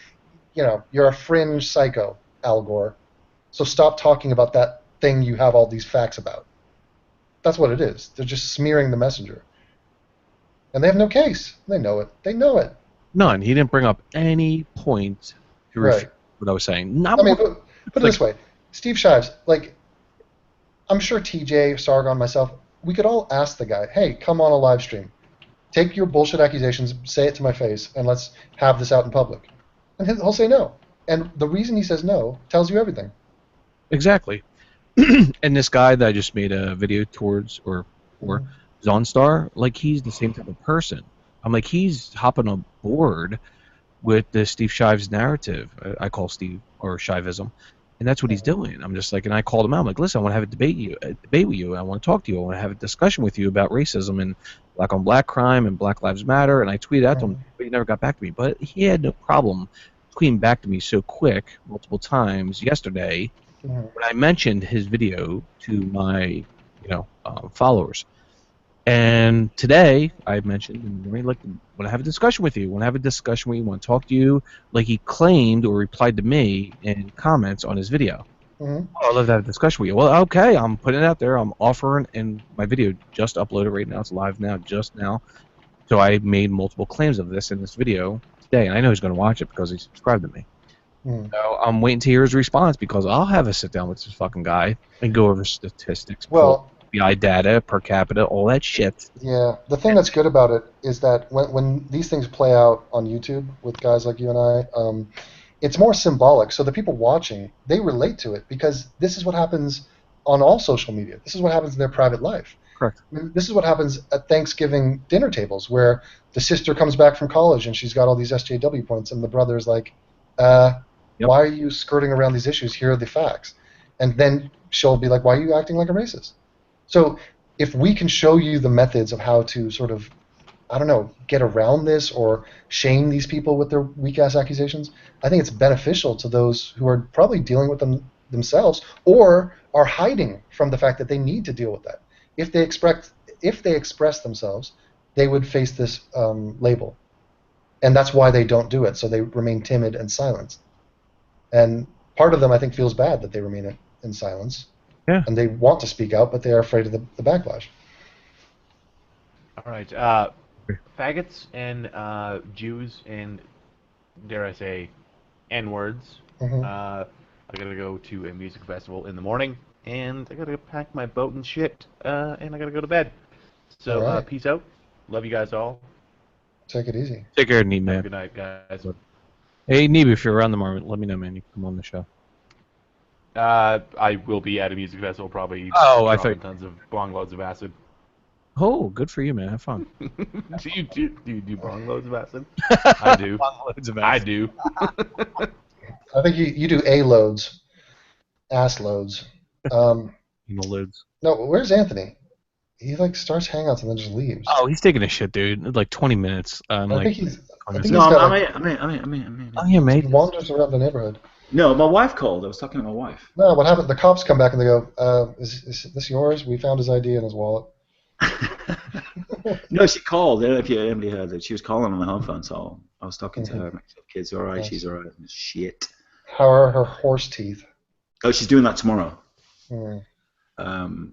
you're a fringe psycho, Al Gore. So stop talking about that thing you have all these facts about. That's what it is. They're just smearing the messenger. And they have no case. They know it. They know it. None. He didn't bring up any point to refute Right. what I was saying. Not I mean, one. put it this way. Steve Shives, like, I'm sure TJ, Sargon, myself, we could all ask the guy, hey, come on a live stream. Take your bullshit accusations, say it to my face, and let's have this out in public. And he'll say no. And the reason he says no tells you everything. Exactly. And this guy that I just made a video towards or for Zonstar, like he's the same type of person. I'm like he's hopping on board with the Steve Shives narrative. I call Steve or Shivism, and that's what he's doing. I'm just like, and I called him out. I'm like, listen, I want to have a debate with you. I want to talk to you. I want to have a discussion with you about racism and black on black crime and Black Lives Matter. And I tweeted out to him, but he never got back to me. But he had no problem tweeting back to me so quick multiple times yesterday. When I mentioned his video to my, followers, and today I mentioned, like, want to have a discussion with you. Want to have a discussion with you. Want to talk to you. Like he claimed or replied to me in comments on his video. Oh, I'd love to have a discussion with you. Well, okay, I'm putting it out there. I'm offering, and my video just uploaded right now. It's live now, just now. So I made multiple claims of this in this video today, and I know he's going to watch it because he subscribed to me. So I'm waiting to hear his response because I'll have a sit down with this fucking guy and go over statistics, FBI data, per capita, all that shit. Yeah, the thing that's good about it is that when these things play out on YouTube with guys like you and I, it's more symbolic. So the people watching, they relate to it because this is what happens on all social media. This is what happens in their private life. Correct. I mean, this is what happens at Thanksgiving dinner tables where the sister comes back from college and she's got all these SJW points and the brother is like, why are you skirting around these issues? Here are the facts. And then she'll be like, why are you acting like a racist? So if we can show you the methods of how to sort of, I don't know, get around this or shame these people with their weak-ass accusations, I think it's beneficial to those who are probably dealing with them themselves or are hiding from the fact that they need to deal with that. If they express themselves, they would face this label. And that's why they don't do it, so they remain timid and silent. And part of them, I think, feels bad that they remain in silence. Yeah. And they want to speak out, but they are afraid of the backlash. All right. Faggots and Jews and, dare I say, N-words. I gotta go to a music festival in the morning, and I gotta pack my boat and shit, and I gotta go to bed. So, All right. peace out. Love you guys all. Take it easy. Take care, Neeb, man. Good night, guys. Hey, Neeb, if you're around tomorrow, let me know, man. You can come on the show. I will be at a music festival, probably. I dropping thought. tons of bong loads of acid. Oh, good for you, man. Have fun. Do you do bong loads of acid? I do. Loads of I acid. do. I think you do A loads, ass loads. Loads. No, where's Anthony? He like starts hangouts and then just leaves. Oh, he's taking a shit, dude. Like 20 minutes. I think he's. I think No, he's got, Oh, yeah, mate. he wanders around the neighborhood. No, my wife called. I was talking to my wife. No, what happened? The cops come back and they go, "Is this yours? We found his ID in his wallet." No, she called. I don't know if you anybody heard that. She was calling on my home phone, so I was talking to her. Kids, all right, Nice. she's all right. Shit. How are her horse teeth? Oh, she's doing that tomorrow. Mm.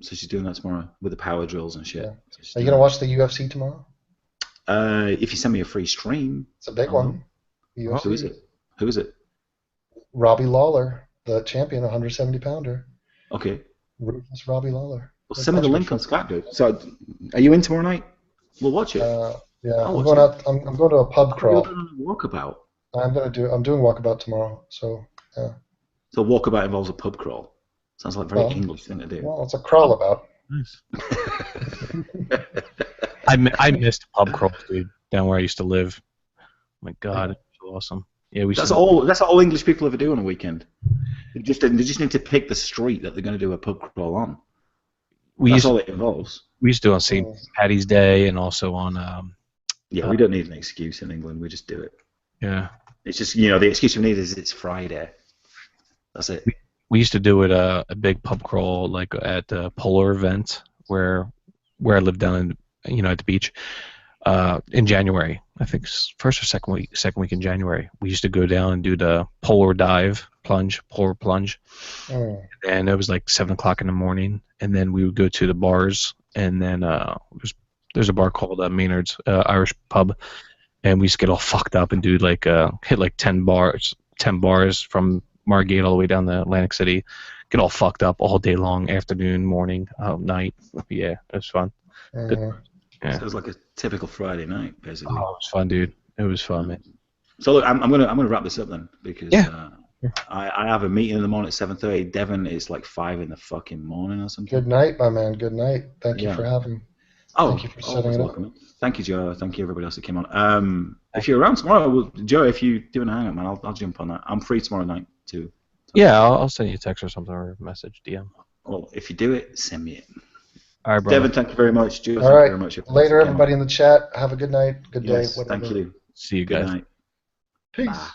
So she's doing that tomorrow with the power drills and shit. Yeah. So she's Are you doing gonna watch the UFC tomorrow? if you send me a free stream. It's a big one. UFC. Who is it? Who is it? Robbie Lawler, the champion, 170 pounder. Okay. Ruthless Robbie Lawler. Well, send me the link on Skype, dude. So, are you in tomorrow night? We'll watch it. Yeah, I'll I'm watch going it. out. I'm going to a pub You're crawl. doing a walkabout. I'm doing walkabout tomorrow. So yeah. So walkabout involves a pub crawl. Sounds like a very Well, English thing to do. Well, it's a crawl about. Nice. I missed pub crawls, dude, down where I used to live. My God, it was awesome. Yeah, That's all English people ever do on a weekend. They just need to pick the street that they're going to do a pub crawl on. That's all it involves. We used to do it on St. Patty's Day and also on Yeah, we don't need an excuse in England. We just do it. Yeah. It's just, the excuse we need is it's Friday. That's it. We used to do it a big pub crawl like at the Polar event where I lived down in at the beach in January. I think first or second week in January. We used to go down and do the polar plunge, Oh. and it was like 7 o'clock in the morning. And then we would go to the bars, and then there's a bar called Maynard's Irish pub, and we used to get all fucked up and do like hit like 10 bars from Margate all the way down to Atlantic City, get all fucked up all day long, afternoon, morning, night. Yeah, it was fun. Good. Yeah. So it was like a typical Friday night, basically. Oh, it was fun, dude. It was fun, man. So look, I'm gonna wrap this up then because I have a meeting in the morning at 7:30. Devin, it's like 5 in the fucking morning or something. Good night, my man. Good night. Thank you for having me. Oh, thank you for setting it up. Welcome. Thank you, Joe. Thank you, everybody else that came on. If you're around tomorrow, Joe, if you do a hangout, man, I'll jump on that. I'm free tomorrow night too. Yeah, I'll send you a text or something or a message, DM. Well, if you do it, send me it. All right, brother. Devin, thank you very much. Joe, All thank right. you very much. Later, everybody in the chat. Have a good night. Good day. Yes, Whatever. thank you. See you Good guys. night. Peace. Bye.